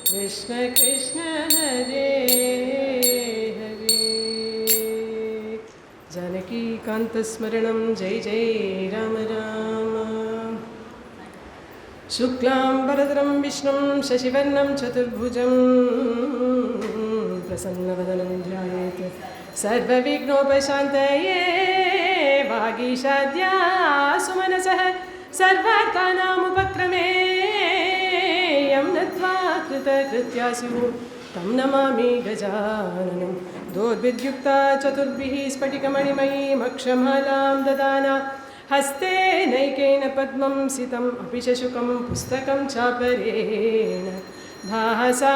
कृष्ण कृष्ण हरे हरे जानकीकान्तस्मरणं जय जय राम राम शुक्लाम्बरधरं विष्णुं शशिवर्णं चतुर्भुजं प्रसन्नवदनं ध्यायेत् सर्वविघ्नोपशान्तये वागीशाद्या सुमनसः सर्वार्थानामुपक्रमे यं नत्वा कृतकृत्यासु तं नमामि गजाननं दोर्भिर्युक्ता चतुर्भिः स्फटिकमणिमयीमक्षमालां ददाना हस्ते नैकेन पद्मं सितम् अपि च शुकं पुस्तकं चापरेण भासा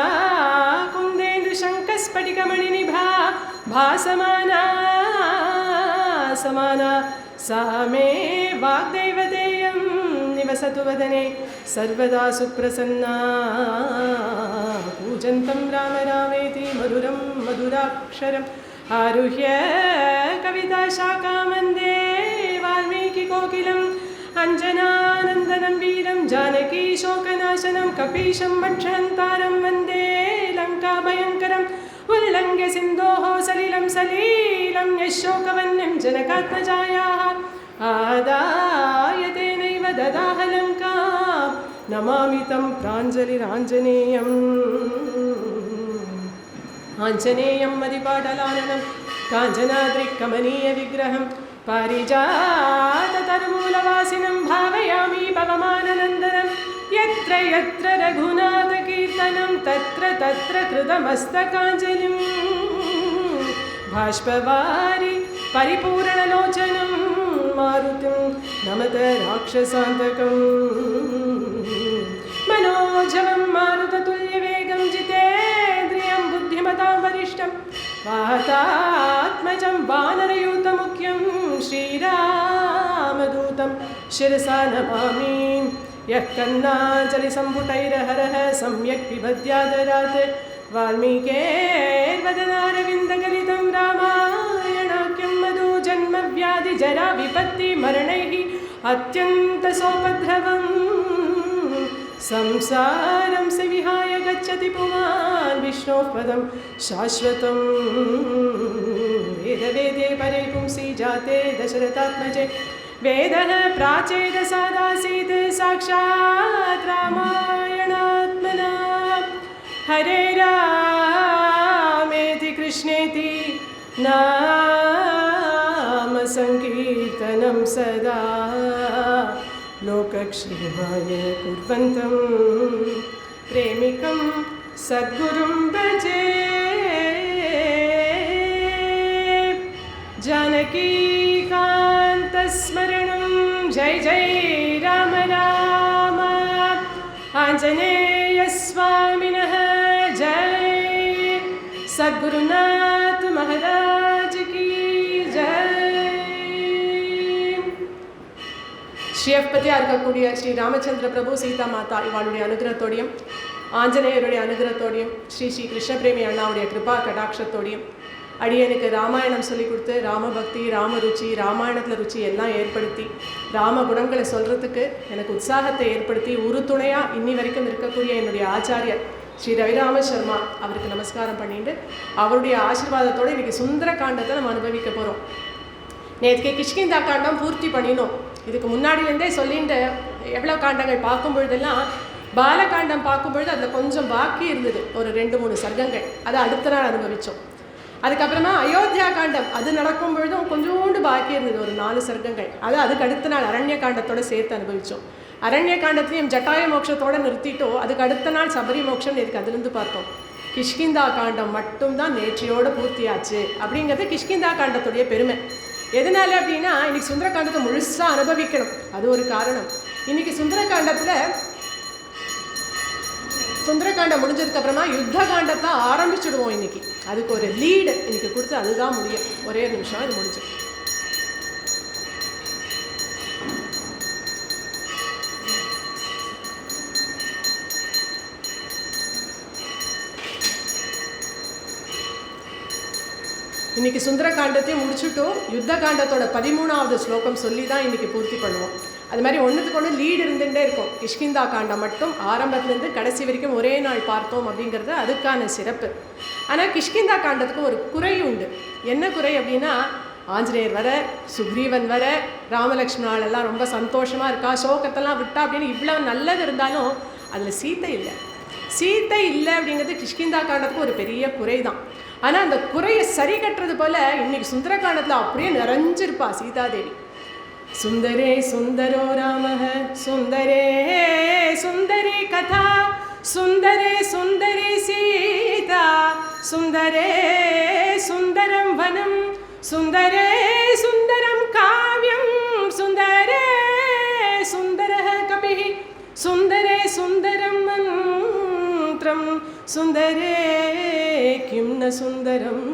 कुन्देन्दुशङ्खस्फटिकमणिनिभा भासमाना समाना सा मे वाग्देवतेयं निवसतु वदने सर्वदा सुप्रसन्ना पूजन्तं राम रामेति मधुरं मधुराक्षरम् आरुह्य कविताशाखां वन्दे वाल्मीकिकोकिलम् अञ्जनानन्दनं वीरं जानकीशोकनाशनं कपीशं वक्षहन्तारं वन्दे लङ्काभयङ्करम् उल्लङ्घ्य सिन्धोः सलिलं सलीलं यशोकवह्निं जनकात्मजायाः आदाय तेनैव ददाह लङ्कां नमामि तं प्राञ्जलिराञ्जनेयम् आञ्जनेयं मदिपाटलाननं काञ्चनाद्रिकमनीयविग्रहं पारिजाततरुमूलवासिनं भावयामि पवमाननन्दनं यत्र यत्र रघुनाथकीर्तनं तत्र तत्र कृतमस्तकाञ्जलिं बाष्पवारि परिपूर्णलोचनं मारुतिं नमत राक्षसान्तकम् मनोजवं मारुततुल्यवेगं जितेन्द्रियं बुद्धिमतां वरिष्ठं वातात्मजं वानरयूतमुख्यं श्रीरामदूतं शिरसा नमामि यः कन्नाञ्जलिसम्पुटैरहरः सम्यक् पिबध्यादरात् वाल्मीकेर्वदनारविन्दगलितं रामायणाख्यं मधु जन्मव्याधिजराविपत्तिमरणैः अत्यन्तसोपद्रवम् संसारं स विहाय गच्छति पुमान् विष्णोः पदं शाश्वतं वेदवेदे परे पुंसि जाते दशरथात्मजे वेदः प्राचेदसादासीत् साक्षात् रामायणात्मना हरे रामेति कृष्णेति नाम संकीर्तनं सदा लोकक्षेमाय कुर्वन्तं प्रेमिकं सद्गुरुं भजे जानकीकान्तस्मरणं जय जय राम राम आञ्जनेयस्वामिनः जय सद्गुरुनाथ महाराज की जय ஸ்ரீயப்பதியாக இருக்கக்கூடிய ஸ்ரீ ராமச்சந்திர பிரபு சீதா மாதா இவாளுடைய அனுகிரகத்தோடையும் ஆஞ்சநேயருடைய அனுகிரகத்தோடையும் ஸ்ரீ ஸ்ரீ கிருஷ்ணபிரேமி அண்ணாவுடைய கிருபா கடாட்சத்தோடையும் அடியனுக்கு ராமாயணம் சொல்லி கொடுத்து ராமபக்தி ராமருச்சி ராமாயணத்தில் ருச்சி எல்லாம் ஏற்படுத்தி ராம குணங்களை சொல்கிறதுக்கு எனக்கு உற்சாகத்தை ஏற்படுத்தி உறுதுணையாக இன்னி வரைக்கும் இருக்கக்கூடிய என்னுடைய ஆச்சாரியர் ஸ்ரீ ரவிராம சர்மா அவருக்கு நமஸ்காரம் பண்ணிட்டு அவருடைய ஆசீர்வாதத்தோடு இன்றைக்கி சுந்தர காண்டத்தை நம்ம அனுபவிக்க போகிறோம். நேற்றுக்கு கிஷ்கிந்தா காண்டம் பூர்த்தி பண்ணினோம். இதுக்கு முன்னாடிலேருந்தே சொல்லிட்டு எவ்வளோ காண்டங்கள் பார்க்கும் பொழுதெல்லாம் பாலகாண்டம் பார்க்கும்பொழுது அதில் கொஞ்சம் பாக்கி இருந்தது, ஒரு 2-3 சர்க்கங்கள். அதை அடுத்த நாள் அனுபவித்தோம். அதுக்கப்புறமா அயோத்தியா காண்டம் அது நடக்கும் பொழுதும் கொஞ்சோண்டு பாக்கி இருந்தது, ஒரு 4 சர்க்கங்கள். அதுக்கு அடுத்த நாள் அரண்ய காண்டத்தோடு சேர்த்து அனுபவித்தோம். அரண்ய காண்டத்தையும் ஜட்டாய மோட்சத்தோடு நிறுத்திட்டோம். அதுக்கு அடுத்த நாள் சபரி மோட்சம் நேற்றுக்கு அதுலேருந்து பார்த்தோம். கிஷ்கிந்தா காண்டம் மட்டும்தான் நேற்றையோடு பூர்த்தியாச்சு. அப்படிங்கிறது கிஷ்கிந்தா காண்டத்துடைய பெருமை. எதனால அப்படின்னா இன்றைக்கி சுந்தரகாண்டத்தை முழுசாக அனுபவிக்கணும், அது ஒரு காரணம். இன்றைக்கி சுந்தரகாண்டம் முடிஞ்சதுக்கப்புறமா யுத்த காண்டத்தை ஆரம்பிச்சுடுவோம். இன்றைக்கி அதுக்கு ஒரு லீடு இன்றைக்கி கொடுத்து அதுதான் முடியும். ஒரே நிமிஷம் இது முடிஞ்சு. இன்றைக்கி சுந்தரகாண்டத்தையும் முடிச்சுட்டோம். யுத்த காண்டத்தோட 13வது ஸ்லோகம் சொல்லி தான் இன்றைக்கி பூர்த்தி பண்ணுவோம். அது மாதிரி ஒன்றுத்துக்கு ஒன்று லீடு இருந்துகிட்டே இருக்கும். கிஷ்கிந்தா காண்டம் மட்டும் ஆரம்பத்துலேருந்து கடைசி வரைக்கும் ஒரே நாள் பார்த்தோம் அப்படிங்கிறது அதுக்கான சிறப்பு. ஆனால் கிஷ்கிந்தா காண்டத்துக்கு ஒரு குறை உண்டு. என்ன குறை அப்படின்னா, ஆஞ்சநேயர் வர, சுக்ரீவன் வர, ராமலக்ஷ்மணால் எல்லாம் ரொம்ப சந்தோஷமாக இருக்கா, சோகத்தெல்லாம் விட்டா அப்படின்னு இவ்வளோ நல்லது இருந்தாலும் அதில் சீத்தை இல்லை. சீத்தை இல்லை அப்படிங்கிறது கிஷ்கிந்தா காண்டத்துக்கு ஒரு பெரிய குறை தான். ஆனால் அந்த குறையை சரி கட்டுறது போல் இன்னைக்கு சுந்தரகாண்டத்தில் அப்படியே நிறைஞ்சிருப்பா சீதாதேவி. சுந்தரே சுந்தரோ ராமः சுந்தரே சுந்தரி கதா சுந்தரே சுந்தரி சீதா சுந்தரே சுந்தரம் வனம் சுந்தரே சுந்தரம் காவ்யம் சுந்தரே சுந்தரः கபிः சுந்தரே சுந்தரம் மந்திரம் சுந்தரே கிம் ந சுந்தரம்.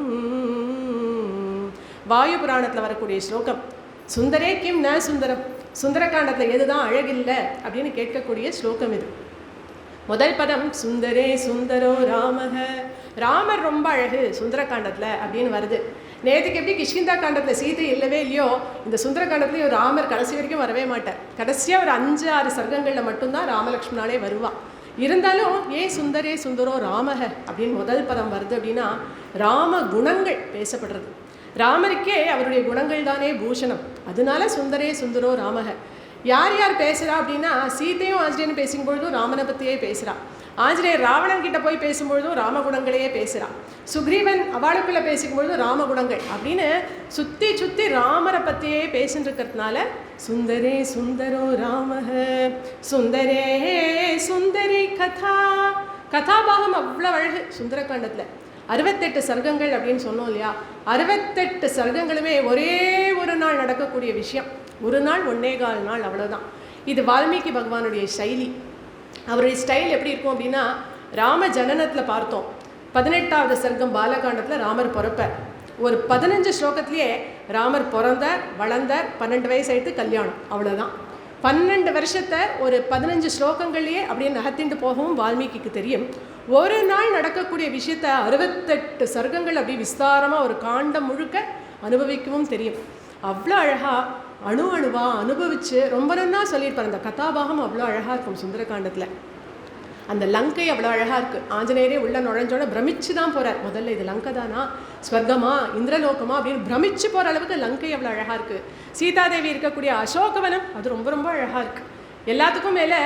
வாயு புராணத்தில் வரக்கூடிய ஸ்லோகம். சுந்தரே கிம் ந சுந்தரம், சுந்தரகாண்டத்தில் எதுதான் அழகில்லை அப்படின்னு கேட்கக்கூடிய ஸ்லோகம் இது. முதல் பதம் சுந்தரே சுந்தரோ ராமக, ராமர் ரொம்ப அழகு சுந்தரகாண்டத்தில் அப்படின்னு வருது. நேற்றுக்கு எப்படி கிஷ்கிந்தா காண்டத்தில் சீதை இல்லவே இல்லையோ, இந்த சுந்தரகாண்டத்துலேயும் ராமர் கடைசி வரைக்கும் வரவே மாட்டார். கடைசியாக ஒரு 5-6 சர்க்கங்களில் மட்டும்தான் ராமலக்ஷ்மணாலே வருவான். இருந்தாலும் ஏன் சுந்தரே சுந்தரோ ராமக அப்படின்னு முதல் பதம் வருது அப்படின்னா, ராம குணங்கள் பேசப்படுறது. ராமருக்கே அவருடைய குணங்கள் தானே பூஷணம். அதனால சுந்தரே சுந்தரோ ராமக. யார் யார் பேசுகிறா அப்படின்னா, சீத்தையும் ஆஞ்சநேயனும் பேசும்பொழுதும் ராமனை பற்றியே பேசுகிறா. ஆஞ்சநேயர் ராவணன் கிட்ட போய் பேசும்பொழுதும் ராமகுணங்களையே பேசுகிறா. சுக்ரீவன் அவளுக்குள்ளே பேசிக்கும்பொழுதும் ராமகுணங்கள் அப்படின்னு சுற்றி சுற்றி ராமரை பற்றியே பேசின்னு இருக்கிறதுனால சுந்தரே சுந்தரோ ராமக சுந்தரே சுந்தரி கதா. கதாபாகம் அவ்வளோ அழகு சுந்தரகாண்டத்தில். 68 சர்க்கங்கள் அப்படின்னு சொன்னோம் இல்லையா, 68 சர்க்கங்களுமே ஒரே ஒரு நாள் நடக்கக்கூடிய விஷயம். ஒரு நாள் 1.25 நாள், அவ்வளோதான். இது வால்மீகி பகவானுடைய சைலி. அவருடைய ஸ்டைல் எப்படி இருக்கும் அப்படின்னா, ராம ஜனனத்தில் பார்த்தோம். 18வது சர்க்கம் பாலகாண்டத்தில் ராமர் பிறப்பார். ஒரு 15 ஸ்லோகத்திலேயே ராமர் பிறந்தார், வளர்ந்தார், 12 வயசு ஆயிட்டு கல்யாணம், அவ்வளோதான். 12 வருஷத்தை ஒரு 15 ஸ்லோகங்கள்லேயே அப்படியே நகர்த்திட்டு போகவும் வால்மீகிக்கு தெரியும். ஒரு நாள் நடக்கக்கூடிய விஷயத்தை 68 சர்க்கங்கள் அப்படி விஸ்தாரமாக ஒரு காண்டம் முழுக்க அனுபவிக்கவும் தெரியும். அவ்வளோ அழகாக அணு அணுவாக அனுபவித்து ரொம்ப நன்னா சொல்லியிருப்பார். அந்த கதாபாகம் அவ்வளோ அழகாக இருக்கும் சுந்தரகாண்டத்தில். அந்த லங்கை அவ்வளோ அழகாக இருக்குது. ஆஞ்சநேயரே உள்ள நுழைஞ்சோட பிரமிச்சு தான் போகிறார். முதல்ல இது லங்கை தானா, ஸ்வர்கமா, இந்திரலோகமா அப்படின்னு பிரமிச்சு போகிற அளவுக்கு லங்கை அவ்வளோ அழகாக இருக்குது. சீதாதேவி இருக்கக்கூடிய அசோகவனம் அது ரொம்ப ரொம்ப அழகாக இருக்குது. எல்லாத்துக்கும் மேலே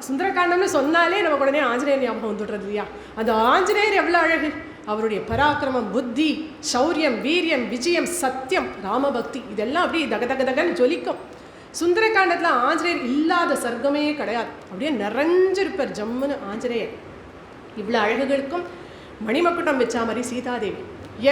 சுந்தரகாண்டம்னு சொன்னாலே நம்ம உடனே ஆஞ்சநேயர் ஞாபகம் வந்துடுறது இல்லையா. அந்த ஆஞ்சநேயர் எவ்வளோ அழகு. அவருடைய பராக்கிரமம், புத்தி, சௌரியம், வீரியம், விஜயம், சத்தியம், ராமபக்தி இதெல்லாம் அப்படி தகதகன்னு ஜொலிக்கும். சுந்தரகாண்டத்தில் ஆஞ்சநேயர் இல்லாத சர்க்கமே கிடையாது. அப்படியே நிறைஞ்சிருப்பார் ஜம்முன்னு ஆஞ்சநேயர். இவ்வளோ அழகுகளுக்கும் மணிமக்குட்டம் வச்சா மாதிரி சீதாதேவி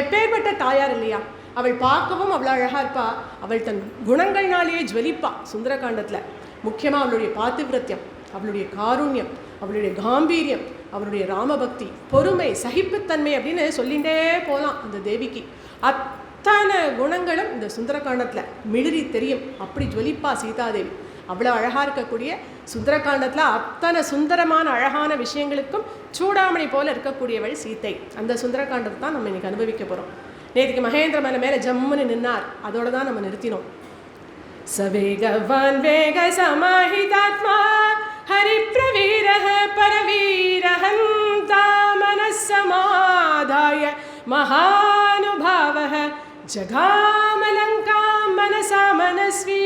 எப்பேற்பட்ட தாயார் இல்லையா. அவள் பார்க்கவும் அவ்வளோ அழகாக இருப்பா. அவள் தன் குணங்கள்னாலேயே ஜுவலிப்பா சுந்தரகாண்டத்தில். முக்கியமாக அவளுடைய பாத்திவிரத்தியம், அவளுடைய காருண்யம், அவளுடைய காம்பீரியம், அவளுடைய ராமபக்தி, பொறுமை, சகிப்புத்தன்மை அப்படின்னு சொல்லிகிட்டே போகலாம் அந்த தேவிக்கு. அத்தனை குணங்களும் இந்த சுந்தரகாண்டத்தில் மிளிரி தெரியும். அப்படி ஜொலிப்பா சீதாதேவி. அவ்வளோ அழகாக இருக்கக்கூடிய சுந்தரகாண்டத்தில் அத்தனை சுந்தரமான அழகான விஷயங்களுக்கும் சூடாமணி போல் இருக்கக்கூடியவள் சீத்தை. அந்த சுந்தரகாண்டத்தை தான் நம்ம இன்றைக்கி அனுபவிக்க போகிறோம். நேற்றுக்கு மகேந்திர மலை மேலே ஜம்முன்னு நின்னார், அதோடு தான் நம்ம நிறுத்தினோம். சவேகவான் வேக சமாஹிதாத்மா ஹரிப்ரவீரஹ பரவீரஹந்தா மனசமாதாய மகானுபாவஹ ஜகாமலங்காம் மனசா மனஸ்வி.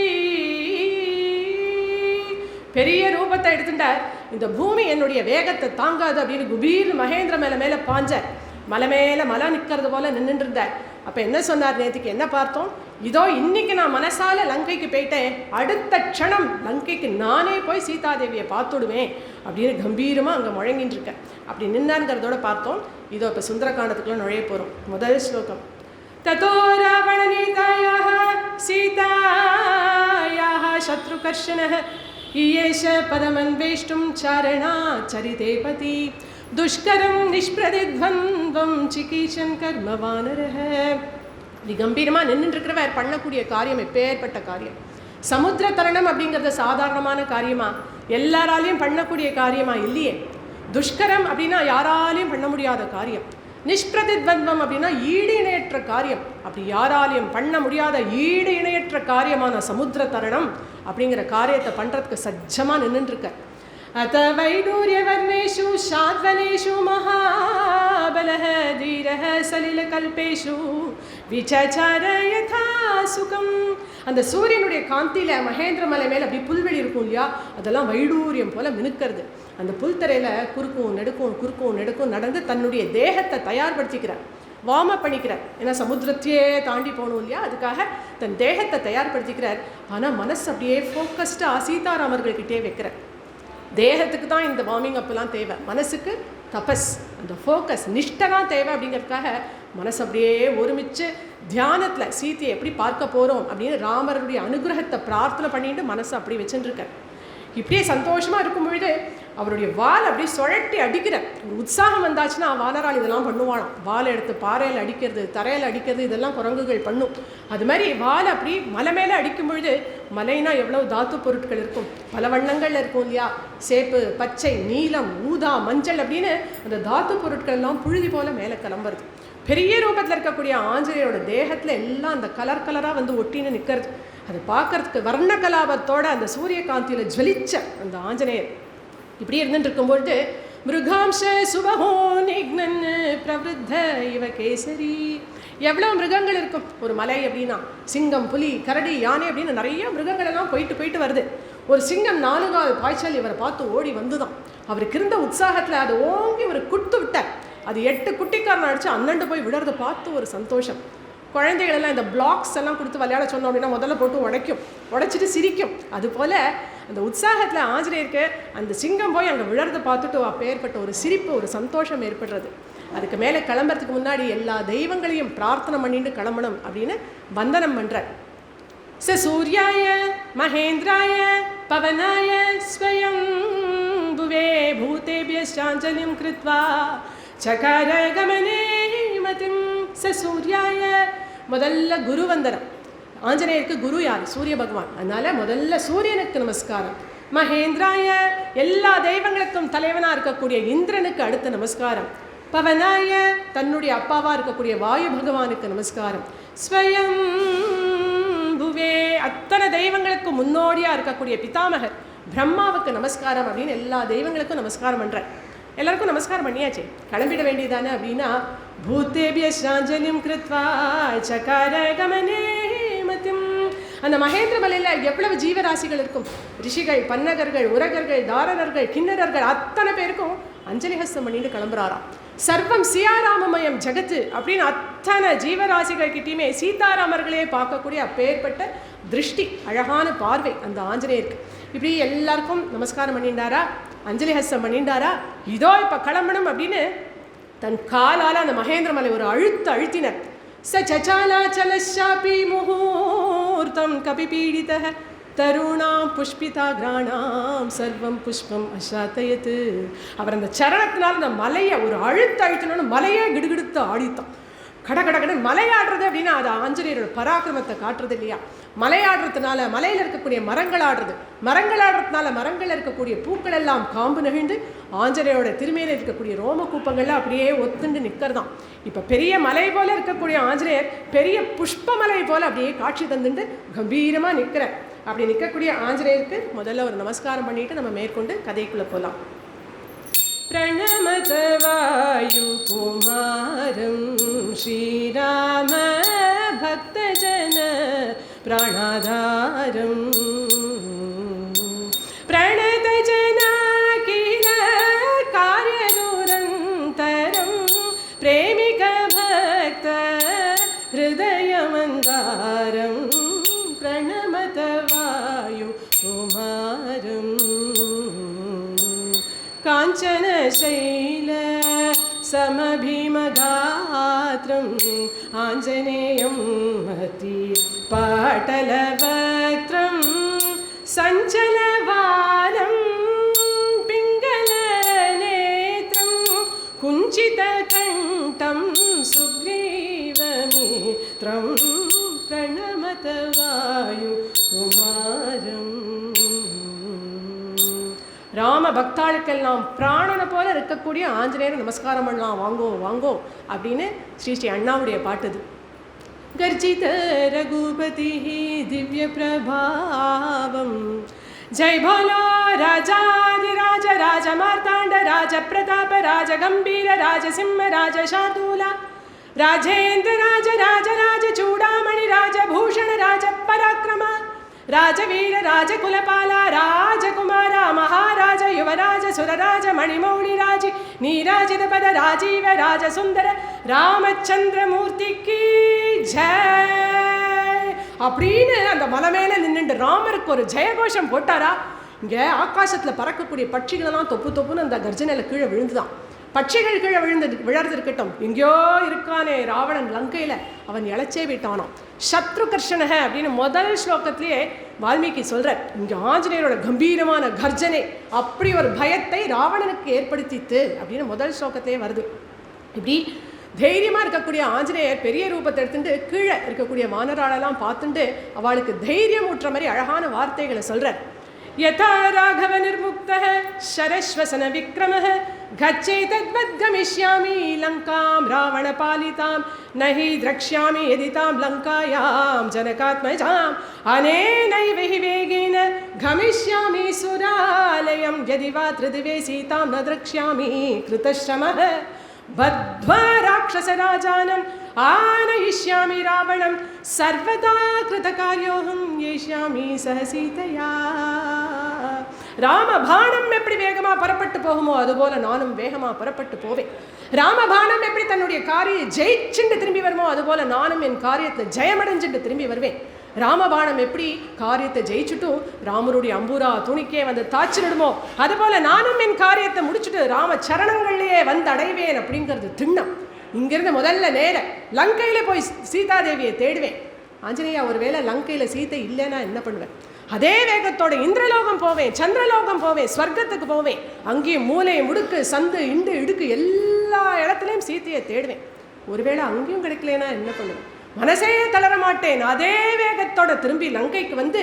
பெரிய ரூபத்தை எடுத்துட்டார். இந்த பூமி என்னுடைய வேகத்தை தாங்காது அப்படின்னு குபீர் மகேந்திர மேலே பாஞ்சார். மலை மேலே மலை நிற்கிறது போல நின்றுட்டு இருந்தார். அப்போ என்ன சொன்னார்? நேற்றுக்கு என்ன பார்த்தோம்? இதோ இன்னைக்கு நான் மனசால லங்கைக்கு போயிட்டேன், அடுத்த க்ஷணம் லங்கைக்கு நானே போய் சீதாதேவியை பார்த்துடுவேன் அப்படின்னு கம்பீரமாக அங்கே முழங்கின்னு இருக்கேன். அப்படி நின்னாருங்கிறதோட பார்த்தோம். இதோ இப்போ சுந்தரகாண்டத்துக்குள்ள நுழைய போகிறோம். முதல் ஸ்லோகம். ததோ ராவணநீதாயாஹ சீதாயாஹ சத்ருகர்ஷணஹ ஈயேஷ பதமன்வேஷ்டும் சாரணா சரிதேபதி துஷ்கரம் நிஷ்பிரதித்வந்த்வம் சிகீஷன் கர்மவானரஹ. இப்படி கம்பீரமாக நின்றுருக்கிறவர் பண்ணக்கூடிய காரியம் எப்பேற்பட்ட காரியம். சமுத்திர தரணம் அப்படிங்கிறது சாதாரணமான காரியமா? எல்லாராலையும் பண்ணக்கூடிய காரியமா? இல்லையே. துஷ்கரம் அப்படின்னா யாராலையும் பண்ண முடியாத காரியம். நிஷ்பிரதித்வந்த்வம் அப்படின்னா ஈடு இணையற்ற காரியம். அப்படி யாராலையும் பண்ண முடியாத ஈடு இணையற்ற காரியமான சமுத்திர தரணம் அப்படிங்கிற காரியத்தை பண்ணுறதுக்கு சஜ்ஜமாக நின்றுட்டுருக்க. அத வைடூரியவர்ணேஷு ஷாத்வனேஷு மகாபலஹ தீரஹ சலிலகல்பேஷு விசசார யதா சுகம். அந்த சூரியனுடைய காந்தியில் மகேந்திர மலை மேலே அப்படி புல்வெளி இருக்கும் இல்லையா, அதெல்லாம் வைடூரியம் போல் மினுக்கிறது. அந்த புல்தரையில் குறுக்கும் நெடுக்கும் நடந்து தன்னுடைய தேகத்தை தயார்படுத்திக்கிறார், வார்ம் அப் பண்ணிக்கிறார். ஏன்னா சமுத்திரத்தையே தாண்டி போகணும் இல்லையா, அதுக்காக தன் தேகத்தை தயார்படுத்திக்கிறார். ஆனால் மனசு அப்படியே ஃபோக்கஸ்டாக சீதாராமர்கள்கிட்டே வைக்கிறார். தேகத்துக்கு தான் இந்த வார்மிங் அப்லாம் தேவை, மனசுக்கு தபஸ், அந்த ஃபோக்கஸ் நிஷ்டதான் தேவை. அப்படிங்கிறதுக்காக மனசு அப்படியே ஒருமிச்சு தியானத்தில் சீத்தையை எப்படி பார்க்க போகிறோம் அப்படின்னு ராமருடைய அனுகிரகத்தை பிரார்த்தனை பண்ணிட்டு மனசை அப்படி வச்சுட்டுருக்கார். இப்படியே சந்தோஷமாக இருக்கும் பொழுது அவருடைய வால் அப்படி சுழட்டி அடிக்கிற ஒரு உற்சாகம் வந்தாச்சுன்னா வானரால் இதெல்லாம் பண்ணுவானாம். வாலை எடுத்து பாறையில் அடிக்கிறது, தரையில் அடிக்கிறது, இதெல்லாம் குரங்குகள் பண்ணும். அது மாதிரி வாலை அப்படி மலை மேலே அடிக்கும் பொழுது, மலைனா எவ்வளோ தாத்து பொருட்கள் இருக்கும், பல வண்ணங்களில் இருக்கும் இல்லையா, சேப்பு, பச்சை, நீலம், ஊதா, மஞ்சள் அப்படின்னு அந்த தாத்து பொருட்கள்லாம் புழுதி போல் மேலே கிளம்புறது. பெரிய ரூபத்தில் இருக்கக்கூடிய ஆஞ்சநேயரோட தேகத்தில் எல்லாம் அந்த கலராக வந்து ஒட்டின்னு நிற்கிறது. அது பார்க்கறதுக்கு வர்ண கலாபத்தோட அந்த சூரியகாந்தியில் ஜலிச்ச அந்த ஆஞ்சநேயர் இப்படி இருந்துட்டு இருக்கும்பொழுது மிருகாம்ச சுபஹோ நிக்னன் பிரவருத்த இவ கேசரி. எவ்வளோ மிருகங்கள் இருக்கும் ஒரு மலை அப்படின்னா, சிங்கம், புலி, கரடி, யானை அப்படின்னு நிறைய மிருகங்கள் எல்லாம் போயிட்டு வருது. ஒரு சிங்கம் 4 கால் பாய்ச்சல் இவரை பார்த்து ஓடி வந்துதான். அவருக்கு இருந்த உற்சாகத்தில் அதை ஓங்கி ஒரு குட்டு விட்டார். அது 8 குட்டிக்காரன் அடிச்சு அண்ணண்டு போய் விடுறதை பார்த்து ஒரு சந்தோஷம். குழந்தைகள் எல்லாம் இந்த பிளாக்ஸ் எல்லாம் கொடுத்து விளையாட சொன்னோம் அப்படின்னா முதல்ல போட்டு உடைச்சிட்டு சிரிக்கும். அதுபோல் அந்த உற்சாகத்தில் ஆஞ்சநேயருக்கு அந்த சிங்கம் போய் அங்கே விழறதை பார்த்துட்டு அப்பேற்பட்ட ஒரு சிரிப்பு, ஒரு சந்தோஷம் ஏற்படுறது. அதுக்கு மேலே கிளம்புறதுக்கு முன்னாடி எல்லா தெய்வங்களையும் பிரார்த்தனை பண்ணிட்டு கிளம்பணும் அப்படின்னு வந்தனம் பண்ணுறார். ச சூர்யாய மகேந்திராய பவனாய ஸ்வயம் புவே பூதேபியஞ்சாஞ்சலிம் கிருத்வா சகார கமனே மதிம். ச சூர்யாய முதல்ல குரு வந்தனம். ஆஞ்சநேயருக்கு குரு யார்? சூரிய பகவான். அதனால முதல்ல சூரியனுக்கு நமஸ்காரம். மகேந்திராய எல்லா தெய்வங்களுக்கும் தலைவனாக இருக்கக்கூடிய இந்திரனுக்கு அடுத்த நமஸ்காரம். பவனாய தன்னுடைய அப்பாவாக இருக்கக்கூடிய வாயு பகவானுக்கு நமஸ்காரம். ஸ்வயம் புவே அத்தனை தெய்வங்களுக்கு முன்னோடியாக இருக்கக்கூடிய பிதாமகர் பிரம்மாவுக்கு நமஸ்காரம் அப்படின்னு எல்லா தெய்வங்களுக்கும் நமஸ்காரம் பண்ணுறேன். எல்லாருக்கும் நமஸ்காரம் பண்ணியாச்சு, கிளம்பிட வேண்டியதானே அப்படின்னா பூத்தேபியஞ்சாஞ்சலிம் கிருத்வா சகார கமனே மதிம். அந்த மகேந்திர மலையில் எவ்வளவு ஜீவராசிகள் இருக்கும், ரிஷிகள், பன்னகர்கள், உரகர்கள், தாரகர்கள், கிண்ணறர்கள் அத்தனை பேருக்கும் அஞ்சலி ஹஸ்தம் பண்ணிட்டு கிளம்புறாராம். சர்வம் சியாராமமயம் ஜகத்து அப்படின்னு அத்தனை ஜீவராசிகள் கிட்டேயுமே சீதாராமர்களே பார்க்கக்கூடிய அப்பேற்பட்ட திருஷ்டி, அழகான பார்வை அந்த ஆஞ்சநேயருக்கு. இப்படி எல்லாருக்கும் நமஸ்காரம் பண்ணிண்டாரா, அஞ்சலி ஹஸ்தம் பண்ணிண்டாரா, இதோ இப்போ கிளம்பணும் அப்படின்னு தன் காலால் அந்த மகேந்திர மலை ஒரு அழுத்தினர். ச சச்சாலாச்சலஷாபி முகூர்த்தம் கபிபீடிதः தருணாம் புஷ்பிதாகிராணாம் சர்வம் புஷ்பம் அசாத்தயத்து. அவர் அந்த சரணத்தினால் அந்த மலையை ஒரு அழுத்தினோன்னு மலையே கிடுகிடுத்து ஆடித்தான். கடகடகடன் மலையாடுறது அப்படின்னா அது ஆஞ்சநேயரோட பராக்கிரமத்தை காட்டுறது இல்லையா. மலையாடுறதுனால மலையில் இருக்கக்கூடிய மரங்கள் ஆடுறது, மரங்கள் ஆடுறதுனால மரங்களில் இருக்கக்கூடிய பூக்கள் எல்லாம் காம்பு நெகிழ்ந்து ஆஞ்சநேயரோட திருமையில் இருக்கக்கூடிய ரோம கூப்பங்கள்லாம் அப்படியே ஒத்துண்டு நிற்கிறதாம். இப்போ பெரிய மலை போல இருக்கக்கூடிய ஆஞ்சநேயர் பெரிய புஷ்பமலை போல அப்படியே காட்சி தந்துட்டு கம்பீரமாக நிற்கிறார். அப்படி நிற்கக்கூடிய ஆஞ்சநேயருக்கு முதல்ல ஒரு நமஸ்காரம் பண்ணிட்டு நம்ம மேற்கொண்டு கதைக்குள்ளே போகலாம். प्रणमत वायुकुमारं श्रीराम भक्तजन प्राणाधारं प्रणतजनाखिल कार्यदुरन्तरं प्रेमिक भक्त हृदयमन्दारं प्रणमत वायुकुमारं काञ्चनशैल समभीमगात्रम् आञ्जनेयं मति पाटलवक्त्रं सञ्चलवालं पिङ्गलनेत्रं कुञ्चितकण्ठं सुग्रीवमित्रं प्रणमत वायुकुमारम्. ராம பக்தாளுக்கெல்லாம் பிராணனை போல இருக்கக்கூடிய ஆஞ்சநேயரை நமஸ்காரம் பண்ணலாம், வாங்கோ வாங்கோ அப்படின்னு ஸ்ரீ அண்ணாவுடைய பாட்டுது. गर्जित रघुपतिः दिव्यप्रभावम् जय भोलो राजाधिराज राज मार्तांड राज प्रताप राज गंभीर राज सिंह राज शार्दूल राजेन्द्र राज राज राज चूड़ामणि राज भूषण राज पराक्रम राजवीर राजकुलपाला राजकुमार महाराज युवराज सुरराज मणिमौळि राज नीराजित पद राजीव राज सुंदर रामचंद्र मूर्ति की जय அப்படின்னு அந்த மலை மேலே நின்றுட்டு ராமருக்கு ஒரு ஜெயகோஷம் போட்டாரா. இங்கே ஆகாசத்தில் பறக்கக்கூடிய பட்சிகளெல்லாம் தொப்பு தொப்புன்னு அந்த கர்ஜனையில் கீழே விழுந்துதான். பட்சிகள் கீழே விழறது இருக்கட்டும், எங்கேயோ இருக்கானே ராவணன் லங்கையில், அவன் இழைச்சே விட்டானான். சத்ரு கர்ஷனக அப்படின்னு முதல் ஸ்லோகத்திலேயே வால்மீகி சொல்கிறார். இங்கே ஆஞ்சநேயரோட கம்பீரமான கர்ஜனை அப்படி ஒரு பயத்தை ராவணனுக்கு ஏற்படுத்தித்து அப்படின்னு முதல் ஸ்லோகத்திலே வருது. இப்படி தைரியமாக இருக்கக்கூடிய ஆஞ்சநேயர் பெரிய ரூபத்தை எடுத்துட்டு கீழே இருக்கக்கூடிய வானராளெல்லாம் பார்த்துட்டு அவளுக்கு தைரியம் ஊட்டுற மாதிரி அழகான வார்த்தைகளை சொல்கிறார். யதா ராகவ நிர்முக்தः சரஸ்வசன விக்ரமः கச்சேதத்வத் கமிஷ்யாமி லங்காம் ராவண பாலிதாம் நஹி த்ரக்ஷ்யாமி யதி தாம் லங்காயாம் ஜனகாத்மஜாம் அனேனைவ ஹி வேகேன கமிஷ்யாமி சுராலயம் யதி வா த்ரிதிவே சீதாம் ந த்ரக்ஷ்யாமி கிருதஸ்ரமः बद्ध्वा राक्षसराजानम् आनयिष्यामि रावणं सर्वदा कृतकार्योऽहं येष्यामि सह सीतया. ராமபாணம் எப்படி வேகமாக புறப்பட்டு போகுமோ அதுபோல நானும் வேகமாக புறப்பட்டு போவேன். ராமபாணம் எப்படி தன்னுடைய காரியை ஜெயிச்சுட்டு திரும்பி வருமோ அதுபோல நானும் என் காரியத்தை ஜெயமடைஞ்சுட்டு திரும்பி வருவேன். ராமபாணம் எப்படி காரியத்தை ஜெயிச்சுட்டும் ராமருடைய அம்பூரா துணிக்கே வந்து தாச்சிடுமோ அதுபோல நானும் என் காரியத்தை முடிச்சுட்டு ராம சரணங்கள்லேயே வந்து அடைவேன் அப்படிங்கிறது திண்ணம். இங்கிருந்து முதல்ல நேர லங்கையில் போய் சீதாதேவியை தேடுவேன். ஆஞ்சநேயா ஒருவேளை லங்கையில் சீதை இல்லைன்னா என்ன பண்ணுவேன்? அதே வேகத்தோட இந்திரலோகம் போவேன், சந்திரலோகம் போவேன், ஸ்வர்க்கத்துக்கு போவேன். அங்கேயும் மூளை முடுக்கு சந்து இண்டு இடுக்கு எல்லா இடத்துலையும் சீத்தையை தேடுவேன். ஒருவேளை அங்கேயும் கிடைக்கலனா என்ன பண்ணுவேன்? மனசே தளர மாட்டேன். அதே வேகத்தோட திரும்பி லங்கைக்கு வந்து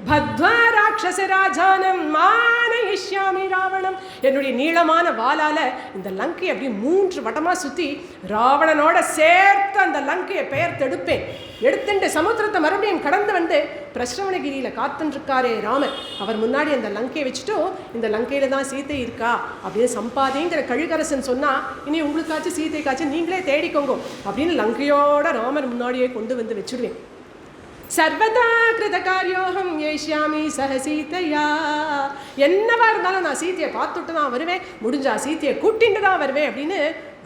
பத்வா ராட்சச ராஜானம் மானயிஷ்யாமி ராவணம் என்னுடைய நீளமான வாளால இந்த லங்கையை அப்படியே 3 வட்டமா சுத்தி ராவணனோட சேர்த்து அந்த லங்கையை பெயர்த்தெடுப்பேன். எடுத்துட்டு சமுத்திரத்தை மறுபடியும் கடந்து வந்து பிரஸ்ரவணகிரியில காத்துருக்காரே ராமன், அவர் முன்னாடி அந்த லங்கையை வச்சுட்டு இந்த லங்கையில தான் சீதை இருக்கா அப்படின்னு சம்பாதிங்கிற கழுகரசன் சொன்னா, இனி உங்களுக்காச்சும் சீதைக்காச்சும் நீங்களே தேடிக்கோங்க அப்படின்னு லங்கையோட ராமன் முன்னாடியே கொண்டு வந்து வச்சுடுவேன். சர்வதா கிருத காரியோகம் ஏஷ்யாமி சஹ சீதையா. என்னவா இருந்தாலும் நான் சீத்தையை பார்த்துட்டு தான் வருவேன், முடிஞ்சா சீத்தையை கூட்டிட்டு தான் வருவேன் அப்படின்னு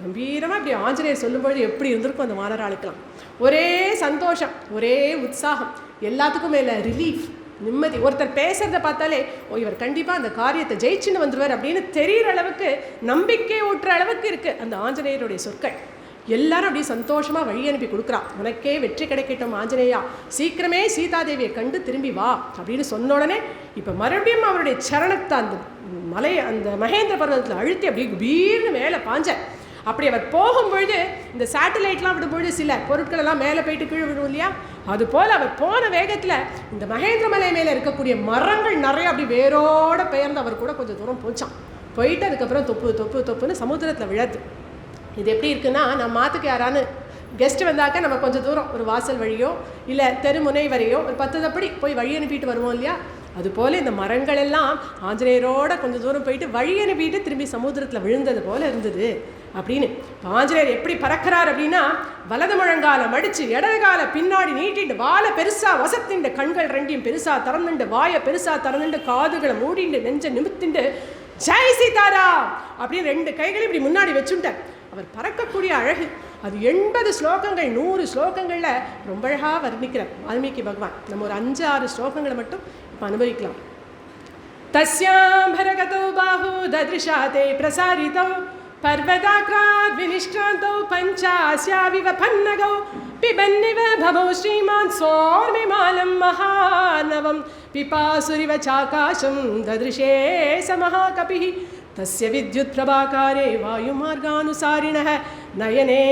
கம்பீரமாக இப்படி ஆஞ்சநேயர் சொல்லும்பொழுது எப்படி இருந்திருக்கும் அந்த வானராளுக்கலாம். ஒரே சந்தோஷம், ஒரே உற்சாகம், எல்லாத்துக்கும் மேலே ரிலீஃப், நிம்மதி. ஒருத்தர் பேசுறத பார்த்தாலே ஓ இவர் கண்டிப்பாக அந்த காரியத்தை ஜெயிச்சுன்னு வந்துடுவார் அப்படின்னு தெரிகிற அளவுக்கு, நம்பிக்கை ஊட்டுற அளவுக்கு இருக்குது அந்த ஆஞ்சநேயருடைய சொற்கள். எல்லாரும் அப்படி சந்தோஷமாக வழி அனுப்பி கொடுக்குறான். உனக்கே வெற்றி கிடைக்கட்டும் ஆஞ்சநேயா, சீக்கிரமே சீதாதேவியை கண்டு திரும்பி வா அப்படின்னு சொன்ன உடனே இப்போ மறுபடியும் அவருடைய சரணத்தை அந்த மலை அந்த மகேந்திர பர்வதத்தில் அழுத்தி அப்படி பீர்னு மேலே பாஞ்ச. அப்படி அவர் போகும்பொழுது இந்த சேட்டலைட்லாம் விடும்பொழுது சில பொருட்கள் எல்லாம் மேலே போயிட்டு கீழே விடும் இல்லையா, அதுபோல் அவர் போன வேகத்தில் இந்த மகேந்திர மலை மேலே இருக்கக்கூடிய மரங்கள் நிறைய அப்படி வேரோட பெயர்ந்து அவர் கூட கொஞ்சம் தூரம் போச்சான். போயிட்டு அதுக்கப்புறம் தொப்பு தொப்பு தொப்புன்னு சமுத்திரத்தில் விழாது. இது எப்படி இருக்குன்னா, நம்ம மாற்றுக்கு யாரானு கெஸ்ட்டு வந்தாக்க நம்ம கொஞ்சம் தூரம் ஒரு வாசல் வழியோ இல்லை தெருமுனை வரையோ ஒரு 10 தப்படி போய் வழி அனுப்பிட்டு வருவோம் இல்லையா, அதுபோல் இந்த மரங்கள் எல்லாம் ஆஞ்சநேயரோட கொஞ்சம் தூரம் போயிட்டு வழி அனுப்பிட்டு திரும்பி சமுத்திரத்தில் விழுந்தது போல் இருந்தது அப்படின்னு. ஆஞ்சநேயர் எப்படி பறக்கிறார் அப்படின்னா, வலது முழங்கால மடித்து இடதுகால பின்னாடி நீட்டிட்டு வாழை பெருசாக வசத்திண்டு கண்கள் ரெண்டையும் பெருசாக திறந்துண்டு வாயை பெருசாக திறந்துண்டு காதுகளை மூடிண்டு நெஞ்ச நிமித்திண்டு ஜெய் சீதாரா அப்படின்னு 2 கைகளையும் இப்படி முன்னாடி வச்சுட்டார். அவர் பறக்கக்கூடிய அழகு அது 80 ஸ்லோகங்கள் 100 ஸ்லோகங்களில் ரொம்ப அழகாக வர்ணிக்கிறார் வால்மீகி பகவான். நம்ம ஒரு 5-6 ஸ்லோகங்களை மட்டும் இப்போ அனுபவிக்கலாம். தஸ்யாம்பரகதோ பாஹு தத்ருஷாதே பிரசாரிதோ पर्वताक्राद् विनिष्क्रान्तौ पञ्चास्याविव पन्नगौ पिबन्निव भवौ श्रीमान् सौर्मिमालं महानवं पिपासुरिव चाकाशं ददृशे स महाकपिः तस्य विद्युत्प्रभाकारे वायुमार्गानुसारिणः नयने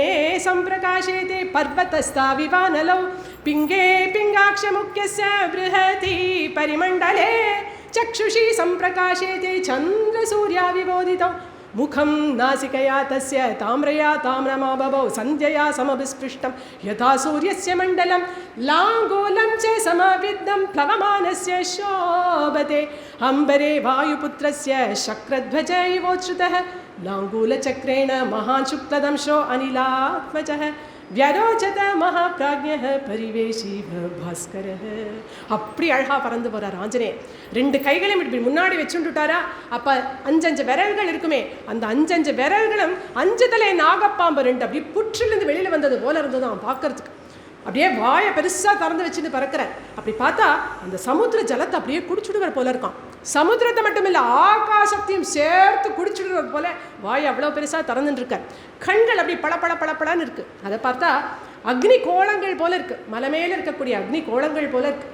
सम्प्रकाशेते पर्वतस्ताविवानलौ पिङ्गे पिङ्गाक्षमुख्यस्य बृहति परिमण्डले चक्षुषी सम्प्रकाशेते चन्द्रसूर्याविबोधितौ मुखं नासिकया तस्य ताम्रया ताम्रमाबभौ सन्ध्यया समभिस्पृष्टं यथा सूर्यस्य मण्डलं लाङ्गूलं च समविद्धं प्लवमानस्य शोभते अम्बरे वायुपुत्रस्य शक्रध्वज इवोच्छ्रुतः लाङ्गूलचक्रेण महान् शुक्लदंशो अनिलात्मजः व्यरोचत महाप्राज्ञः परिवेशीव भास्करः. அப்படி அழகா பறந்து போறார் ஆஞ்சநேயர். 2 கைகளையும் இப்படி முன்னாடி வச்சுட்டாரா, அப்ப 5 விரல்கள் இருக்குமே, அந்த 5 விரல்களும் 5 தலை நாகப்பாம்பு 2 அப்படி புற்றிலிருந்து வெளியில வந்தது போல இருந்தது அவன் பார்க்கறதுக்கு. அப்படியே வாயை பெருசா திறந்து வச்சுட்டு பறக்கிறார். அப்படி பார்த்தா அந்த சமுத்திர ஜலத்தை அப்படியே குடிச்சுடுவர் போல இருக்கான். சமுத்திரத்தை மட்டும் இல்லை, ஆகாசத்தையும் சேர்த்து குடிச்சுடுவது போல வாய் அவ்வளோ பெருசாக திறந்துட்டு இருக்கார். கண்கள் அப்படி பளபளன்னு இருக்கு. அதை பார்த்தா அக்னி கோலங்கள் போல இருக்கு, மலை மேலே இருக்கக்கூடிய அக்னி கோலங்கள் போல இருக்கு.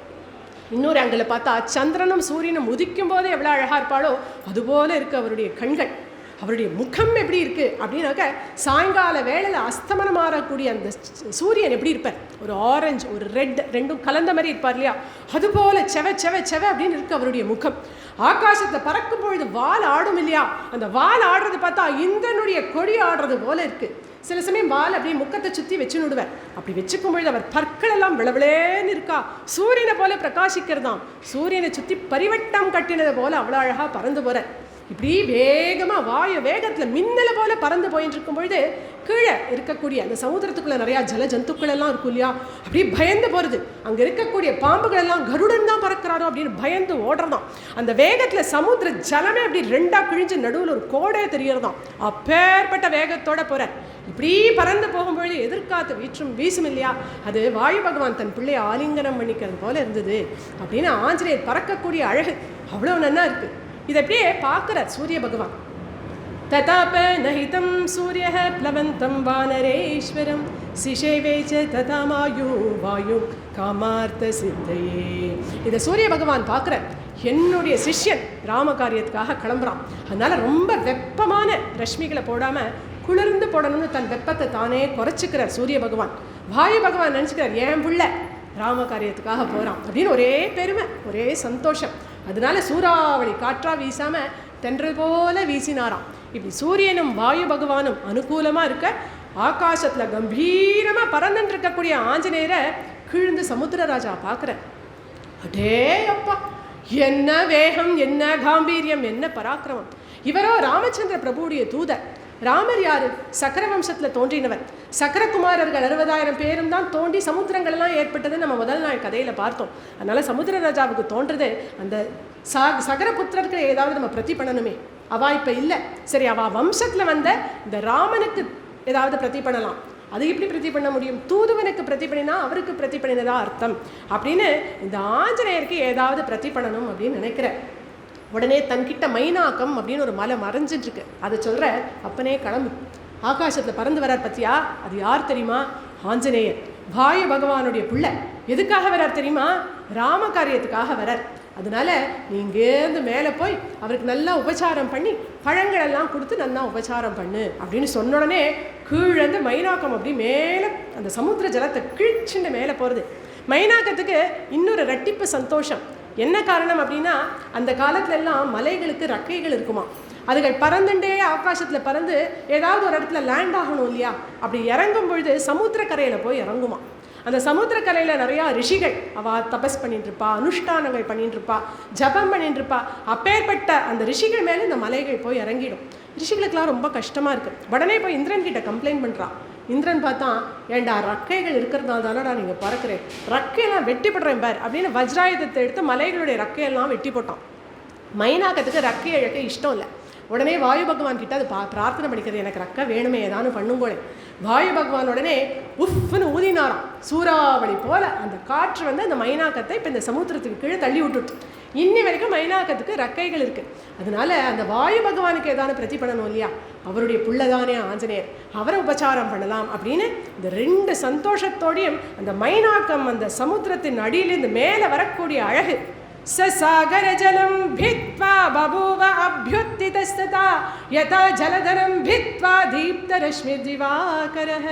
இன்னொரு ஆங்கிள் பார்த்தா சந்திரனும் சூரியனும் உதிக்கும் போதே எவ்வளோ அழகாக இருப்பாளோ அதுபோல இருக்கு அவருடைய கண்கள். அவருடைய முகம் எப்படி இருக்குது அப்படின்னாக்க, சாயங்கால வேளையில் அஸ்தமனம் மாறக்கூடிய அந்த சூரியன் எப்படி இருப்பார், ஒரு ஆரஞ்சு ஒரு ரெட் ரெண்டும் கலந்த மாதிரி இருப்பார் இல்லையா, அதுபோல் செவ செவ செவ அப்படின்னு இருக்குது அவருடைய முகம். ஆகாசத்தை பறக்கும் பொழுது வால் ஆடும் இல்லையா, அந்த வால் ஆடுறது பார்த்தா இந்திரனுடைய கொடி ஆடுறது போல இருக்குது. சில சமயம் வால் அப்படியே முக்கத்தை சுற்றி வச்சு விடுவார். அப்படி வச்சுக்கும் பொழுது அவர் பற்கள் எல்லாம் விளவிளேன்னு இருக்கா, சூரியனை போல பிரகாசிக்கிறதாம். சூரியனை சுற்றி பரிவட்டம் கட்டினது போல அவ்வளோ அழகாக பறந்து போகிறார். இப்படி வேகமாக வாயு வேகத்தில் மின்னலை போல பறந்து போயிட்டு இருக்கும் பொழுது கீழே இருக்கக்கூடிய அந்த சமுத்திரத்துக்குள்ளே நிறையா ஜல ஜந்துக்கள் எல்லாம் இருக்கும் இல்லையா, அப்படி பயந்து போகிறது. அங்கே இருக்கக்கூடிய பாம்புகள் எல்லாம் கருடன் தான் பறக்கிறாரோ அப்படின்னு பயந்து ஓடுறதாம். அந்த வேகத்தில் சமுத்திர ஜலமே அப்படி 2ஆக கிழிஞ்சு நடுவில் ஒரு கோடே தெரியறதாம். அப்பேற்பட்ட வேகத்தோட போகிறார். இப்படி பறந்து போகும்பொழுது எதிர்காத்து வீசும் இல்லையா, அது வாயு பகவான் தன் பிள்ளையை ஆலிங்கனம் பண்ணிக்கிறது போல இருந்தது அப்படின்னு ஆஞ்சநேயர் பறக்கக்கூடிய அழகு அவ்வளோ நன்னா இருக்குது. இதை அப்படியே பார்க்குறார் சூரிய பகவான். ததாப நஹிதம் சூரிய பிளவந்தம் வானரேஸ்வரம் சிஷேவேச்ச ததா வாயு காமார்த்த சித்தையே. இதை சூரிய பகவான் பார்க்குறார். என்னுடைய சிஷ்யன் ராம காரியத்துக்காக கிளம்புறான், அதனால ரொம்ப வெப்பமான ரஷ்மிகளை போடாமல் குளிர்ந்து போடணும்னு தன் வெப்பத்தை தானே குறைச்சிக்கிறார் சூரிய பகவான். வாயு பகவான் நினச்சிக்கிறார் என் பிள்ளை ராம காரியத்துக்காக போகிறான் அப்படின்னு ஒரே பெருமை, ஒரே சந்தோஷம். அதனால சூறாவளி காற்றா வீசாம தென்றல் போல வீசினாராம். இப்படி சூரியனும் வாயு பகவானும் அனுகூலமாக இருக்க ஆகாசத்தில் கம்பீரமாக பறந்துட்டு இருக்கக்கூடிய ஆஞ்சநேயரை கீழ்ந்து சமுத்திரராஜா பார்க்குற. அடே அப்பா, என்ன வேகம், என்ன காம்பீரியம், என்ன பராக்கிரமம்! இவரோ ராமச்சந்திர பிரபுடைய தூதர். ராமர் யாரு? சக்கரவம்சத்தில் தோன்றினவர். சக்கரகுமாரர்கள் 60,000 பேரும் தான் தோண்டி சமுத்திரங்கள்லாம் ஏற்பட்டது நம்ம முதல் நாள் கதையில் பார்த்தோம். அதனால சமுத்திர ராஜாவுக்கு தோன்றது அந்த சகரபுத்திரருக்கு ஏதாவது நம்ம பிரதி பண்ணணுமே. அவா இப்போ இல்லை, சரி அவா வம்சத்தில் வந்த இந்த ராமனுக்கு ஏதாவது பிரதி பண்ணலாம். அது எப்படி பிரதி பண்ண முடியும்? தூதுவனுக்கு பிரதி பண்ணினா அவருக்கு பிரதி பண்ணினதா அர்த்தம் அப்படின்னு இந்த ஆஞ்சநேயருக்கு ஏதாவது பிரதி பண்ணணும் அப்படின்னு நினைக்கிறேன். உடனே தன்கிட்ட மைனாக்கம் அப்படின்னு ஒரு மலை மறைஞ்சிட்டு அதை சொல்கிற, அப்பனே கிளம்பு, ஆகாசத்தில் பறந்து வரார் பத்தியா, அது யார் தெரியுமா? ஆஞ்சநேயர், வாயு பகவானுடைய பிள்ளை. எதுக்காக வரார் தெரியுமா? ராம காரியத்துக்காக வரார். அதனால நீ இங்கேருந்து மேலே போய் அவருக்கு நல்லா உபச்சாரம் பண்ணி பழங்களெல்லாம் கொடுத்து நல்லா உபச்சாரம் பண்ணு அப்படின்னு சொன்ன உடனே கீழேருந்து மைனாக்கம் அப்படி மேலே அந்த சமுத்திர ஜலத்தை கிழிச்சுண்டு மேலே போகிறது. மைனாக்கத்துக்கு இன்னொரு ரெட்டிப்பு சந்தோஷம். என்ன காரணம் அப்படின்னா, அந்த காலத்துலலாம் மலைகளுக்கு ரெக்கைகள் இருக்குமா, அதுகள் பறந்துட்டே ஆகாசத்தில் பறந்து ஏதாவது ஒரு இடத்துல லேண்ட் ஆகணும் இல்லையா, அப்படி இறங்கும் பொழுது சமுத்திரக்கரையில் போய் இறங்குமா. அந்த சமுத்திரக்கரையில் நிறையா ரிஷிகள் அவள் தபஸ் பண்ணிட்டு இருப்பா, அனுஷ்டானங்கள் பண்ணிட்டு இருப்பா, ஜபம் பண்ணிட்டு இருப்பா. அப்பேற்பட்ட அந்த ரிஷிகள் மேலே இந்த மலைகள் போய் இறங்கிடும். ரிஷிகளுக்கெல்லாம் ரொம்ப கஷ்டமாக இருக்குது. உடனே போய் இந்திரன் கிட்ட கம்ப்ளைண்ட் பண்ணுறான். இந்திரன் பார்த்தா, ஏண்டா ரக்கைகள் இருக்கிறதுனால தானடா நீங்கள் பறக்கிறேன், ரக்கையெல்லாம் வெட்டி போடுறேன் பார் அப்படின்னு வஜ்ராயுதத்தை எடுத்து மலைகளுடைய ரக்கையெல்லாம் வெட்டி போட்டான். மைனாக்கத்துக்கு ரக்கை இழக்க இஷ்டம் இல்லை. உடனே வாயு பகவான் கிட்ட அது பிரார்த்தனை பண்ணிக்கிறது, எனக்கு ரக்கை வேணுமே ஏதானு பண்ணுங்கோளே. வாயு பகவான் உடனே உஃப்னு ஊதினாராம். சூறாவளி போல அந்த காற்று வந்து அந்த மைனாக்கத்தை இப்போ இந்த சமுத்திரத்துக்கு கீழே தள்ளி விட்டுட்டு இன்னி வரைக்கும் மைனாக்கத்துக்கு ரக்கைகள் இருக்குது. அதனால அந்த வாயு பகவானுக்கு ஏதாவது பிரதி பண்ணணும் இல்லையா, அவருடைய புள்ளதானே ஆஞ்சநேயர், அவரை உபச்சாரம் பண்ணலாம் அப்படின்னு இந்த 2 சந்தோஷத்தோடையும் அந்த மைனாக்கம் அந்த சமுத்திரத்தின் அடியிலிருந்து மேலே வரக்கூடிய அழகு. சசாகர ஜலம் பித்வா பபூவ அப்யுத்திதஸ்ததா யதா ஜலதரம் பித்வா தீப்த ரஷ்மி திவாகரஹ.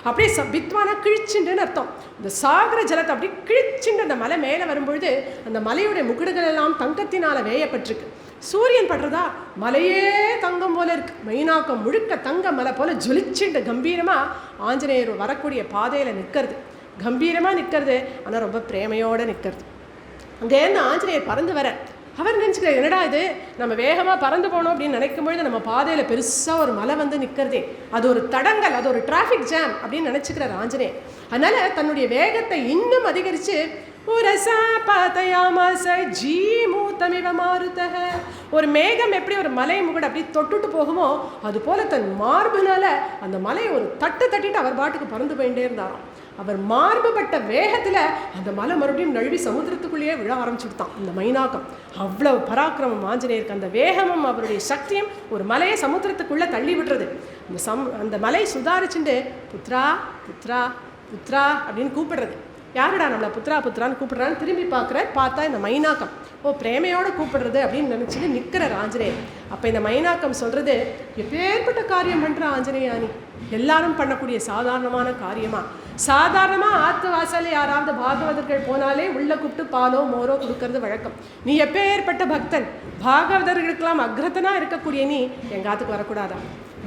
அப்படியே பித்வானா கிழிச்சுண்டுன்னு அர்த்தம். இந்த சாகர ஜலத்தை அப்படி கிழிச்சுண்டு அந்த மலை மேலே வரும்பொழுது அந்த மலையுடைய முகடுகள் எல்லாம் தங்கத்தினால் வேயப்பட்டிருக்கு. சூரியன் படுறதா மலையே தங்கம் போல இருக்கு. மைனாக்கம் முழுக்க தங்க மலை போல ஜொலிச்சுட்டு கம்பீரமாக ஆஞ்சநேயர் வரக்கூடிய பாதையில் நிற்கிறது. கம்பீரமாக நிற்கிறது, ஆனால் ரொம்ப பிரேமையோடு நிற்கிறது. அங்கேருந்து ஆஞ்சநேயர் பறந்து வர அவர் நினச்சிக்கிறார், என்னடா இது நம்ம வேகமாக பறந்து போனோம் அப்படின்னு நினைக்கும் பொழுது நம்ம பாதையில் பெருசாக ஒரு மலை வந்து நிற்கிறதே, அது ஒரு தடங்கல், அது ஒரு டிராஃபிக் ஜாம் அப்படின்னு நினச்சிக்கிறார் ஆஞ்சநேயர். அதனால் தன்னுடைய வேகத்தை இன்னும் அதிகரித்து ஒரு மேகம் எப்படி ஒரு மலை முகடு அப்படி தொட்டுட்டு போகுமோ அது போல தன் மார்புனால அந்த மலையை ஒரு தட்டிட்டு அவர் பாட்டுக்கு பறந்து போயிட்டே இருந்தாராம். அவர் மார்புபட்ட வேகத்தில் அந்த மலை மறுபடியும் நழுவி சமுத்திரத்துக்குள்ளேயே விழ ஆரம்பிச்சுட்டான் அந்த மைனாக்கம். அவ்வளவு பராக்கிரமம் ஆஞ்சநேயருக்கு. அந்த வேகமும் அவருடைய சக்தியும் ஒரு மலையை சமுத்திரத்துக்குள்ளே தள்ளி விடுறது. அந்த மலை சுதாரிச்சுட்டு புத்ரா புத்ரா புத்ரா அப்படின்னு கூப்பிடுறது. யாருடா நம்மளை புத்ரா புத்ரான்னு கூப்பிடுறான்னு திரும்பி பார்த்தா இந்த மைனாக்கம். பிரேமையோடு கூப்பிடுறது அப்படின்னு நினச்சிட்டு நிற்கிறார் ஆஞ்சநேயர். அப்போ இந்த மைனாக்கம் சொல்கிறது, எப்பேற்பட்ட காரியம் பண்ணுற ஆஞ்சநேயானி, எல்லாரும் பண்ணக்கூடிய சாதாரணமான காரியமா? சாதாரணமாக ஆற்று வாசலில் யாராவது பாகவதர்கள் போனாலே உள்ளே கூப்பிட்டு பாலோ மோரோ கொடுக்கறது வழக்கம். நீ எப்பேற்பட்ட பக்தன், பாகவதர்களுக்கெல்லாம் அக்ரத்தனாக இருக்கக்கூடிய நீ எங்காத்துக்கு வரக்கூடாதா?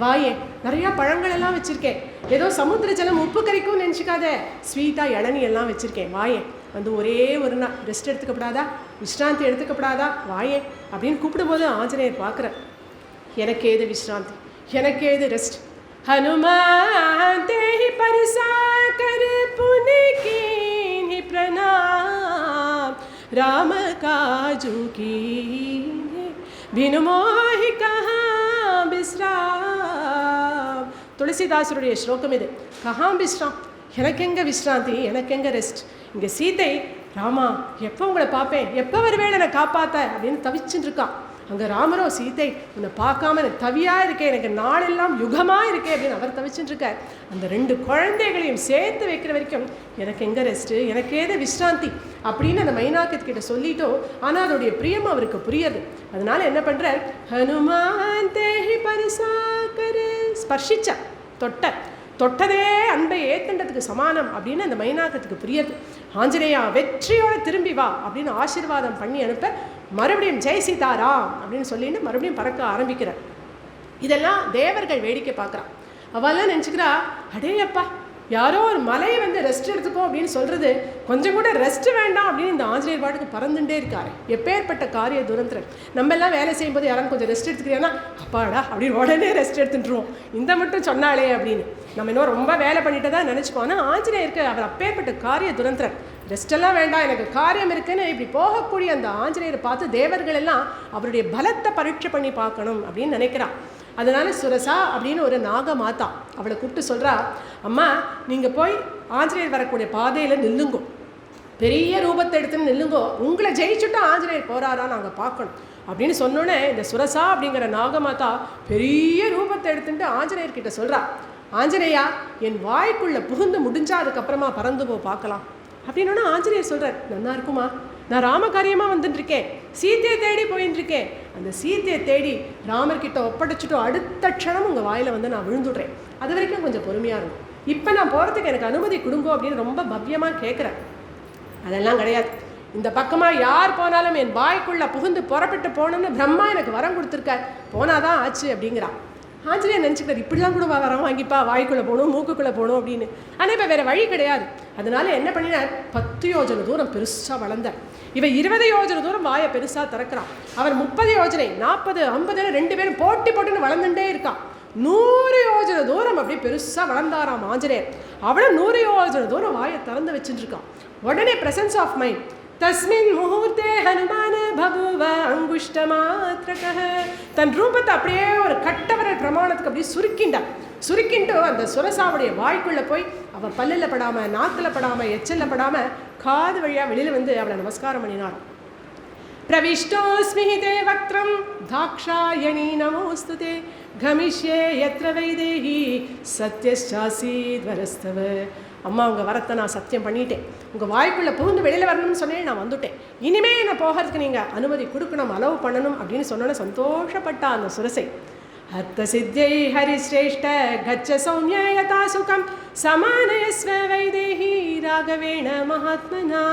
வாயே, நிறையா பழங்கள் எல்லாம் வச்சுருக்கேன், ஏதோ சமுத்திர ஜலம் உப்பு கறிக்கும் நினச்சிக்காத, ஸ்வீட்டாக இளநீ எல்லாம் வச்சுருக்கேன், வாயே வந்து ஒரே ஒரு நாள் ரெஸ்ட் எடுத்துக்கப்படாதா, விஸ்ராந்தி எடுத்துக்கப்படாதா, வாயே அப்படின்னு கூப்பிடும்போது ஆஞ்சநேயர் பார்க்குற, எனக்கு ஏது விஸ்ராந்தி, எனக்கு ஏது ரெஸ்ட்? ஹனுமான் தேஹி பரிசா கர் புனிகீ பிரணாம் ராம காஜு கீ பினு மோஹி கஹா விஸ்ராம். துளசிதாசருடைய ஸ்லோகம் இது. கஹாம் விஸ்ராம், எனக்கு எங்கே விஸ்ராந்தி, எனக்கு எங்கே ரெஸ்ட்? இங்கே சீதை, ராமா எப்போ உங்களை பார்ப்பேன், எப்போ வருவேன் என்னை காப்பாற்ற அப்படின்னு தவிச்சுட்டு இருக்கான். அங்கே ராமரோ, சீதை உன்னை பார்க்காம எனக்கு தவியாக இருக்கேன், எனக்கு நாளெல்லாம் யுகமாக இருக்கேன் அப்படின்னு அவர் தவிச்சுட்டு இருக்கார். அந்த ரெண்டு குழந்தைகளையும் சேர்த்து வைக்கிற வரைக்கும் எனக்கு எங்கே ரெஸ்ட்டு, எனக்கு ஏதோ விஸ்ராந்தி அப்படின்னு அந்த மைனாக்கத்துக்கிட்ட சொல்லிட்டோ. ஆனால் அதோடைய பிரியம் அவருக்கு புரியாது. அதனால என்ன பண்ணுறார், ஹனுமான் தேஹி பரிசாக்கரு, ஸ்பர்ஷிச்ச தொட்டதே அன்பை ஏத்துண்டதுக்கு சமானம் அப்படின்னு அந்த மைனாக்கத்துக்கு புரியுது. ஆஞ்சநேயா வெற்றியோடு திரும்பி வா அப்படின்னு ஆசீர்வாதம் பண்ணி அனுப்ப மறுபடியும் ஜெய் சீதாராம் அப்படின்னு சொல்லிட்டு மறுபடியும் பறக்க ஆரம்பிக்கிறார். இதெல்லாம் தேவர்கள் வேடிக்கை பார்க்குறான். அவெல்லாம் நினச்சிக்கிறா, அடேயப்பா யாரோ ஒரு மலையை வந்து ரெஸ்ட் எடுத்துக்கோ அப்படின்னு சொல்கிறது, கொஞ்சம் கூட ரெஸ்ட் வேண்டாம் அப்படின்னு இந்த ஆஞ்சநேயர் பாட்டுக்கு பறந்துட்டே இருக்காரு. எப்பேற்பட்ட காரிய துரந்திரன். நம்ம எல்லாம் வேலை செய்யும்போது யாரும் கொஞ்சம் ரெஸ்ட் எடுத்துக்கிறேன்னா அப்பாடா அப்படின்னு உடனே ரெஸ்ட் எடுத்துட்டுருவோம், இந்த மட்டும் சொன்னாலே அப்படின்னு நம்ம இன்னும் ரொம்ப வேலை பண்ணிட்டு தான் நினச்சிப்போம். ஆனால் ஆஞ்சநேயருக்கு அவர் அப்பேற்பட்ட காரிய துரந்திரன். ரெஸ்டெல்லாம் வேண்டாம், எனக்கு காரியம் இருக்குன்னு இப்படி போகக்கூடிய அந்த ஆஞ்சநேயரை பார்த்து தேவர்கள் எல்லாம் அவருடைய பலத்தை பரீட்சை பண்ணி பார்க்கணும் அப்படின்னு நினைக்கிறான். அதனால சுரசா அப்படின்னு ஒரு நாக மாதா அவளை கூப்பிட்டு சொல்கிறா, அம்மா நீங்கள் போய் ஆஞ்சநேயர் வரக்கூடிய பாதையில் நில்லுங்கோ, பெரிய ரூபத்தை எடுத்துன்னு நில்லுங்கோ, உங்களை ஜெயிச்சுட்டு ஆஞ்சநேயர் போகிறாரா நாங்கள் பார்க்கணும் அப்படின்னு சொன்னோன்னே இந்த சுரசா அப்படிங்கிற நாகமாதா பெரிய ரூபத்தை எடுத்துட்டு ஆஞ்சநேயர்கிட்ட சொல்கிறா, ஆஞ்சநேயா என் வாய்க்குள்ளே புகுந்து முடிஞ்சா அதுக்கப்புறமா பறந்து போ பார்க்கலாம் அப்படின்னா ஆஞ்சநேயர் சொல்கிறார், நல்லா இருக்குமா, நான் ராமகாரியமாக வந்துட்டுருக்கேன், சீத்தையை தேடி போயின்ட்டுருக்கேன், அந்த சீத்தையை தேடி ராமர்கிட்ட ஒப்படைச்சிட்டோ அடுத்த க்ஷணம் உங்கள் வாயில் வந்து நான் விழுந்துடுறேன், அது வரைக்கும் கொஞ்சம் பொறுமையாக இருக்கும், இப்போ நான் போகிறதுக்கு எனக்கு அனுமதி கொடுங்கோ அப்படின்னு ரொம்ப பவ்யமாக கேட்குறேன். அதெல்லாம் கிடையாது, இந்த பக்கமாக யார் போனாலும் என் வாய்க்குள்ளே புகுந்து புறப்பட்டு போகணுன்னு பிரம்மா எனக்கு வரம் கொடுத்துருக்கார், போனாதான் ஆச்சு அப்படிங்கிறான். ஆஞ்சநேயர் நினச்சிக்கிறார், இப்படிலாம் கூட வரம் வாங்கிப்பா, வாய்க்குள்ளே போகணும் மூக்குக்குள்ளே போகணும் அப்படின்னு. ஆனால் இப்போ வேறு வழி கிடையாது. அதனால என்ன பண்ணினார், 10 யோஜனை தூரம் பெருசாக வளர்ந்தார். இவன் 20 யோஜனை தூரம் வாயை பெருசாக திறக்கிறான். அவர் 30 யோஜனை 40 50 2 பேரும் போட்டுன்னு வளர்ந்துட்டே இருக்கான். 100 யோஜனை தூரம் அப்படி பெருசாக வளர்ந்தாராம் ஆஞ்சநேயர். அவளும் 100 யோஜனை தூரம் வாயை திறந்து வச்சுட்டு இருக்கான். உடனே பிரசன்ஸ் ஆஃப் மைண்ட், தஸ்மின் முகூர்த்தே ஹனுமான பபுவ அங்குஷ்ட மாத்ரகஹ, தன் ரூபத்தை அப்படியே ஒரு கட்டவரல் பிரமாணத்துக்கு அப்படியே சுருக்கிண்டு அந்த சுரசாவுடைய வாய்க்குள்ளே போய் அவள் பல்லில் படாமல் நாக்கில் படாமல் எச்சலில் படாமல் காது வழியாக வெளியில் வந்து அவளை நமஸ்காரம் பண்ணினார். பிரவிஷ்டோஸ்மி தே வக்ரம் தாக்ஷாயணி நமோஸ்துதே கமிஷ்யே யத்ர வைதேஹி சத்யசாசீத்வரஸ்தவ. அம்மா உங்கள் வரத்தை நான் சத்தியம் பண்ணிட்டேன், உங்கள் வாய்க்குள்ளே புகுந்து வெளியில் வரணும்னு சொன்னேன், நான் வந்துட்டேன், இனிமேல் என்னை போகிறதுக்கு நீங்கள் அனுமதி கொடுக்கணும், அலோவ் பண்ணணும் அப்படின்னு சொன்னோன்னே சந்தோஷப்பட்டா அந்த சுரசை. அர்த்த சித்தியை ஹரிஸ்ரேஷ்ட கச்ச சௌமிய யதா சுகம் சமானயஸ்வ வைதேஹி ராகவேண மகாத்மனா.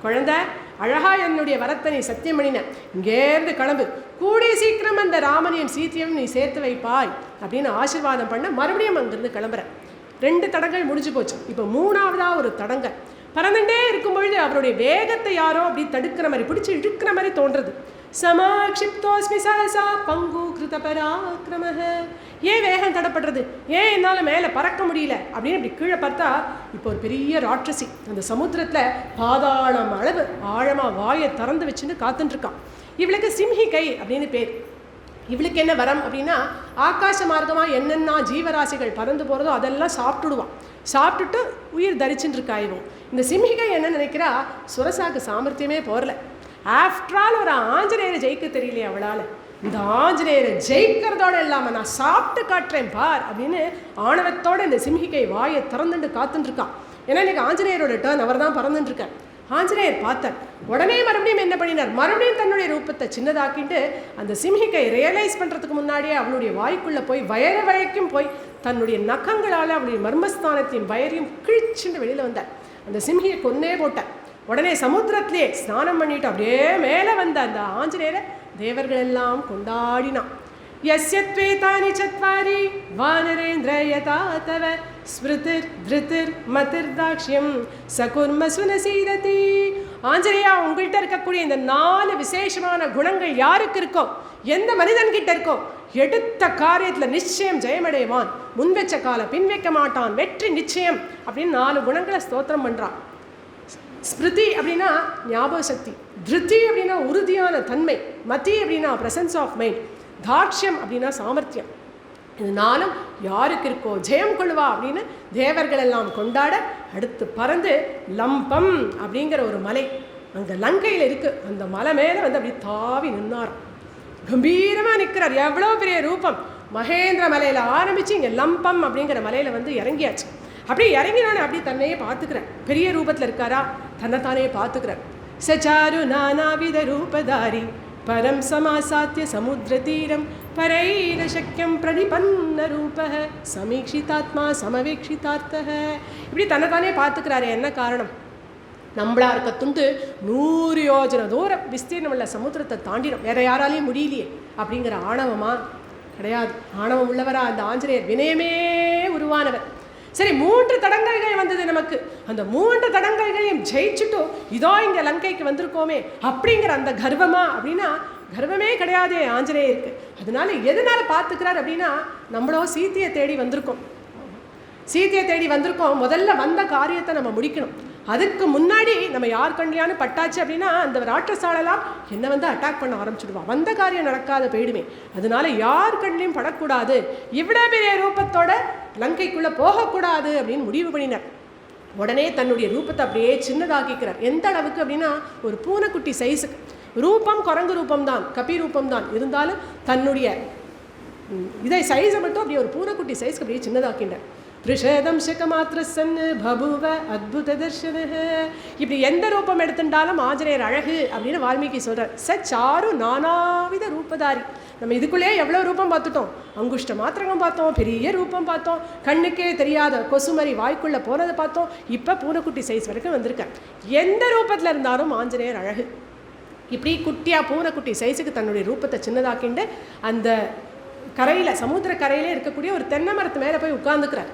குழந்தை அழகா என்னுடைய வரத்தை நீ சத்தியம் பண்ணின, இங்கேருந்து கிளம்பு, கூடிய சீக்கிரம் அந்த ராமனையும் சீத்தையும் நீ சேர்த்து வைப்பாய் அப்படின்னு ஆசீர்வாதம் பண்ண மறுபடியும் அங்கிருந்து கிளம்புற. 2 தடங்கள் முடிஞ்சு போச்சு. இப்போ 3ஆவதா ஒரு தடங்கள் பறந்துட்டே இருக்கும் பொழுது அவருடைய வேகத்தை யாரோ அப்படி தடுக்கிற மாதிரி, பிடிச்சி இழுக்கிற மாதிரி தோன்றது. சமாக்ஷிப்தோஸ்மி சஹசா பங்கு கிருத பராக்கிரமஹ. ஏன் வேகம் தடப்படுறது, ஏன் என்னால் மேலே பறக்க முடியல அப்படின்னு இப்படி கீழே பார்த்தா இப்போ ஒரு பெரிய ராட்சசி அந்த சமுத்திரத்தில் பாதாளம் அளவு ஆழமாக வாயை திறந்து வச்சுன்னு காத்துட்டுருக்கான். இவளுக்கு சிம்ஹிகை அப்படின்னு பேர். இவளுக்கு என்ன வரம் அப்படின்னா, ஆகாச மார்க்கமாக என்னென்ன ஜீவராசிகள் பறந்து போகிறதோ அதெல்லாம் சாப்பிட்டுடுவான். சாப்பிட்டுட்டு உயிர் தரிச்சுட்டு இருக்கா. இவன் இந்த சிம்ஹிகை என்ன நினைக்கிறா, சுரசாக்கு சாமர்த்தியமே போரல. ஆஃப்டர் ஆல் ஒரு ஆஞ்சநேயரை ஜெயிக்க தெரியலையே அவளால், இந்த ஆஞ்சநேயரை ஜெயிக்கிறதோட இல்லாமல் நான் சாப்பிட்டு காட்டுறேன் பார் அப்படின்னு ஆணவத்தோடு இந்த சிம்ஹிகை வாயை திறந்துட்டு காத்துட்டுருக்கான். ஏன்னா இன்றைக்கி ஆஞ்சநேயரோட டர்ன், அவர் தான் பறந்துட்டுருக்கார். ஆஞ்சநேயர் பார்த்தார். உடனே மறுபடியும் என்ன பண்ணினார், மறுபடியும் தன்னுடைய ரூபத்தை சின்னதாக்கிட்டு அந்த சிம்ஹிகை ரியலைஸ் பண்ணுறதுக்கு முன்னாடியே அவளுடைய வாய்க்குள்ளே போய் வயறு வரைக்கும் போய் தன்னுடைய நகங்களால் அவளுடைய மர்மஸ்தானத்தையும் வயரையும் கிழிச்சுட்டு வெளியில் வந்தார். அந்த சிம்ஹியை கொன்னே போட்டார். உடனே சமுத்திரத்திலே ஸ்நானம் பண்ணிட்டு அப்படியே மேலே வந்த அந்த ஆஞ்சநேயரை தேவர்கள் எல்லாம் கொண்டாடினான். யஸ்யத்வேதானி சத்வாரி வானரேந்திர யதா தவ ஸ்மிருதிர் திருதிர் மதிர்தாக்ஷ்யம் சகுர்ம சுனசீரதி. ஆஞ்சநேயா, உங்கள்கிட்ட இருக்கக்கூடிய இந்த 4 விசேஷமான குணங்கள் யாருக்கு இருக்கோ, எந்த மனிதன்கிட்ட இருக்கோ, எடுத்த காரியத்தில் நிச்சயம் ஜெயமடைவான், முன்வெச்ச கால பின் வைக்க மாட்டான், வெற்றி நிச்சயம் அப்படின்னு 4 குணங்களை ஸ்தோத்திரம் பண்ணுறான். ஸ்மிருதி அப்படின்னா ஞாபக சக்தி, திருதி அப்படின்னா உறுதியான தன்மை, மதி அப்படின்னா பிரசன்ஸ் ஆஃப் மைண்ட், தாட்சியம் அப்படின்னா சாமர்த்தியம். இது 4ம் யாருக்கு இருக்கோ ஜெயம் கொள்வா அப்படின்னு தேவர்கள் எல்லாம் கொண்டாட அடுத்து பறந்து லம்பம் அப்படிங்கிற ஒரு மலை அங்கே லங்கையில் இருக்குது. அந்த மலை மேலே வந்து அப்படி தாவி நின்னார். கம்பீரமாக நிற்கிறார். எவ்வளோ பெரிய ரூபம். மகேந்திர மலையில் ஆரம்பித்து இங்கே லம்பம் அப்படிங்கிற மலையில் வந்து இறங்கியாச்சு. அப்படி இறங்கினானே அப்படி தன்னையே பார்த்துக்கிறேன். பெரிய ரூபத்தில் இருக்காரா, தன்னைத்தானே பார்த்துக்கிறார். சச்சாரு நானாவித ரூபதாரி பரம் சமாசாத்திய சமுத்திர தீரம் பரைர சக்கியம் பிரணிபன்ன ரூபக சமீக்ஷிதாத்மா சமவீக்ஷிதார்த்தக. இப்படி தன்னைத்தானே பார்த்துக்கிறாரு. என்ன காரணம், நம்மளா இருக்க துண்டு 100 யோஜனை தூரம் விஸ்தீர்ணம் உள்ள சமுத்திரத்தை தாண்டிடும், வேற யாராலையும் முடியலையே அப்படிங்கிற ஆணவமா கிடையாது. ஆணவம் உள்ளவரா அந்த ஆஞ்சநேயர், வினயமே உருவானவர். சரி, 3 தடங்கல்கள் வந்தது நமக்கு. அந்த 3 தடங்கல்களையும் ஜெயிச்சுட்டோம், இதோ இங்கே லங்கைக்கு வந்திருக்கோமே அப்படிங்கிற அந்த கர்வமா அப்படின்னா கர்வமே கிடையாதே ஆஞ்சநேயருக்கு. அதனால எதனால பார்த்துக்கிறார் அப்படின்னா, நம்மளோ சீத்தையை தேடி வந்திருக்கோம். சீத்தையை தேடி வந்திருக்கோம். முதல்ல வந்த காரியத்தை நம்ம முடிக்கணும். அதுக்கு முன்னாடி நம்ம யார் கண்ணியானு பட்டாச்சு அப்படின்னா அந்த ராட்சசாலெல்லாம் என்ன வந்து அட்டாக் பண்ண ஆரம்பிச்சுடுவான். வந்த காரியம் நடக்காத போயிடுமே. அதனால யார் கண்ணிலையும் படக்கூடாது, இவ்வளோ பெரிய ரூபத்தோட லங்கைக்குள்ளே போகக்கூடாது அப்படின்னு முடிவு பண்ணினார். உடனே தன்னுடைய ரூபத்தை அப்படியே சின்னதாக்கிக்கிறார். எந்த அளவுக்கு அப்படின்னா ஒரு பூனைக்குட்டி சைஸுக்கு. ரூபம் குரங்கு ரூபம்தான், கபி ரூபம்தான், இருந்தாலும் தன்னுடைய இதை சைஸை மட்டும் அப்படியே ஒரு பூனைக்குட்டி சைஸ்க்கு அப்படியே சின்னதாக்கின்றார். ரிஷதம்சக மாத்திர சன்னு பபுவ அத்புத தர்ஷன. இப்படி எந்த ரூபம் எடுத்துட்டாலும் ஆஞ்சநேயர் அழகு அப்படின்னு வால்மீகி சொல்கிறார். சச்சாரு நானாவித ரூபதாரி. நம்ம இதுக்குள்ளேயே எவ்வளோ ரூபம் பார்த்துட்டோம். அங்குஷ்ட மாத்திரகம் பார்த்தோம், பெரிய ரூபம் பார்த்தோம், கண்ணுக்கே தெரியாத கொசுமரி வாய்க்குள்ளே போகிறத பார்த்தோம், இப்போ பூனைக்குட்டி சைஸ் வரைக்கும் வந்திருக்கேன். எந்த ரூபத்தில் இருந்தாலும் ஆஞ்சநேயர் அழகு. இப்படி குட்டியாக பூனைக்குட்டி சைஸுக்கு தன்னுடைய ரூபத்தை சின்னதாக்கிண்டு அந்த கரையில் சமுத்திர கரையிலே இருக்கக்கூடிய ஒரு தென்னை மரத்து மேலே போய் உட்காந்துக்கிறார்.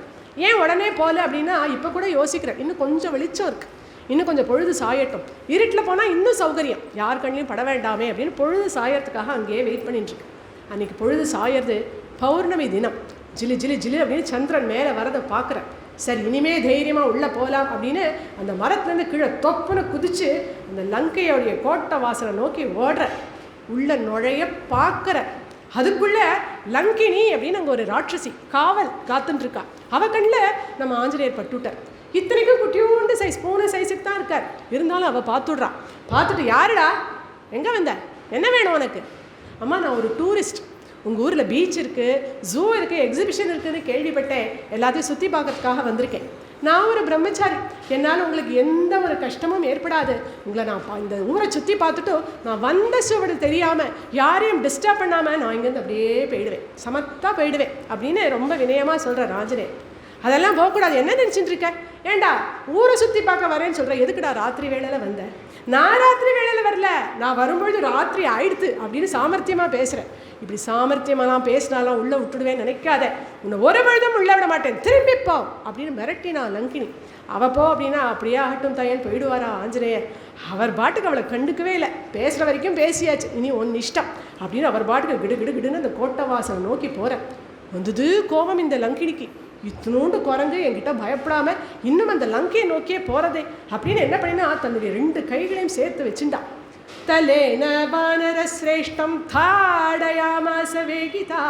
ஏன் உடனே போகல அப்படின்னா இப்போ கூட யோசிக்கிறேன், இன்னும் கொஞ்சம் வெளிச்சம் இருக்குது, இன்னும் கொஞ்சம் பொழுது சாயட்டும், இருட்டில் போனால் இன்னும் சௌகரியம், யார் கண்ணிலையும் பட வேண்டாமே அப்படின்னு பொழுது சாயறதுக்காக அங்கேயே வெயிட் பண்ணிட்டுருக்கு. அன்றைக்கி பொழுது சாயறது பௌர்ணமி தினம். ஜிலு ஜிலு ஜிலு அப்படின்னு சந்திரன் மேலே வரதை பார்க்குறேன். சரி, இனிமே தைரியமாக உள்ளே போகலாம் அப்படின்னு அந்த மரத்துலேருந்து கீழே தொப்புன்னு குதித்து அந்த லங்கையோடைய கோட்டை வாசலை நோக்கி ஓடுற. உள்ள நுழைய பார்க்குற. அதுக்குள்ளே லங்கினி அப்படின்னு அங்கே ஒரு ராட்சசி காவல் காத்துட்டுருக்கா. அவ கண்ணில் நம்ம ஆஞ்சநேயர் பட்டுட்டார். இத்தனைக்கும் குட்டியோண்டு சைஸ் பூனை சைஸுக்கு தான் இருக்கார். இருந்தாலும் அவள் பார்த்துடுறான். பார்த்துட்டு, யாருடா, எங்கே வந்த, என்ன வேணும் உனக்கு? அம்மா, நான் ஒரு டூரிஸ்ட், உங்கள் ஊரில் பீச் இருக்குது, ஜூ இருக்குது, எக்ஸிபிஷன் இருக்குதுன்னு கேள்விப்பட்டேன், எல்லாத்தையும் சுற்றி பார்க்கறதுக்காக வந்திருக்கேன். நான் ஒரு பிரம்மச்சாரி, என்னால் உங்களுக்கு எந்த ஒரு கஷ்டமும் ஏற்படாது. உங்களை நான் இந்த ஊரை சுற்றி பார்த்துட்டு நான் வந்த சுவடு தெரியாமல் யாரையும் டிஸ்டர்ப் பண்ணாமல் நான் இங்கேருந்து அப்படியே போயிடுவேன், சமத்தாக போயிடுவேன் அப்படின்னு ரொம்ப வினயமாக சொல்கிற ஆஞ்சநேயர். அதெல்லாம் போகக்கூடாது. என்ன நினச்சிட்டு இருக்க? ஏண்டா ஊரை சுற்றி பார்க்க வரேன்னு சொல்கிறேன், எதுக்குடா ராத்திரி வேளையில் வந்தேன்? நான் ராத்திரி வேளையில் வரல, நான் வரும்பொழுது ராத்திரி ஆயிடுத்து அப்படின்னு சாமர்த்தியமாக பேசுகிறேன். இப்படி சாமர்த்தியமாலாம் பேசினாலாம் உள்ளே விட்டுடுவேன்னு நினைக்காத, உன்னை ஒரு பொழுதும் உள்ளே விட மாட்டேன், திரும்பிப்போ அப்படின்னு மிரட்டினா லங்கினி. அவள் போ அப்படின்னா அப்படியே ஆகட்டும் தாயன் போயிடுவாரா ஆஞ்சநேயர். அவர் பாட்டுக்கு அவளை கண்டுக்கவே இல்லை. பேசுகிற வரைக்கும் பேசியாச்சு, இனி ஒன்று இஷ்டம் அப்படின்னு அவர் பாட்டுக்கு கிடு கிடு கிடுன்னு அந்த கோட்டை வாசலை நோக்கி போகிறேன். வந்தது கோபம் இந்த லங்கினிக்கு. இத்தினோண்டு குரங்கு என்கிட்ட பயப்படாம இன்னும் அந்த லங்கையை நோக்கியே போறதே அப்படின்னு என்ன பண்ணினா தன்னுடைய 2 கைகளையும் சேர்த்து வச்சுட்டா. தலேன வானர சிரேஷ்டம் தாடயாமாச வேகிதா.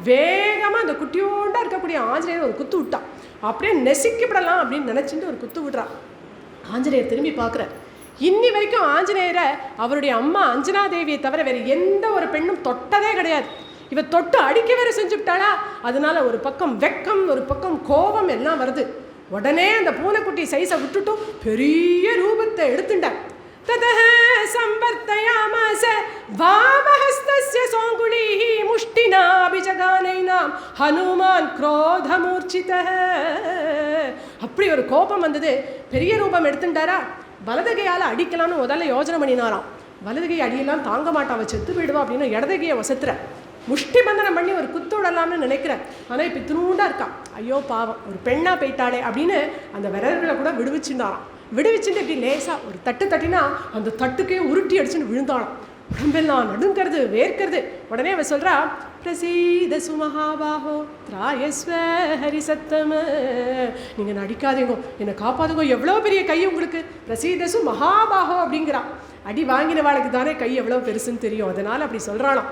வேகமாக அந்த குட்டியோண்டா இருக்கக்கூடிய ஆஞ்சநேயர் ஒரு குத்து விட்டான். அப்படியே நெசிக்கப்படலாம் அப்படின்னு நினச்சிட்டு ஒரு குத்து விடுறான். ஆஞ்சநேயர் திரும்பி பார்க்குறார். இன்னி வரைக்கும் ஆஞ்சநேயரை அவருடைய அம்மா அஞ்சனா தேவியை தவிர வேறு எந்த ஒரு பெண்ணும் தொட்டதே கிடையாது. இவ தொட்டு அடிக்க வேற செஞ்சுவிட்டாளா. அதனால ஒரு பக்கம் வெக்கம், ஒரு பக்கம் கோபம் எல்லாம் வருது. உடனே அந்த பூனைக்குட்டி சைஸை விட்டுட்டும் பெரிய ரூபத்தை எடுத்துட்டார். ததஹ சம்பர்த்தயாமாஸ வாமஹஸ்தஸ்ய சோங்குலிஹி முஷ்டினா அபிஜகானைனாம் ஹனுமான் க்ரோதமூர்ச்சிதஹ. அப்படி ஒரு கோபம் வந்தது. பெரிய ரூபம் எடுத்துட்டாரா. வலதுகையால் அடிக்கலாம்னு முதல்ல யோஜனை பண்ணினாராம். வலதுகை அடியெல்லாம் தாங்க மாட்டான், அவள் செத்து போயிடுவா அப்படின்னு இடதுகையை வசத்துற முஷ்டி பந்தனம் பண்ணி ஒரு குத்து விடலாம்னு நினைக்கிறேன். ஆனால் இப்போ இத்தினூண்டா இருக்கான். ஐயோ பாவம், ஒரு பெண்ணாக போயிட்டாளே அப்படின்னு அந்த விரல்களை கூட விடுவிச்சுட்டாராம். விடுவிச்சுட்டு இப்படி லேசாக ஒரு தட்டு தட்டினா அந்த தட்டுக்கே உருட்டி அடிச்சுன்னு விழுந்தாளாம். உடம்பெல்லாம் நடுங்கிறது, வேர்க்கிறது. உடனே அவ சொல்கிறா, பிரசீத சுமஹாபாஹோ திராயஸ்வ ஹரிசத்தம. நீங்கள் நடிக்காதீங்க, என்னை காப்பாதுங்க, எவ்வளோ பெரிய கை உங்களுக்கு. பிரசீதசு மகாபாஹோ அப்படிங்கிறா. அடி வாங்கினவாளுக்கு தானே கை எவ்வளோ பெருசுன்னு தெரியும், அதனால் அப்படி சொல்கிறாளாம்.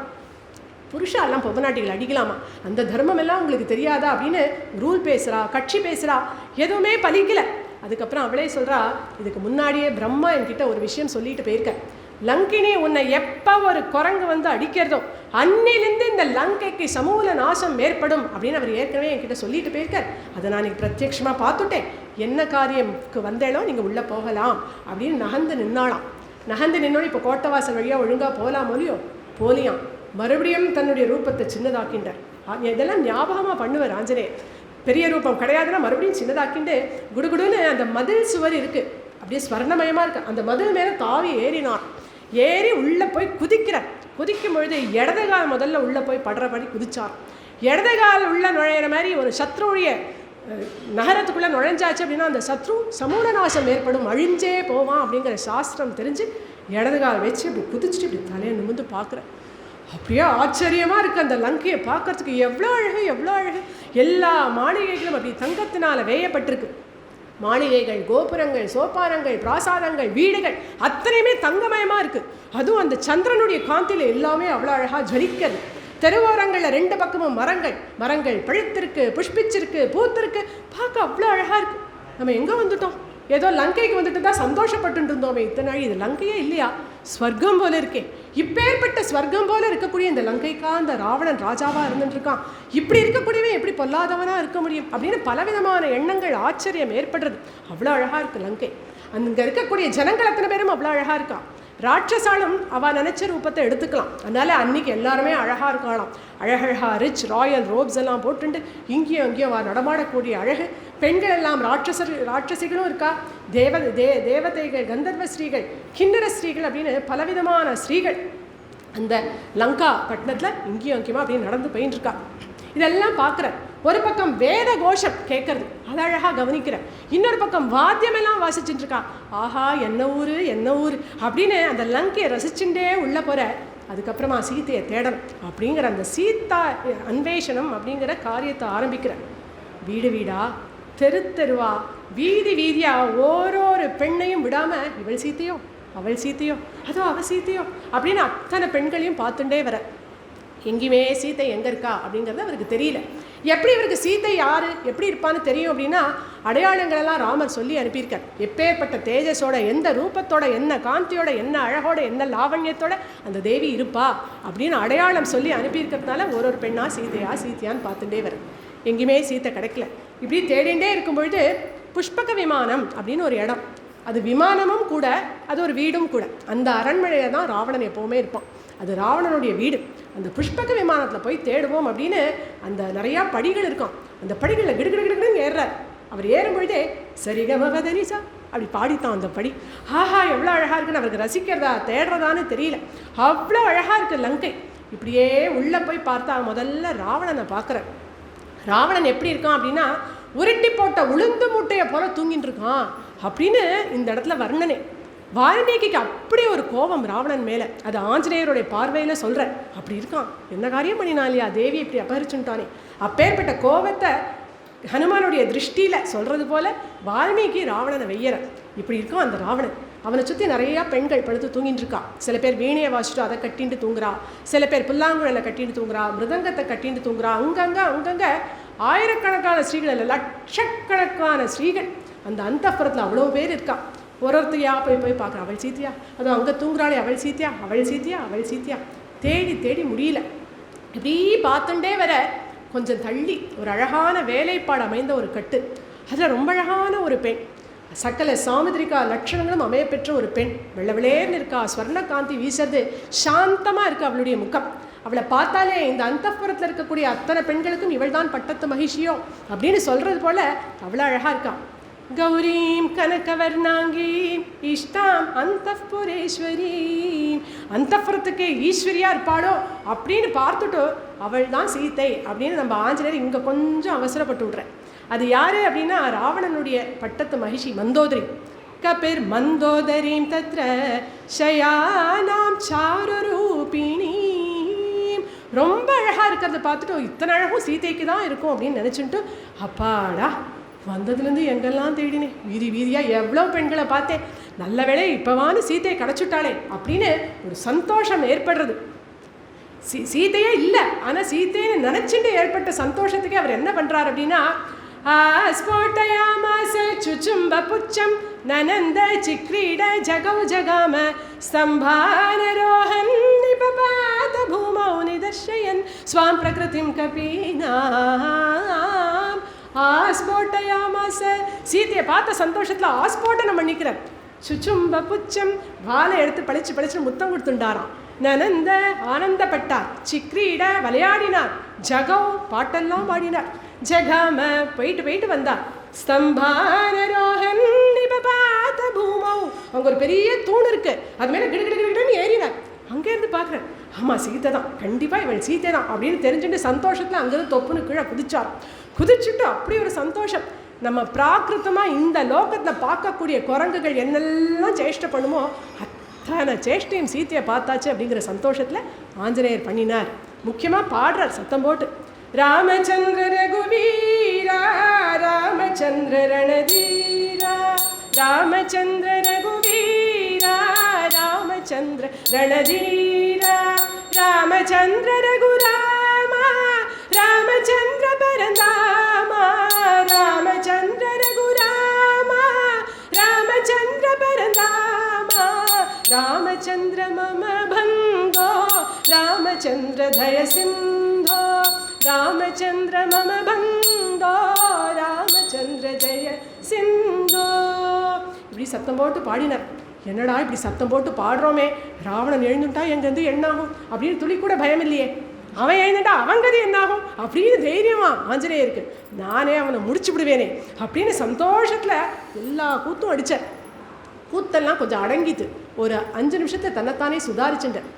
புருஷாலாம் பொம்மநாட்டிகள் அடிக்கலாமா, அந்த தர்மம் எல்லாம் உங்களுக்கு தெரியாதா அப்படின்னு ரூல் பேசுகிறா, கட்சி பேசுகிறா. எதுவுமே பலிக்கலை. அதுக்கப்புறம் அவளே சொல்கிறா, இதுக்கு முன்னாடியே பிரம்மா என்கிட்ட ஒரு விஷயம் சொல்லிட்டு போயிருக்க. லங்கினி உன்னை எப்போ ஒரு குரங்கு வந்து அடிக்கிறதோ அன்னிலிருந்து இந்த லங்கைக்கு சமூல நாசம் ஏற்படும் அப்படின்னு அவர் ஏற்கனவே என்கிட்ட சொல்லிட்டு போயிருக்கார். அதை நான் இன்னைக்கு பிரத்யட்சமாக பார்த்துட்டேன். என்ன காரியம்க்கு வந்தேனோ நீங்கள் உள்ளே போகலாம் அப்படின்னு நகர்ந்து நின்னாலாம். நகர்ந்து நின்னோடு இப்போ கோட்டவாசல் வழியாக ஒழுங்காக போகலாமோலையோ போலியாம். மறுபடியும் தன்னுடைய ரூபத்தை சின்னதாக்கின்றார். இதெல்லாம் ஞாபகமாக பண்ணுவார் ஆஞ்சநேயர். பெரிய ரூபம் கிடையாதுன்னா மறுபடியும் சின்னதாக்கிண்டு குடுகுடுன்னு அந்த மதில் சுவர் இருக்குது, அப்படியே ஸ்வர்ணமயமாக இருக்குது. அந்த மதில் மேலே தாவி ஏறினார். ஏறி உள்ளே போய் குதிக்கிறார். குதிக்கும் பொழுது இடதுகால் முதல்ல உள்ளே போய் படுறபடி குதிச்சார். இடதுகால் உள்ள நுழையிற மாதிரி ஒரு சத்ருடைய நகரத்துக்குள்ளே நுழைஞ்சாச்சு அப்படின்னா அந்த சத்ரு சமூல நாசம் ஏற்படும், அழிஞ்சே போவான் அப்படிங்கிற சாஸ்திரம் தெரிஞ்சு இடதுகால் வச்சு இப்படி குதிச்சுட்டு இப்படி தலையை நிமிர்ந்து பார்க்குறேன். அப்படியே ஆச்சரியமாக இருக்குது அந்த லங்கையை பார்க்கறதுக்கு. எவ்வளோ அழகு, எவ்வளோ அழகு. எல்லா மாளிகைகளும் அப்படி தங்கத்தினால் வேயப்பட்டிருக்கு. மாளிகைகள், கோபுரங்கள், சோப்பானங்கள், பிராசாதங்கள், வீடுகள் அத்தனையுமே தங்கமயமாக இருக்குது. அதுவும் அந்த சந்திரனுடைய காந்தியில் எல்லாமே அவ்வளோ அழகாக ஜலிக்கிறது. தெருவோரங்களில் 2 பக்கமும் மரங்கள், மரங்கள் பழுத்திருக்கு, புஷ்பிச்சிருக்கு, பூத்திருக்கு. பார்க்க அவ்வளோ அழகாக இருக்குது. நம்ம எங்கே வந்துட்டோம்? ஏதோ லங்கைக்கு வந்துட்டு தான் சந்தோஷப்பட்டு இருந்தோமே இத்தனை நாள். இது லங்கையே இல்லையா? ஸ்வர்க்கம் போல இருக்கே. இப்பேற்பட்ட ஸ்வர்க்கம் போல இருக்கக்கூடிய இந்த லங்கைக்கா அந்த ராவணன் ராஜாவாக இருந்துட்டு இருக்கான். இப்படி இருக்கக்கூடியவன் எப்படி பொல்லாதவனாக இருக்க முடியும் அப்படின்னு பலவிதமான எண்ணங்கள், ஆச்சரியம் ஏற்படுறது. அவ்வளோ அழகாக இருக்குது லங்கை. அங்கே இருக்கக்கூடிய ஜனங்கள் அத்தனை பேரும் அவ்வளோ அழகாக இருக்கா. ராட்சசாலும் அவள் நினச்ச ரூபத்தை எடுத்துக்கலாம். அதனால் அன்றைக்கி எல்லாருமே அழகாக இருக்கலாம். அழகழகாக ரிச் ராயல் ரோப்ஸ் எல்லாம் போட்டுண்டு இங்கேயும் அங்கேயும் அவள் நடமாடக்கூடிய அழகு. பெண்கள் எல்லாம் ராட்சசிகளும் இருக்கா. தேவதைகள், கந்தர்வ ஸ்ரீகள், கிண்ணற ஸ்ரீகள் அப்படின்னு பலவிதமான ஸ்ரீகள் அந்த லங்கா பட்டணத்தில் இங்கேயும் அங்கேயுமா அப்படின்னு நடந்து போயின்னு இருக்கா. இதெல்லாம் பார்க்குற. ஒரு பக்கம் வேத கோஷம் கேட்கறது, அதை அழகாக கவனிக்கிற. இன்னொரு பக்கம் வாத்தியமெல்லாம் வாசிச்சுட்டு இருக்கா. ஆஹா என்ன ஊர் என்ன ஊர் அப்படின்னு அந்த லங்கையை ரசிச்சுட்டே உள்ளே போகிற. அதுக்கப்புறமா சீத்தையை தேடணும் அப்படிங்கிற அந்த சீதா அன்வேஷனம் அப்படிங்கிற காரியத்தை ஆரம்பிக்கிற. வீடு வீடா, தெரு தெருவா, வீதி வீதியா ஓரோரு பெண்ணையும் விடாமல் இவள் சீத்தையோ அவள் சீத்தையோ அதோ அவள் சீத்தையோ அப்படின்னு அத்தனை பெண்களையும் பார்த்துட்டே வர. எங்கேயுமே சீத்தை எங்கே இருக்கா அப்படிங்கிறது அவருக்கு தெரியல. எப்படி இவருக்கு சீத்தை யார், எப்படி இருப்பான்னு தெரியும் அப்படின்னா அடையாளங்களெல்லாம் ராமர் சொல்லி அனுப்பியிருக்கார். எப்பேற்பட்ட தேஜஸோட, எந்த ரூபத்தோட, என்ன காந்தியோட, என்ன அழகோட, என்ன லாவண்யத்தோட அந்த தேவி இருப்பா அப்படின்னு அடையாளம் சொல்லி அனுப்பியிருக்கிறதுனால ஒரு பெண்ணாக சீத்தையான்னு பார்த்துட்டே வர. எங்கேயுமே சீத்தை கிடைக்கல. இப்படி தேடிகிட்டே இருக்கும்பொழுது புஷ்பக விமானம் அப்படின்னு ஒரு இடம். அது விமானமும் கூட, அது ஒரு வீடும் கூட. அந்த அரண்மனையில் தான் ராவணன் எப்போவுமே இருப்பான். அது ராவணனுடைய வீடு. அந்த புஷ்பக விமானத்தில் போய் தேடுவோம் அப்படின்னு அந்த நிறையா படிகள் இருக்கும். அந்த படிகளில் கிடுகிடுன்னு ஏறுறார். அவர் ஏறும்பொழுதே சரிகமவதனிசா அப்படி பாடித்தான் அந்த படி. ஆஹா எவ்வளோ அழகாக இருக்குன்னு அவருக்கு ரசிக்கிறதா தேடுறதான்னு தெரியல, அவ்வளோ அழகாக இருக்குது லங்கை. இப்படியே உள்ளே போய் பார்த்தா முதல்ல ராவணனை பார்க்குறார். ராவணன் எப்படி இருக்கான் அப்படின்னா உருட்டி போட்ட உளுந்து மூட்டையை போல தூங்கிட்டு இருக்கான் அப்படின்னு இந்த இடத்துல வர்ணனை. வால்மீகிக்கு அப்படி ஒரு கோபம் ராவணன் மேலே. அது ஆஞ்சநேயருடைய பார்வையில் சொல்கிறார். அப்படி இருக்கான், என்ன காரியம் பண்ணினா இல்லையா தேவி இப்படி அபகரிச்சுட்டானே. அப்பேற்பட்ட கோபத்தை ஹனுமானுடைய திருஷ்டியில் சொல்கிறது போல் வால்மீகி ராவணனை வெய்யற. இப்படி இருக்கும் அந்த ராவணன். அவனை சுற்றி நிறையா பெண்கள் படுத்து தூங்கிட்டு இருக்கா. சில பேர் வீணையை வாசிட்டு அதை கட்டிட்டு தூங்குறா, சில பேர் புல்லாங்குழலை கட்டிட்டு தூங்குறா, மிருதங்கத்தை கட்டிட்டு தூங்குறா. அங்கங்கே ஆயிரக்கணக்கான ஸ்ரீகள் இல்லை, லட்சக்கணக்கான ஸ்ரீகள் அந்த அந்தப்புறத்தில் அவ்வளோ பேர் இருக்கா. ஒருத்தையா போய் பார்க்குறா, அவள் சீத்தியா, அதுவும் அங்கே தூங்குறாளே அவள் சீத்தியா, அவள் சீத்தியா, அவள் சீத்தியா, தேடி முடியல. இப்படி பார்த்துட்டே வர கொஞ்சம் தள்ளி ஒரு அழகான வேலைப்பாடு அமைந்த ஒரு கட்டு, அதில் ரொம்ப அழகான ஒரு பெண், சக்கல சாமுதிரிகா லட்சணங்களும் அமையப்பெற்ற ஒரு பெண், வெள்ளவிளேர்னு இருக்கா, ஸ்வர்ண காந்தி வீசுறது, சாந்தமாக இருக்குது அவளுடைய முகம். அவளை பார்த்தாலே இந்த அந்தப்புறத்தில் இருக்கக்கூடிய அத்தனை பெண்களுக்கும் இவள் தான் பட்டத்து மகிழ்ச்சியோ அப்படின்னு சொல்கிறது போல் அவ்வளோ அழகாக இருக்கா. கௌரீம் கனகவர்ணாங்கீம் இஷ்டாம் அந்தப்புரேஸ்வரீம், அந்தப்புறத்துக்கே ஈஸ்வரியா இருப்பாளோ அப்படின்னு பார்த்துட்டு அவள் தான் சீத்தை அப்படின்னு நம்ம ஆஞ்சநேயர் இங்கே கொஞ்சம் அவசரப்பட்டு விட்றேன். அது யார் அப்படின்னா ராவணனுடைய பட்டத்து மகிஷி மந்தோதரி. கபிர் மந்தோதரீம் தத்ர ஷயானாம் சாருரூபிணி. ரொம்ப அழகாக இருக்கிறத பார்த்துட்டு இத்தனை அழகும் சீதைக்கு தான் இருக்கும் அப்படின்னு நினச்சிட்டு அப்பாடா வந்ததுலேருந்து எங்கெல்லாம் தேடினேன், வீதியாக எவ்வளோ பெண்களை பார்த்தேன், நல்ல வேளை இப்போவான்னு சீதையை கிடச்சுட்டாளே அப்படின்னு ஒரு சந்தோஷம் ஏற்படுறது. சீதையே இல்லை, ஆனால் சீதைன்னு நினச்சிட்டு ஏற்பட்ட சந்தோஷத்துக்கே அவர் என்ன பண்ணுறார் அப்படின்னா ஸ்போட்டயாமாச சுச்சும்ப புச்சம் நனந்த சிக்ரீட ஜகௌ ஜகாம ஸ்தம்பானரோஹன் நிபபாத பூமௌ நிதர்ஷயன் ஸ்வாம் பிரகிருதிம் கபீனாம். ஆஸ்போட்டயாமாச, சீதையை பார்த்த சந்தோஷத்தில் ஆஸ்போட்டனம் பண்ணிக்கிறார். சுச்சும்ப புச்சம், வாழை எடுத்து பளிச்சு முத்தம் கொடுத்துண்டாராம். நனந்த ஆனந்தப்பட்டார், சிக்ரீட விளையாடினார், ஜகௌ பாட்டெல்லாம் பாடினார், ஜகாம போயிட்டு வந்தார், ஸ்தம்பானரோஹன் நிபபாத பூமௌ, அங்கே ஒரு பெரிய தூண் இருக்கு, அது மேலே கிடுகிடுன்னு ஏறினார். அங்கேருந்து பார்க்குறேன், ஆமாம் சீத்தை தான், கண்டிப்பாக இவள் சீத்தை தான் அப்படின்னு தெரிஞ்சுட்டு சந்தோஷத்தில் அங்கேருந்து தொப்புன்னு கீழே குதிச்சுட்டு அப்படி ஒரு சந்தோஷம். நம்ம பிராகிருத்தமாக இந்த லோகத்தில் பார்க்கக்கூடிய குரங்குகள் என்னெல்லாம் சேஷ்டை பண்ணுமோ அத்தனை சேஷ்டையும் சீத்தையை பார்த்தாச்சு அப்படிங்கிற சந்தோஷத்தில் ஆஞ்சநேயர் பண்ணினார். முக்கியமாக பாடுறார் சத்தம் போட்டு, ராமச்சந்திர ரகுவீரா ராமச்சந்திர ரணதீரா ராமச்சந்திர ரகுவீரா ராமச்சந்திர ரணதீரா ராமச்சந்திர ரகுராமா ராமச்சந்திர பரந்தாமா ராமச்சந்திர ரகுராமா ராமச்சந்திர பரந்தாமா ராமச்சந்திர மம பங்கோ ராமச்சந்திர தய சிந்தோ ராமச்சந்திர மம பங்கோ ராமச்சந்திர ஜெய சிந்தோ. இப்படி சத்தம் போட்டு பாடினார். என்னடா இப்படி சத்தம் போட்டு பாடுறோமே, ராவணன் எழுந்துட்டா எங்கேருந்து என்னாகும் அப்படின்னு துளி கூட பயம் இல்லையே, அவன் எழுந்துட்டா அவங்கது என்னாகும் அப்படின்னு தைரியமா ஆஞ்சநேயருக்கு, நானே அவனை முடிச்சு விடுவேனே அப்படின்னு சந்தோஷத்தில் எல்லா கூத்தும் அடித்தார். கூத்தெல்லாம் கொஞ்சம் அடங்கிட்டு ஒரு 5 நிமிஷத்தை தன்னைத்தானே சுதாரிச்சுட்டேன்.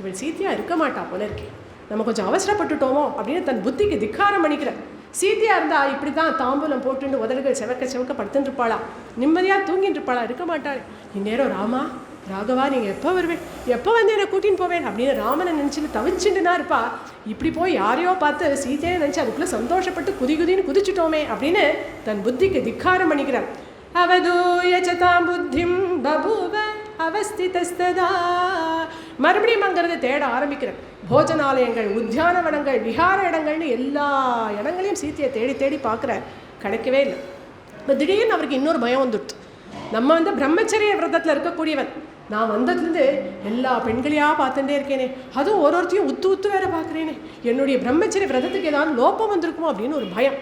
இவள் சீத்தையாக இருக்க மாட்டா போல இருக்கே, நம்ம கொஞ்சம் அவசரப்பட்டுட்டோமோ அப்படின்னு தன் புத்திக்கு திக்காரம் பண்ணிக்கிறேன். சீத்தையாக இருந்தால் இப்படி தான் தாம்பூலம் போட்டுன்னு உதடுகள் செவக்க படுத்துட்டு இருப்பாளா, நிம்மதியாக தூங்கிட்டு இருப்பாளா, இருக்க மாட்டாள். இந்நேரம் ராமா ராகவா நீங்கள் எப்போ வருவேன், எப்போ வந்து என்னை கூட்டின்னு போவேன் அப்படின்னு ராமனை நினச்சிட்டு தவிச்சுட்டுனா இருப்பா. இப்படி போய் யாரையோ பார்த்து சீத்தையை நினச்சி அதுக்குள்ளே சந்தோஷப்பட்டு குதின்னு குதிச்சுட்டோமே அப்படின்னு தன் புத்திக்கு திக்காரம் பண்ணிக்கிறார். அவதூயச்சதாம் புத்திம் பபூவ அவஸ்திதஸ்ததா. மறுபடியும் அங்கிறது தேட ஆரம்பிக்கிறேன். போஜனாலயங்கள், உத்தியானவனங்கள், விஹார இடங்கள்னு எல்லா இடங்களையும் சீத்தையை தேடி பார்க்குற, கிடைக்கவே இல்லை. இப்போ திடீர்னு அவருக்கு இன்னொரு பயம் வந்துடுது. நம்ம பிரம்மச்சரிய விரதத்தில் இருக்கக்கூடியவன், நான் வந்ததுலேருந்து எல்லா பெண்களையாக பார்த்துட்டே இருக்கேனே, அதுவும் ஒருத்தையும் உத்து வேற பார்க்குறேனே, என்னுடைய பிரம்மச்சரிய விரதத்துக்கு ஏதாவது லோப்பம் வந்திருக்குமோ அப்படின்னு ஒரு பயம்.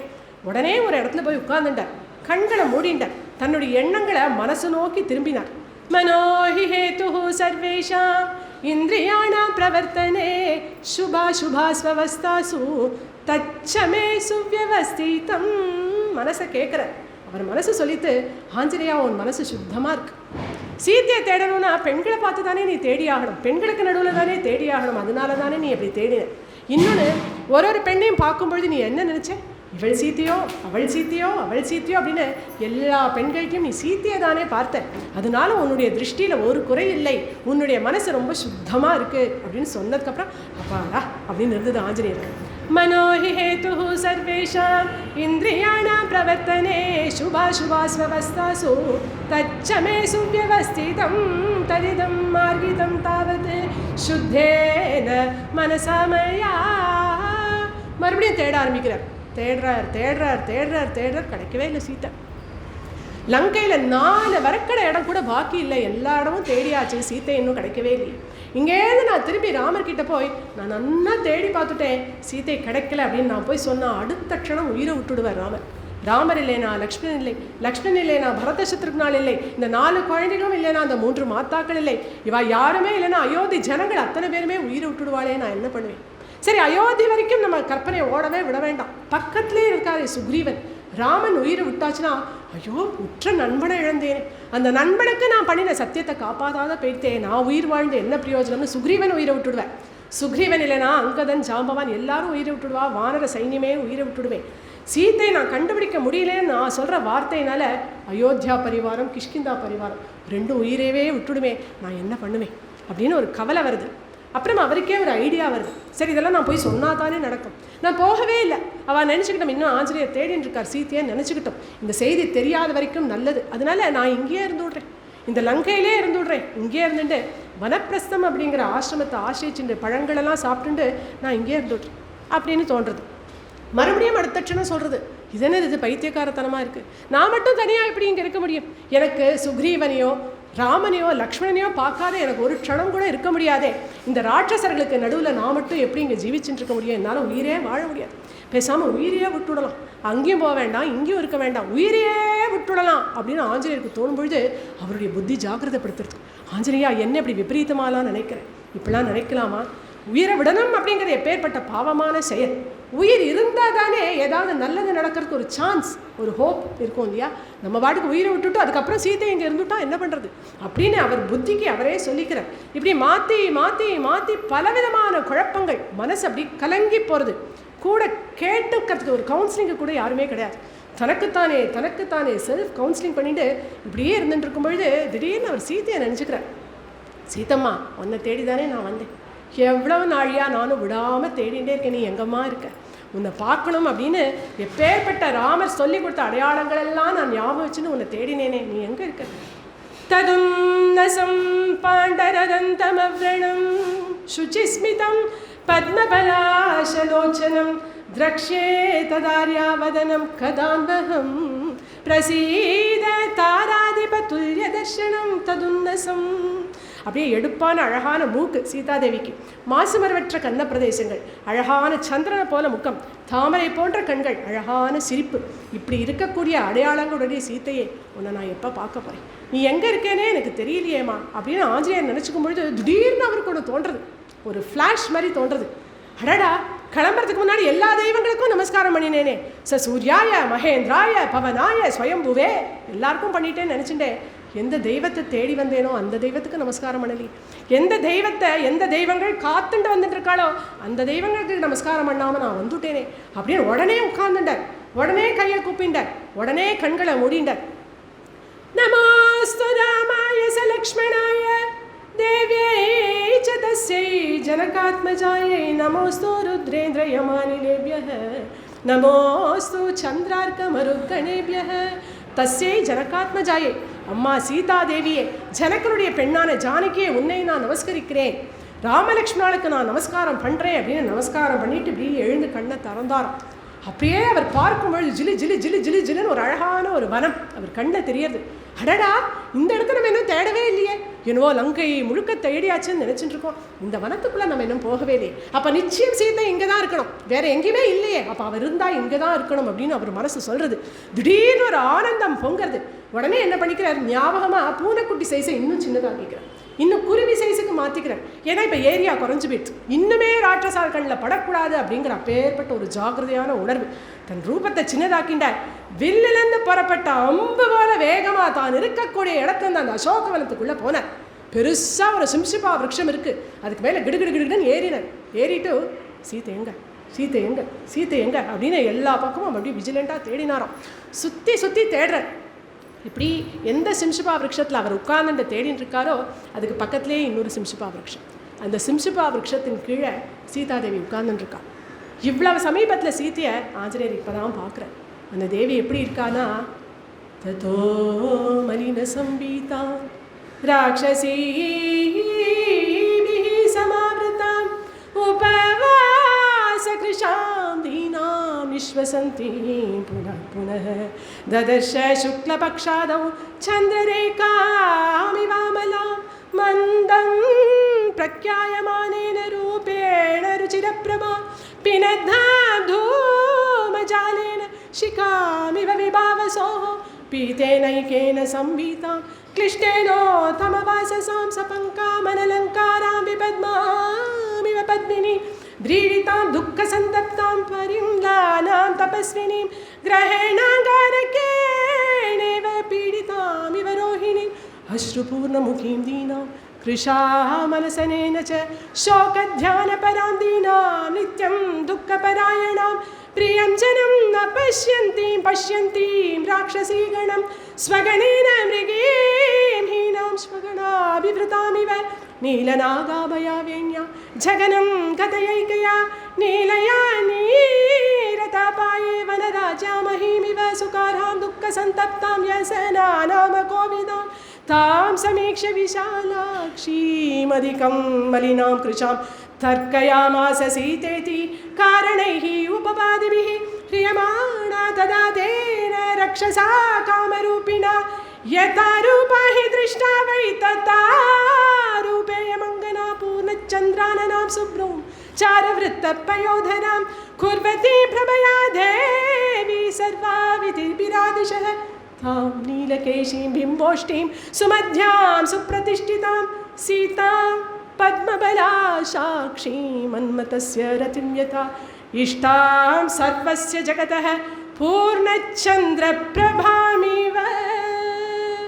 உடனே ஒரு இடத்துல போய் உட்கார்ந்துட்டார், கண்களை மூடிண்டார், தன்னுடைய எண்ணங்களை மனசு நோக்கி திரும்பினார். மனோஹி ஹேது சர்வேஷாம் இந்திரியாணாம் பிரவர்த்தனே சுபாசுபா ஸ்வவஸ்தாசு தச்சமே சுவ்யவஸ்திதம். மனசை கேட்குற அவர் மனசு சொல்லிட்டு, ஆஞ்சநேயா உன் மனசு சுத்தமாக இருக்கு. சீத்தையை தேடணும்னா பெண்களை பார்த்து தானே நீ தேடி ஆகணும், பெண்களுக்கு நடுவில் தானே தேடி ஆகணும், அதனால தானே நீ அப்படி தேடின. இன்னொன்று, ஒரு பெண்ணையும் பார்க்கும்பொழுது நீ என்ன நினச்ச? இவள் சீத்தையோ அவள் சீத்தையோ அவள் சீத்தையோ அப்படின்னு எல்லா பெண்கள்கிட்டையும் நீ சீத்தையை தானே பார்த்த. அதனால உன்னுடைய திருஷ்டியில் ஒரு குறை இல்லை, உன்னுடைய மனசு ரொம்ப சுத்தமாக இருக்குது அப்படின்னு சொன்னதுக்கப்புறம் அப்பாடா அப்படின்னு இருந்தது ஆஞ்சநேயருக்கு. மனோஹி ஹேது சர்வேஷாம் இந்திரியாணாம் பிரவர்த்தனே சுபாசுபா ஸ்வவஸ்தாசு தச்சமே சுவ்யவஸ்திதம் ததிதம் மார்கிதம் தாவத் சுத்தேன மனசமயா. மறுபடியும் தேட ஆரம்பிக்கிறார். தேடுறார், கிடைக்கவே இல்லை சீத்தை. லங்கையில் 4 வரக்கடை இடம் கூட பாக்கி இல்லை, எல்லா இடமும் தேடியாச்சு, சீத்தை இன்னும் கிடைக்கவே இல்லை. இங்கேருந்து நான் திரும்பி ராமர்கிட்ட போய் நான் நல்லா தேடி பார்த்துட்டேன், சீத்தை கிடைக்கல அப்படின்னு நான் போய் சொன்னால் அடுத்த க்ஷணம் உயிரை விட்டுடுவார் ராமர். ராமர் இல்லைனா லக்ஷ்மணன் இல்லை, லக்ஷ்மணன் இல்லைனா பரத சத்ருக்னால் இல்லை, இந்த 4 குழந்தைகளும் இல்லைனா அந்த 3 மாத்தாக்கள் இல்லை, இவா யாருமே இல்லைனா அயோத்தி ஜனங்கள் அத்தனை பேருமே உயிரை விட்டுடுவாளே, நான் என்ன பண்ணுவேன்? சரி, அயோத்தி வரைக்கும் நம்ம கற்பனையை ஓடவே விட வேண்டாம், பக்கத்துலேயே இருக்காரு சுக்ரீவன். ராமன் உயிரை விட்டாச்சுன்னா ஐயோ உற்ற நண்பனை இழந்தேன், அந்த நண்பனுக்கு நான் பண்ணின சத்தியத்தை காப்பாதாத போயிட்டேன், நான் உயிர் வாழ்ந்து என்ன பிரயோஜனம்னு சுக்ரீவன் உயிரை விட்டுடுவேன். சுக்ரீவன் இல்லைனா அங்கதன் ஜாம்பவான் எல்லாரும் உயிரை விட்டுடுவா, வானர சைன்யமே உயிரை விட்டுடுவேன். சீத்தை நான் கண்டுபிடிக்க முடியலேன்னு நான் சொல்கிற வார்த்தையினால அயோத்தியா பரிவாரம் கிஷ்கிந்தா பரிவாரம் 2 உயிரவே விட்டுடுமே, நான் என்ன பண்ணுவேன் அப்படின்னு ஒரு கவலை வருது. அப்புறம் அவருக்கே ஒரு ஐடியா வருது, சரி இதெல்லாம் நான் போய் சொன்னா தானே நடக்கும். நான் போகவே இல்லை. அவள் நினச்சிக்கிட்டோம் இன்னும் ஆஞ்சநேயர் தேடின்னு இருக்கார் சீத்தையே நினச்சிக்கிட்டோம், இந்த செய்தி தெரியாத வரைக்கும் நல்லது, அதனால நான் இங்கேயே இருந்து விட்றேன், இந்த லங்கையிலே இருந்து விட்றேன், இங்கேயே இருந்துட்டு வனப்பிரஸ்தம் அப்படிங்கிற ஆசிரமத்தை ஆசிரிச்சுட்டு பழங்களெல்லாம் சாப்பிட்டுட்டு நான் இங்கேயே இருந்து விட்றேன் அப்படின்னு தோன்றுறது. மறுபடியும் அடுத்த க்ஷணம் சொல்கிறது, இதென்ன இது பைத்தியக்காரத்தனமாக இருக்குது, நான் மட்டும் தனியாக எப்படி இங்கே இருக்க முடியும், எனக்கு சுக்ரீவனையோ ராமனையோ லக்ஷ்மணனையோ பார்க்காத எனக்கு ஒரு க்ஷணம் கூட இருக்க முடியாதே, இந்த ராட்சசர்களுக்கு நடுவில் நான் மட்டும் எப்படி இங்கே ஜீவிச்சுட்டு இருக்க முடியும், என்னால் உயிரே வாழ முடியாது, பேசாமல் உயிரையே விட்டுவிடலாம், அங்கேயும் போக வேண்டாம் இங்கேயும் இருக்க வேண்டாம், உயிரையே விட்டுவிடலாம் அப்படின்னு ஆஞ்சநேயருக்கு தோணும் பொழுது அவருடைய புத்தி ஜாக்கிரதைப்படுத்துறது. ஆஞ்சநேயா என்ன இப்படி விபரீதமாலாம் நினைக்கிறேன், இப்படிலாம் நினைக்கலாமா, உயிரை விடணும் அப்படிங்கிறது எப்பேற்பட்ட பாவமான செயல், உயிர் இருந்தால் தானே ஏதாவது நல்லது நடக்கிறதுக்கு ஒரு சான்ஸ் ஒரு ஹோப் இருக்கும் இல்லையா, நம்ம பாட்டுக்கு உயிரை விட்டுட்டு அதுக்கப்புறம் சீத்தை இங்கே இருந்துட்டா என்ன பண்ணுறது அப்படின்னு அவர் புத்திக்கு அவரே சொல்லிக்கிறார். இப்படி மாற்றி மாற்றி மாற்றி பலவிதமான குழப்பங்கள், மனசு அப்படி கலங்கி போகிறது, கூட கேட்டுக்கிறதுக்கு ஒரு கவுன்சிலிங்கு கூட யாருமே கிடையாது, தனக்குத்தானே செல்ஃப் கவுன்சிலிங் பண்ணிட்டு இப்படியே இருந்துட்டு இருக்கும் பொழுது திடீர்னு அவர் சீத்தையை நினச்சிக்கிறார். சீத்தம்மா உன்னை தேடி தானே நான் வந்தேன், எவ்வளவு நாழியா நானும் விடாமல் தேடிகிட்டே இருக்கேன், நீ எங்கம்மா இருக்க, உன்னை பார்க்கணும் அப்படின்னு எப்பேற்பட்ட ராமர் சொல்லி கொடுத்த அடையாளங்கள் எல்லாம் நான் ஞாபகம் வச்சுன்னு உன்னை தேடினேனே, நீ எங்கே இருக்க? ததும் நசம் பாண்டரதந்தமவ்ரணம் சுச்சிஸ்மிதம் பத்மபலாசலோச்சனம் திரக்ஷே ததார்யாவதனம் கதாந்தகம் பிரசீத தாராதிபதுல்ய தர்ஷனம் ததுன்னசம். அப்படியே எடுப்பான அழகான மூக்கு சீதாதேவிக்கு, மாசுமரவற்ற கன்ன பிரதேசங்கள், அழகான சந்திரனை போல முகம், தாமரை போன்ற கண்கள், அழகான சிரிப்பு, இப்படி இருக்கக்கூடிய அடையாளங்களுடைய சீத்தையே உன்னை நான் எப்போ பார்க்க போகிறேன், நீ எங்கே இருக்கேனே எனக்கு தெரியலையேம்மா அப்படின்னு ஆஞ்சநேயர் நினச்சிக்கும் பொழுது திடீர்னு அவருக்கு ஒன்று தோன்றுறது, ஒரு ஃப்ளாஷ் மாதிரி தோன்றுறது. அடடா, கிளம்புறதுக்கு முன்னாடி எல்லா தெய்வங்களுக்கும் நமஸ்காரம் பண்ணினேனே, சூர்யாய மகேந்திராய பவனாய ஸ்வயம்புவே எல்லாருக்கும் பண்ணிட்டேன்னு நினச்சிட்டேன், எந்த தெய்வத்தை தேடி வந்தேனோ அந்த தெய்வத்துக்கு நமஸ்காரம் பண்ணலி, எந்த தெய்வங்கள் காத்துண்டு வந்துட்டு இருக்காளோ அந்த தெய்வங்களுக்கு நமஸ்காரம் பண்ணாமல் நான் வந்துட்டேனே அப்படின்னு உடனே உட்கார்ந்துட்டார், உடனே கையை கூப்பிண்டார், உடனே கண்களை மூடிண்டார். நமோஸ்து ராமாய சலக்ஷ்மணாய தேவ்யை ச தஸ்யை ஜனகாத்மஜாயை நமோஸ்து ருத்ரேந்திர யமானிலேபியः நமோஸ்து சந்திரார்க்கமருத்கணேபியः தஸ்யை ஜனகாத்மஜாயை. அம்மா சீதாதேவியே, ஜனகனுடைய பெண்ணான ஜானகியே, உன்னை நான் நமஸ்கரிக்கிறேன், ராமலக்ஷ்மணனுக்கு நான் நமஸ்காரம் பண்ணுறேன் அப்படின்னு நமஸ்காரம் பண்ணிட்டு இப்படி எழுந்து கண்ணை திறந்தாராம். அப்படியே அவர் பார்க்கும்பொழுது ஜிலு ஜிலு ஜிலு ஜிலு ஜிலுன்னு ஒரு அழகான ஒரு வனம் அவர் கண்ணில் தெரியறது. அடடா, இந்த இடத்துல நம்ம இன்னும் தேடவே இல்லையே, என்னவோ லங்கை முழுக்க தேடியாச்சுன்னு நினச்சிட்டு இருக்கோம், இந்த வனத்துக்குள்ளே நம்ம இன்னும் போகவே இல்லையே, அப்போ நிச்சயம் சீதை இங்கே தான் இருக்கணும், வேற எங்கேயுமே இல்லையே, அப்போ அவர் இருந்தால் இங்கே தான் இருக்கணும் அப்படின்னு அவர் மனசு சொல்கிறது. திடீர்னு ஒரு ஆனந்தம் பொங்கிறது. உடனே என்ன பண்ணிக்கிறார், ஞாபகமாக பூனைக்குட்டி சைஸை இன்னும் சின்னதாக்கிக்கிறார். இன்னும் குருவி சைஸுக்கு மாற்றிக்கிறேன். ஏன்னா இப்போ ஏரியா குறைஞ்சி போயிடுச்சு. இன்னுமே ராட்சசால்களில் படக்கூடாது அப்படிங்கிற அப்பேற்பட்ட ஒரு ஜாகிரதையான உணர்வு. தன் ரூபத்தை சின்னதாக்கிண்டார். வில்லிலிருந்து புறப்பட்ட அம்பு போல வேகமாக தான் இருக்கக்கூடிய இடத்துல அந்த அசோகவனத்துக்குள்ளே போனார். பெருசாக ஒரு சிம்சிபா விருட்சம் இருக்குது. அதுக்கு மேலே கிடுகிடுன்னு ஏறினார். ஏறிட்டு சீத்தை எங்க, சீத்தை எங்க, சீத்தை எங்க அப்படின்னு எல்லா பக்கமும் அப்படியே விஜிலண்டாக தேடினாராம். சுற்றி சுற்றி தேடுறார். இப்படி எந்த சிம்சிபா விருட்சத்தில் அவர் உட்கார்ந்துட்டு தேடின்னு இருக்காரோ அதுக்கு பக்கத்துலேயே இன்னொரு சிம்சிபா விருட்சம். அந்த சிம்சிபா விருட்சத்தின் கீழே சீதாதேவி உட்கார்ந்துட்டு இருக்கா. இவ்வளவு சமீபத்தில் சீத்தையை ஆஞ்சநேயர் இப்போ தான் பார்க்குறேன். அந்த தேவி எப்படி இருக்கானா, ததோ மலின சம்பீதா ராட்சசீ சமாவிருதாம் உபவாச கிருஷாம் தீனாம் நிஸ்வசந்தீம் புனः புனः ததர்ஷ சுக்லபக்ஷாதௌ சந்திரரேகாமிவாமலாம் மந்தம் பிரக்யாயமானேன ரூபேண ருச்சிரப்ரभा பினத்தாம் धूमजालेन शिखामिव विभावसोः पीतेनैकेन संवीतां क्लिष्टेनोत्तमवाससां सपङ्कामनलङ्कारां विपद्मामिव पद्मिनीं व्रीडितां दुःखसन्तप्तां परिम्लानां तपस्विनीं ग्रहेणाङ्गारकेणेव पीडितामिव रोहिणीम् अश्रुपूर्णमुखीं दीनां कृशामनसनेन च शोकध्यानपरां दीनां नित्यं दुःखपरायणां प्रियं जनं न पश्यन्तीं राक्षसीगणं स्वगणेन मृगीं हीनां स्वगणाभिवृतामिव नीलनागाभयावेण्या जगनं कथयैकया नीलया नीरतापाये वनराज्या महीमिव सुकारां दुःखसन्तप्तां व्यसनानामकोविदां तां समीक्ष्य विशालाक्षीमधिकं मलिनां कृशां तर्कयामास सीतेति कारणैः उपपादिभिः ह्रियमाणा तदा तेन रक्षसा कामरूपिणा यथा रूपा हि दृष्टा वै तथा रूपेयमङ्गना पूर्णचन्द्राननां शुभ्रूं चारुवृत्तपयोधरां कुर्वती प्रभया देवी सर्वाविधिभिरादिशः तां नीलकेशीं बिम्बोष्टीं सुमध्यां सुप्रतिष्ठितां सीतां पद्मबला साक्षी मन्मथस्य रतिं यथा इष्टां सर्वस्य जगतः பூர்ணச்சந்திரபிரபாமிவ.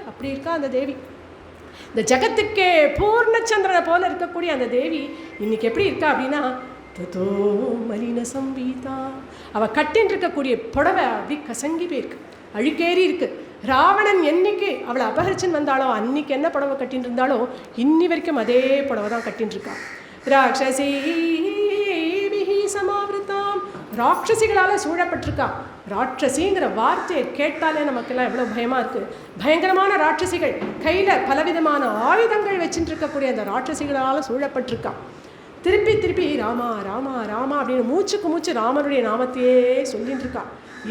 அப்படி இருக்கா அந்த தேவி. இந்த ஜகத்துக்கே பூர்ணச்சந்திரனை போல இருக்கக்கூடிய அந்த தேவி இன்னைக்கு எப்படி இருக்கா அப்படின்னா, ததோ மலின சம்பீதா. அவள் கட்டின்னு இருக்கக்கூடிய புடவை அப்படி கசங்கி போயிருக்கு, அழுக்கேறி இருக்கு. ராவணன் என்னைக்கு அவளை அபகரிச்சுன்னு வந்தாலோ அன்னைக்கு என்ன புடவை கட்டின்னு இருந்தாலோ இன்னி வரைக்கும் அதே புடவை தான் கட்டின்னு இருக்கா. ராட்சசீ சமாவிருத்தாம், ராட்சசிகளால் சூழப்பட்டிருக்கா. ராட்சசிங்கிற வார்த்தையை கேட்டாலே நமக்கெல்லாம் எவ்வளோ பயமாக இருக்குது. பயங்கரமான ராட்சசிகள், கையில் பலவிதமான ஆயுதங்கள் வச்சுட்டு இருக்கக்கூடிய அந்த ராட்சசிகளால் சூழப்பட்டிருக்கா. திருப்பி திருப்பி ராமா ராமா ராமா அப்படின்னு மூச்சுக்கு மூச்சு ராமனுடைய நாமத்தையே சொல்லிட்டு இருக்கா.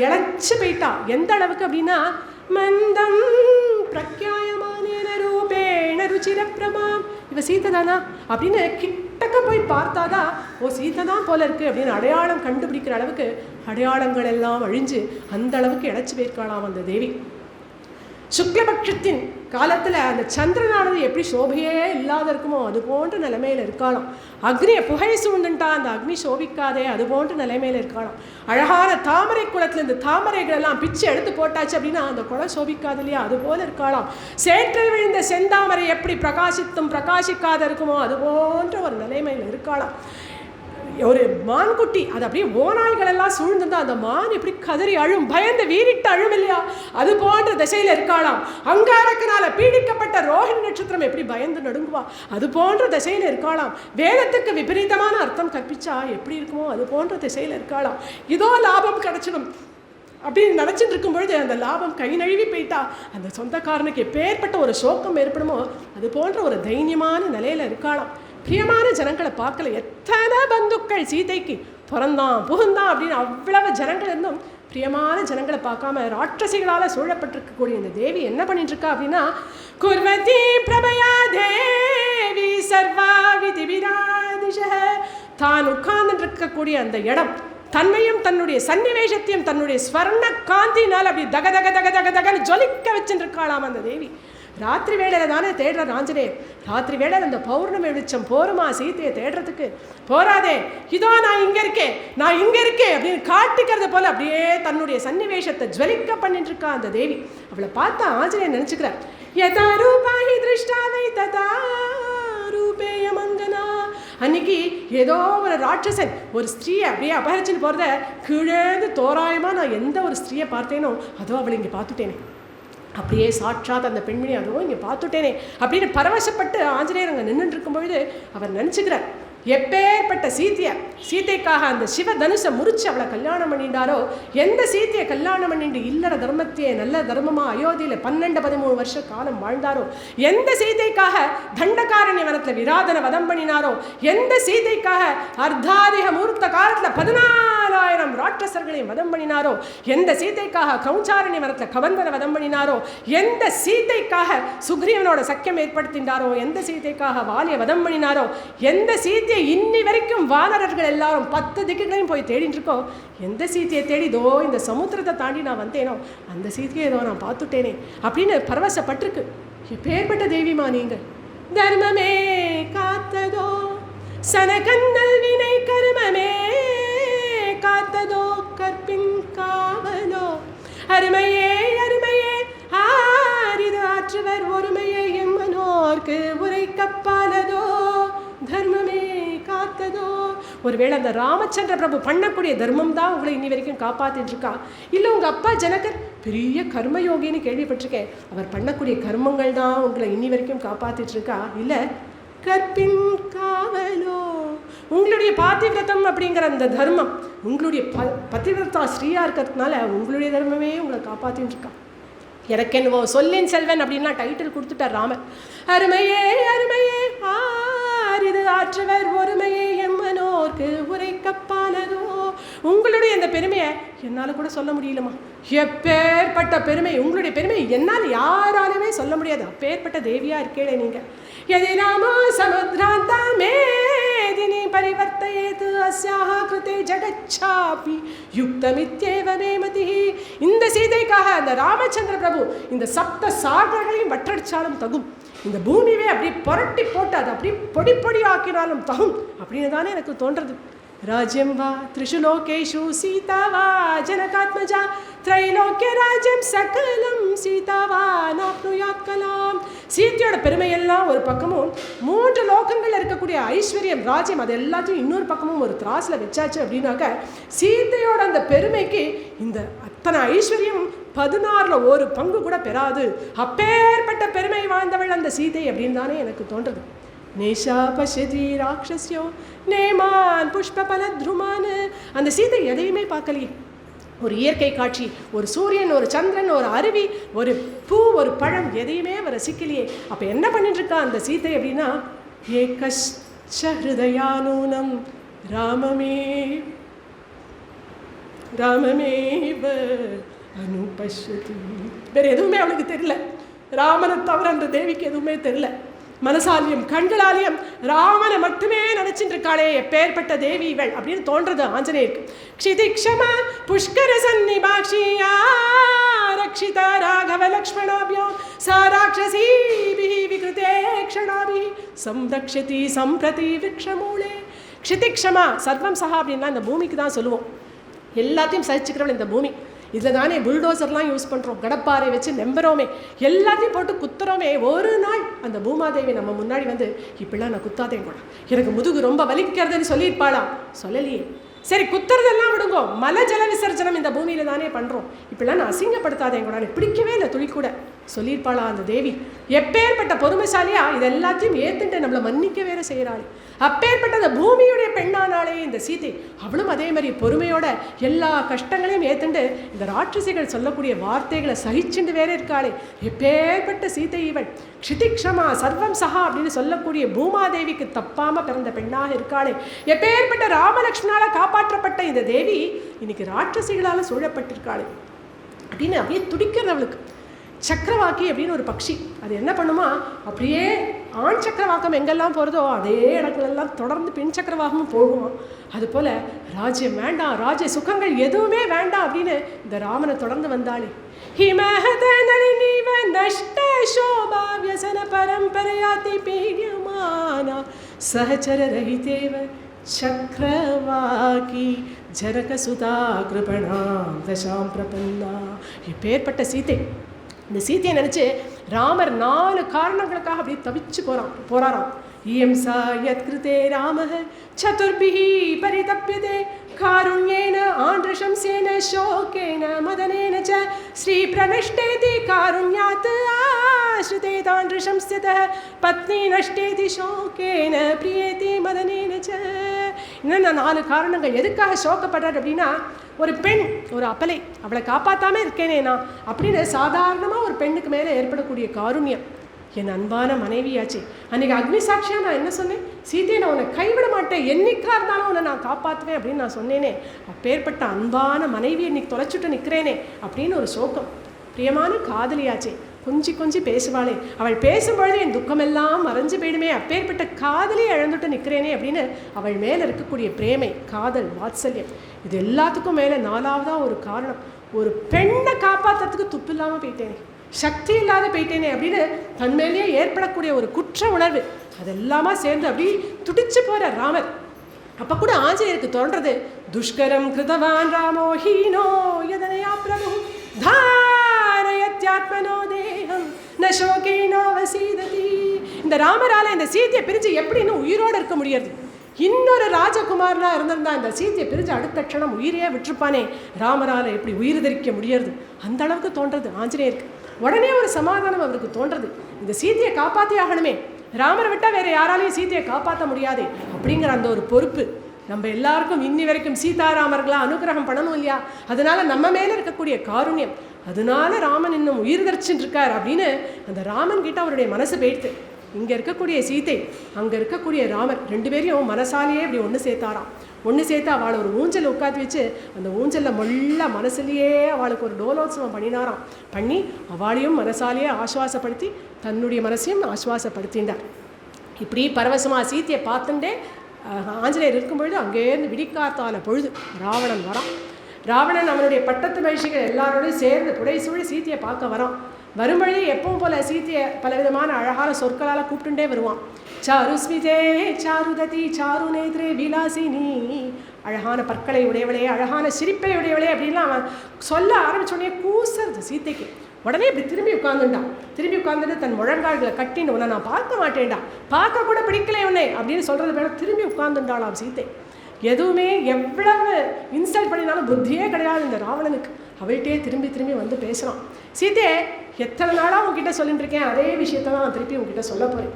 இழைச்சி போயிட்டா. எந்த அளவுக்கு அப்படின்னா, மந்தம் பிரக்யாயமானேன ரூபேண ருச்சிரப்ரபாம். இவ சீதை தானா அப்படின்னு கிட்டக்க போய் பார்த்தாதான் ஓ சீதை தான் போல இருக்கு அப்படின்னு அடையாளம் கண்டுபிடிக்கிற அளவுக்கு அடையாளங்கள் எல்லாம் அழிஞ்சு அந்த அளவுக்கு இழைச்சி போயிருக்காளாம் அந்த தேவி. சுக்லபட்சத்தின் காலத்தில் அந்த சந்திரனானது எப்படி சோபையே இல்லாத இருக்குமோ அது போன்ற நிலைமையில் இருக்காளாம். அக்னியை புகை சூழ்ந்துட்டா அந்த அக்னி சோபிக்காதே அது போன்ற நிலைமையில் இருக்காளாம். அழகான தாமரை குளத்தில் இந்த தாமரைகள் எல்லாம் பிச்சு எடுத்து போட்டாச்சு அப்படின்னா அந்த குளம் சோபிக்காது இல்லையா, அது போல இருக்காளாம். சேற்றை விழுந்த செந்தாமரை எப்படி பிரகாசித்தும் பிரகாசிக்காத இருக்குமோ அது போன்ற ஒரு நிலைமையில் இருக்காளாம். ஒரு மான்குட்டி அது அப்படியே ஓநாய்கள் எல்லாம் சூழ்ந்திருந்தா அந்த மான் எப்படி கதறி அழும், பயந்து வீறிட்டு அழும் இல்லையா, அது போன்ற திசையில் இருக்காளாம். அங்காரக்கனால பீடிக்கப்பட்ட ரோஹிணி நட்சத்திரம் எப்படி பயந்து நடுங்குவா அது போன்ற திசையில் இருக்காளாம். வேதத்துக்கு விபரீதமான அர்த்தம் கற்பிச்சா எப்படி இருக்குமோ அது போன்ற திசையில் இருக்காளாம். இதோ லாபம் கிடைச்சிடும் அப்படின்னு நினச்சிட்டு இருக்கும் பொழுது அந்த லாபம் கை நழுவி போயிட்டா அந்த சொந்தக்காரனுக்கு எப்பேற்பட்ட ஒரு சோகம் ஏற்படுமோ அது போன்ற ஒரு தைரியமான நிலையில் இருக்காளாம். பிரியமான ஜனங்களை பார்க்கல. எத்தனை பந்துக்கள் சீதைக்கு பிறந்தான் புகுந்தான் அப்படின்னு அவ்வளவு ஜனங்கள் இருந்தும் பிரியமான ஜனங்களை பார்க்காம ராட்சசிகளால் சூழப்பட்டிருக்கக்கூடிய இந்த தேவி என்ன பண்ணிட்டு இருக்கா அப்படின்னா, குர்வதி பிரபயா தேவி சர்வா விதிவிராதிஷ. தான் உட்கார்ந்து இருக்கக்கூடிய அந்த இடம் தன்னையும் தன்னுடைய சன்னிவேஷத்தையும் தன்னுடைய ஸ்வர்ண காந்தினால் அப்படி தக தக தக தக தகன்னு ஜொலிக்க வச்சுட்டு இருக்காளாம் அந்த தேவி. ராத்திரி வேளையில் தானே தேடுற ஆஞ்சநேயர். ராத்திரி வேளையில் அந்த பௌர்ணமி வெளிச்சம் போருமா சீத்தையை தேடுறதுக்கு? போராதே, இதோ நான் இங்கே இருக்கேன், நான் இங்கே இருக்கேன் அப்படின்னு காட்டிக்கிறது போல அப்படியே தன்னுடைய சன்னிவேஷத்தை ஜுவலிக்க பண்ணிட்டு இருக்கா அந்த தேவி. அவளை பார்த்தா ஆஞ்சநேயர் நினச்சிக்கிறார், யதா ரூபாஹி திருஷ்டாவை ததா ரூபேய மங்கனா. அன்னைக்கு ஏதோ ஒரு ராட்சசன் ஒரு ஸ்திரீயை அப்படியே அபகரிச்சுன்னு போகிறத கீழேந்து தோராயமாக நான் எந்த ஒரு ஸ்திரீயை பார்த்தேனோ அதோ அவளை இங்கே பார்த்துட்டேனே, அப்படியே சாட்சாத் அந்த பெண்மணி அதுவும் இங்கே பார்த்துட்டேனே அப்படின்னு பரவசப்பட்டு ஆஞ்சநேயர் அங்கே நின்றுட்டு இருக்கும்பொழுது அவர் நினச்சிக்கிறார், எப்பேற்பட்ட சீத்தைக்காக அந்த சிவ தனுஷை முறிச்சு அவளை கல்யாணம் பண்ணிட்டாரோ, எந்த சீத்தையை கல்யாணம் பண்ணிட்டு இல்லற தர்மத்தையே நல்ல தர்மமாக அயோத்தியில் 12-13 வருஷ காலம் வாழ்ந்தாரோ, எந்த சீத்தைக்காக தண்டகாரண்ய வனத்தில் விராதனை வதம் பண்ணினாரோ, எந்த சீத்தைக்காக அர்த்தாதிக மூர்த்த காலத்தில் 14,000 ராட்சசர்களையும் வதம் பண்ணினாரோ, எந்த சீத்தைக்காக கௌச்சாரண்ய வனத்தில் கவந்தனை வதம் பண்ணினாரோ, எந்த சீத்தைக்காக சுக்ரீவனோட சக்கியம் ஏற்படுத்தினாரோ, எந்த சீத்தைக்காக வாலியை வதம் பண்ணினாரோ, எந்த சீத்தை இன்னி வரைக்கும் வானரர்கள் எல்லாரும் 10 திக்குகளையும் போய் தேடிட்டு இருக்கோம், எந்த சீத்தையை தேடி இதோ இந்த சமுத்திரத்தை தாண்டி நான் வந்தேனோ அந்த சீத்தையை ஏதோ நான் பார்த்துட்டேனே அப்படின்னு பரவசப்பட்டிருக்கு. எப்பேற்பட்ட தேவிமா நீங்கள்! தர்மமே காத்ததோ சனகந்தல் வினை கர்மமே காத்ததோ கற்பின் காவலோ அருமையே அருமையே ஆரிது ஆற்றுவர் ஒருமையே எம்மனோர்க்கு உரை கப்பாலதோ தர்மமே காத்ததோ. ஒருவேளை அந்த ராமச்சந்திர பிரபு பண்ணக்கூடிய தர்மம் தான் உங்களை இன்னி வரைக்கும் காப்பாத்திட்டு இருக்கா? இல்லை உங்கள் அப்பா ஜனகர் பெரிய கர்மயோகின்னு கேள்விப்பட்டிருக்கேன், அவர் பண்ணக்கூடிய கர்மங்கள் தான் உங்களை இன்னி வரைக்கும் காப்பாத்திட்டு இருக்கா? இல்லை கற்பின் காவலோ உங்களுடைய பாத்திவிரதம் அப்படிங்கிற அந்த தர்மம், உங்களுடைய பதிவிரதா ஸ்ரீயா இருக்கிறதுனால உங்களுடைய தர்மமே உங்களை காப்பாத்திட்டு இருக்கா? எனக்கு என்னவோ சொல்லின் செல்வன் அப்படின்னா டைட்டில் கொடுத்துட்டார் ராமர். அருமையே அருமையே ஆரிது ஆற்றுவர் ஒருமையே எம்மனோர்க்கு உரை கப்பாலதோ. உங்களுடைய அந்த பெருமையை என்னால் கூட சொல்ல முடியலமா. எப்பேற்பட்ட பெருமை, உங்களுடைய பெருமை என்னால் யாராலுமே சொல்ல முடியாது. அப்பேற்பட்ட தேவியா இருக்கேளே நீங்கள். எதி ராமோ சமுத்ராந்தா மேதினி பரிவர்த்தயேது அஸ்யாஹ கிருதே ஜகச்சாபி யுக்தமித்யேவ மே மதிஹி. இந்த சீதைக்காக அந்த ராமச்சந்திர பிரபு இந்த 7 சாகர்களையும் வற்றடிச்சாலும் தகும், இந்த பூமியே அப்படியே புரட்டி போட்டு அதை அப்படியே பொடி பொடி ஆக்கினாலும் தகும் அப்படின்னு தானே எனக்கு தோன்றது. ராஜ்யம் வா த்ரிஷு லோகேஷு சீதா வா ஜனகாத்மஜா த்ரைலோக்கிய ராஜ்யம் சகலம் சீதா வா நாப்னுயாத் கலாம். சீத்தையோட பெருமையெல்லாம் ஒரு பக்கமும், 3 லோகங்களில் இருக்கக்கூடிய ஐஸ்வர்யம் ராஜ்யம் அது எல்லாத்தையும் இன்னொரு பக்கமும் ஒரு திராஸில் வச்சாச்சு அப்படின்னாக்க சீத்தையோட அந்த பெருமைக்கு இந்த அத்தனை ஐஸ்வர்யம் 16ல் 1 பங்கு கூட பெறாது. அப்பேற்பட்ட பெருமை வாழ்ந்தவள் அந்த சீதை அப்படின்னு தானே எனக்கு தோன்றது. நேஷா பசதி ராட்சஸ்யோ நேமான் புஷ்பபலத்ருமான். அந்த சீதை எதையுமே பார்க்கலையே. ஒரு இயற்கை காட்சி, ஒரு சூரியன், ஒரு சந்திரன், ஒரு அருவி, ஒரு பூ, ஒரு பழம், எதையுமே அவர் ரசிக்கலையே. அப்போ என்ன பண்ணிட்டு இருக்கா அந்த சீதை அப்படின்னா, ஏகஸ்ச ஹிருதயானூனம் ராமமே ராமமேவ அனுபஷ்யதி. வேறு எதுவுமே அவளுக்கு தெரியல. ராமனை தவிர அந்த தேவிக்கு எதுவுமே தெரியல. மனசாலியம் கண்களாலியம் ராமனை மட்டுமே நினைச்சிட்டு இருக்காளே, எப்பேற்பட்ட தேவி இவள் அப்படின்னு தோன்றது ஆஞ்சநேயருக்கு. க்ஷிதிக்ஷமா புஷ்கர சன்னிபாக்ஷியா ரக்ஷிதா ராகவ லக்ஷ்மணாபியோ சா ராட்சசீபிஹி விக்ருதே க்ஷணாபிஹி சம்ரக்ஷதி சம்பிரதி விக்ஷமூலே. க்ஷிதிக்ஷமா சர்வம் சஹா அப்படின்னா இந்த பூமிக்கு தான் சொல்லுவோம். எல்லாத்தையும் சகிச்சுக்கிறவள் இந்த பூமி. இதில் தானே புல்டோசர்லாம் யூஸ் பண்ணுறோம், கடப்பாறை வச்சு நம்புகிறோமே, எல்லாத்தையும் போட்டு குத்துறோமே. ஒரு நாள் அந்த பூமாதேவி நம்ம முன்னாடி வந்து இப்படிலாம் நான் குத்தாதேன் கூட, எனக்கு முதுகு ரொம்ப வலிக்கிறதுன்னு சொல்லியிருப்பாளா? சொல்லலையே. சரி குத்துறதெல்லாம் விடுங்கோ, மலை ஜல விசர்ஜனம் இந்த பூமியில் தானே பண்ணுறோம், இப்படிலாம் நான் அசிங்கப்படுத்தாதேன் கூட, பிடிக்கவே இல்லை துளி கூட சொல்லியிருப்பாளா அந்த தேவி? எப்பேற்பட்ட பொறுமைசாலியா இது எல்லாத்தையும் ஏற்றுட்டு நம்மளை மன்னிக்க வேற செய்கிறாள். அப்பேற்பட்ட அந்த பூமியுடைய பெண்ணானாலே இந்த சீதை, அவளும் அதே மாதிரி பொறுமையோட எல்லா கஷ்டங்களையும் ஏற்றுண்டு இந்த ராட்சசிகள் சொல்லக்கூடிய வார்த்தைகளை சகிச்சுண்டு வேற இருக்காளே. எப்பேற்பட்ட சீதை இவள்! க்ஷிதிக்ஷமா சர்வம் சஹா அப்படின்னு சொல்லக்கூடிய பூமாதேவிக்கு தப்பாமல் பிறந்த பெண்ணாக இருக்காளே. எப்பேற்பட்ட ராமலக்ஷ்மணால் காப்பாற்றப்பட்ட இந்த தேவி இன்னைக்கு ராட்சசிகளால் சூழப்பட்டிருக்காளே அப்படின்னு அப்படியே துடிக்கிறது அவளுக்கு. சக்கரவாக்கி அப்படின்னு ஒரு பட்சி, அது என்ன பண்ணுமா, அப்படியே ஆண் சக்கரவாக்கம் எங்கெல்லாம் போகிறதோ அதே இடங்களெல்லாம் தொடர்ந்து பெண் சக்கரவாகமும் போகுமா. அதுபோல் ராஜ்யம் வேண்டாம், ராஜ்ய சுகங்கள் எதுவுமே வேண்டாம் அப்படின்னு இந்த ராமனை தொடர்ந்து வந்தாளே. ஹிமஹத நளினிவ நஷ்ட शोभा व्यसन परंपरयाति पीड्यमाना सहचर रहितेव சக்கரவாக்கி ஜனகசுதா கிருபணாம் தசாம் பிரபன்னா. இப்பேற்பட்ட சீத்தை, இந்த சீத்தையை நினச்சி ராமர் 4 காரணங்களுக்காக அப்படி தவிச்சு போறாராம். இயம்சா யத் கிருதே ராமஹ சதுர்பிஹி பரிதப்யதே காருண்யேன ஆந்திரசம்சேன சோகேன மதனேன ச ஸ்ரீ பிரனஷ்டேதி காருண்யாத் ஆஸ்ருதே தாந்திரசம்ஸ்யதः பத்னி நஷ்டேதி சோகேன பிரியேதி மதனேன ச. இன்னும் 4 காரணங்கள் எதுக்காக சோகப்படுறார் அப்படின்னா, ஒரு பெண், ஒரு அபலை, அவளை காப்பாற்றாமல் இருக்கேனே நான் அப்படின்னு சாதாரணமாக ஒரு பெண்ணுக்கு மேலே ஏற்படக்கூடிய காருண்யம். என் அன்பான மனைவியாச்சு, அன்றைக்கி அக்னி சாட்சியாக நான் என்ன சொன்னேன், சீதையை நான் உன்னை கைவிட மாட்டேன், என்னைக்காக இருந்தாலும் உன்னை நான் காப்பாற்றுவேன் அப்படின்னு நான் சொன்னேனே, அப்பேற்பட்ட அன்பான மனைவியை இன்னைக்கு தொலைச்சுட்டு நிற்கிறேனே அப்படின்னு ஒரு சோகம். பிரியமான காதலியாச்சே, கொஞ்சி பேசுவாளே, அவள் பேசும்பொழுது என் துக்கமெல்லாம் மறைஞ்சு போயிடுமே, அப்பேற்பட்ட காதலியை இழந்துட்டு நிற்கிறேனே அப்படின்னு அவள் மேலே இருக்கக்கூடிய பிரேமை, காதல், வாத்சல்யம், இது எல்லாத்துக்கும் மேலே 4வதாக ஒரு காரணம், ஒரு பெண்ணை காப்பாற்றுறதுக்கு துப்பு இல்லாமல் போயிட்டேனே, சக்தி இல்லாத போயிட்டேனே அப்படின்னு தன்மேலேயே ஏற்படக்கூடிய ஒரு குற்ற உணர்வு, அதெல்லாமா சேர்ந்து அப்படி துடிச்சு போகிற ராமர். அப்போ கூட ஆஞ்சநேயருக்கு தோன்றது, துஷ்கரம் கிருதவான் ராமோ ஹீனோ யதனயா பிரபு தாரயத்யாத்மனோ தேகம் ந சோகேனோ வசீததி. இந்த ராமரால இந்த சீதையை பிரிஞ்சு எப்படி இன்னும் உயிரோடு இருக்க முடியாது? இன்னொரு ராஜகுமாரனாக இருந்திருந்தா இந்த சீதையை பிரிஞ்சு அடுத்த க்ஷணம் உயிரையே விட்டுருப்பானே, ராமரால் எப்படி உயிர் தரிக்க முடியாது? அந்த அளவுக்கு தோன்றது ஆஞ்சநேயருக்கு. உடனே ஒரு சமாதானம் அவருக்கு தோன்றது, இந்த சீதையை காப்பாற்றி ஆகணுமே, ராமரை விட்டால் வேறு யாராலையும் சீதையை காப்பாற்ற முடியாது அப்படிங்கிற அந்த ஒரு பொறுப்பு நம்ம எல்லாருக்கும் இன்னி வரைக்கும் சீதாராமர்களாக அனுகிரகம் பண்ணணும் இல்லையா? அதனால நம்ம மேலே இருக்கக்கூடிய காருண்யம், அதனால ராமன் இன்னும் உயிர் தரிச்சுட்டு இருக்கார் அப்படின்னு அந்த ராமன் கிட்ட அவருடைய மனசு போயிடுத்து. இங்கே இருக்கக்கூடிய சீதை, அங்கே இருக்கக்கூடிய ராமர் 2 பேரையும் மனசாலேயே இப்படி ஒன்று சேர்த்தாராம். ஒன்று சேர்த்து அவளை ஒரு ஊஞ்சல் உட்காந்து வச்சு அந்த ஊஞ்சலில் மொள்ள மனசுலேயே அவளுக்கு ஒரு டோலோத்சவம் பண்ணினாராம். பண்ணி அவளையும் மனசாலேயே ஆசுவாசப்படுத்தி தன்னுடைய மனசையும் ஆசுவாசப்படுத்தினார். இப்படி பரவசமாக சீத்தையை பார்த்துட்டே ஆஞ்சநேயர் இருக்கும்பொழுது அங்கேருந்து விடிக்காத்தான பொழுது ராவணன் வரான். ராவணன் அவனுடைய பட்டத்து மகிழ்ச்சிகள் எல்லாரோடையும் சேர்ந்து புடைசூழி சீத்தையை பார்க்க வரான். வரும்பொழுது எப்பவும் போல சீத்தையை பலவிதமான அழகான சொற்களால் கூப்பிட்டுட்டே வருவான். சாருஸ்மிதே சாருததி சாரு நேத்ரே விலாசினி, அழகான பற்களை உடையவளே, அழகான சிரிப்பை உடையவளே அப்படின்லாம் அவன் சொல்ல ஆரம்பிச்சோடனே கூசுறது சீத்தைக்கு. உடனே இப்படி திரும்பி உட்காந்துட்டான். திரும்பி உட்காந்துட்டு தன் முழங்கால்களை கட்டின்னு, உன்னை நான் பார்க்க மாட்டேன்டா, பார்க்க கூட பிடிக்கல உன்னை அப்படின்னு சொல்கிறது பேர திரும்பி உட்காந்துட்டாளாம் சீத்தை. எதுவுமே எவ்வளவு இன்சல்ட் பண்ணினாலும் புத்தியே கிடையாது இந்த ராவணனுக்கு. அவள்கிட்டே திரும்பி திரும்பி வந்து பேசுகிறான். சீத்தை, எத்தனை நாளாக உங்ககிட்ட சொல்லிட்டு இருக்கேன், அதே விஷயத்த தான் நான் திருப்பி உங்ககிட்ட சொல்ல போகிறேன்.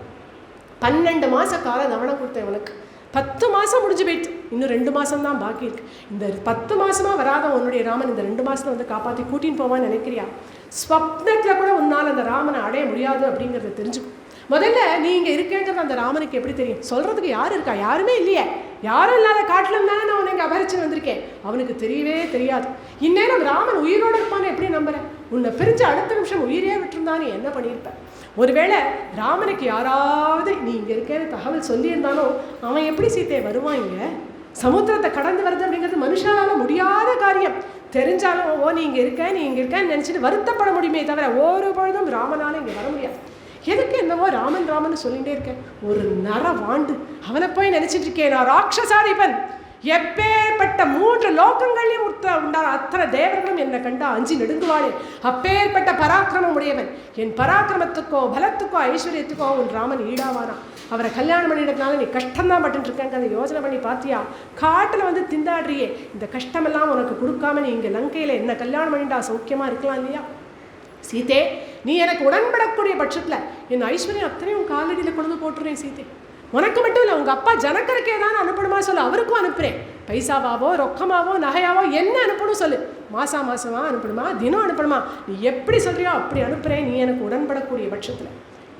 12 மாத காலம் கவனம் கொடுத்தேன் உனக்கு. 10 மாதம் முடிஞ்சு போயிட்டு, இன்னும் 2 மாதம் தான் பாக்கி இருக்கு. இந்த 10 மாதமாக வராத உன்னுடைய ராமன் இந்த 2 மாதத்தில் வந்து காப்பாற்றி கூட்டின்னு போவான்னு நினைக்கிறியா? ஸ்வப்னத்தில் கூட உன்னால் அந்த ராமனை அடைய முடியாது அப்படிங்கிறத தெரிஞ்சுக்கும். முதல்ல நீ இங்கே இருக்கேங்கிறது அந்த ராமனுக்கு எப்படி தெரியும்? சொல்கிறதுக்கு யார் இருக்கா? யாருமே இல்லையே. யாரும் இல்லாத காட்டிலும் தானே நான் உன்னை இங்கே அபரிச்சு வந்திருக்கேன். அவனுக்கு தெரியவே தெரியாது. இந்நேரம் ராமன் உயிரோடு இருப்பான்னு எப்படி நம்புறேன்? உன்னை பிரிஞ்சு அடுத்த நிமிஷம் உயிரே விட்டுருந்தா நீ என்ன பண்ணியிருப்பேன்? ஒருவேளை ராமனுக்கு யாராவது நீ இங்கே இருக்கேன்னு தகவல் சொல்லியிருந்தாலும் அவன் எப்படி சீத்தையை வருவான்? இங்கே சமுத்திரத்தை கடந்து வருது அப்படிங்கிறது மனுஷனால முடியாத காரியம். தெரிஞ்சாலும் ஓ நீ இங்கே இருக்கேன்னு நினச்சிட்டு வருத்தப்பட முடியுமே தவிர ஒரு பொழுதும் ராமனால இங்கே வர முடியாது. எதுக்கு என்னவோ ராமன் ராமன் சொல்லிகிட்டே இருக்கேன்? ஒரு நர வாண்டு அவனை போய் நினச்சிட்டு இருக்கேன். நான் ராட்சசாதிபன், எப்பேற்பட்ட 3 லோகங்களையும் உண்டான அத்தனை தேவர்களும் என்னை கண்டா அஞ்சி நெடுங்குவாளே, அப்பேற்பட்ட பராக்கிரமம் உடையவன். என் பராக்கிரமத்துக்கோ பலத்துக்கோ ஐஸ்வர்யத்துக்கோ உன் ராமன் ஈடாவானா? அவரை கல்யாணம் பண்ணிடுறதுனால நீ கஷ்டம்தான் பட்டுட்டு இருக்கேங்க. அதை யோசனை பண்ணி பார்த்தியா? காட்டில் வந்து திண்டாடுறியே, இந்த கஷ்டமெல்லாம் உனக்கு கொடுக்காம நீ இங்கே லங்கையில் என்ன கல்யாணம் பண்ணிட்டா சௌக்கியமாக இருக்கலாம் இல்லையா? சீதே, நீ எனக்கு உடன்படக்கூடிய பட்சத்தில் என் ஐஸ்வர்யம் அத்தனையும் காலடியில் கொண்டு போட்டுறேன் சீதே. உனக்கு மட்டும் இல்லை, உங்கள் அப்பா ஜனகருக்கு ஏதாவது அனுப்பணுமா சொல்லு, அவருக்கும் அனுப்புகிறேன். பைசாவாவோ ரொக்கமாவோ நகையாவோ என்ன அனுப்பணும் சொல்லு. மாதமாக அனுப்பணுமா, தினம் அனுப்பணுமா, நீ எப்படி சொல்கிறியோ அப்படி அனுப்புகிறேன். நீ எனக்கு உடன்படக்கூடிய பட்சத்தில்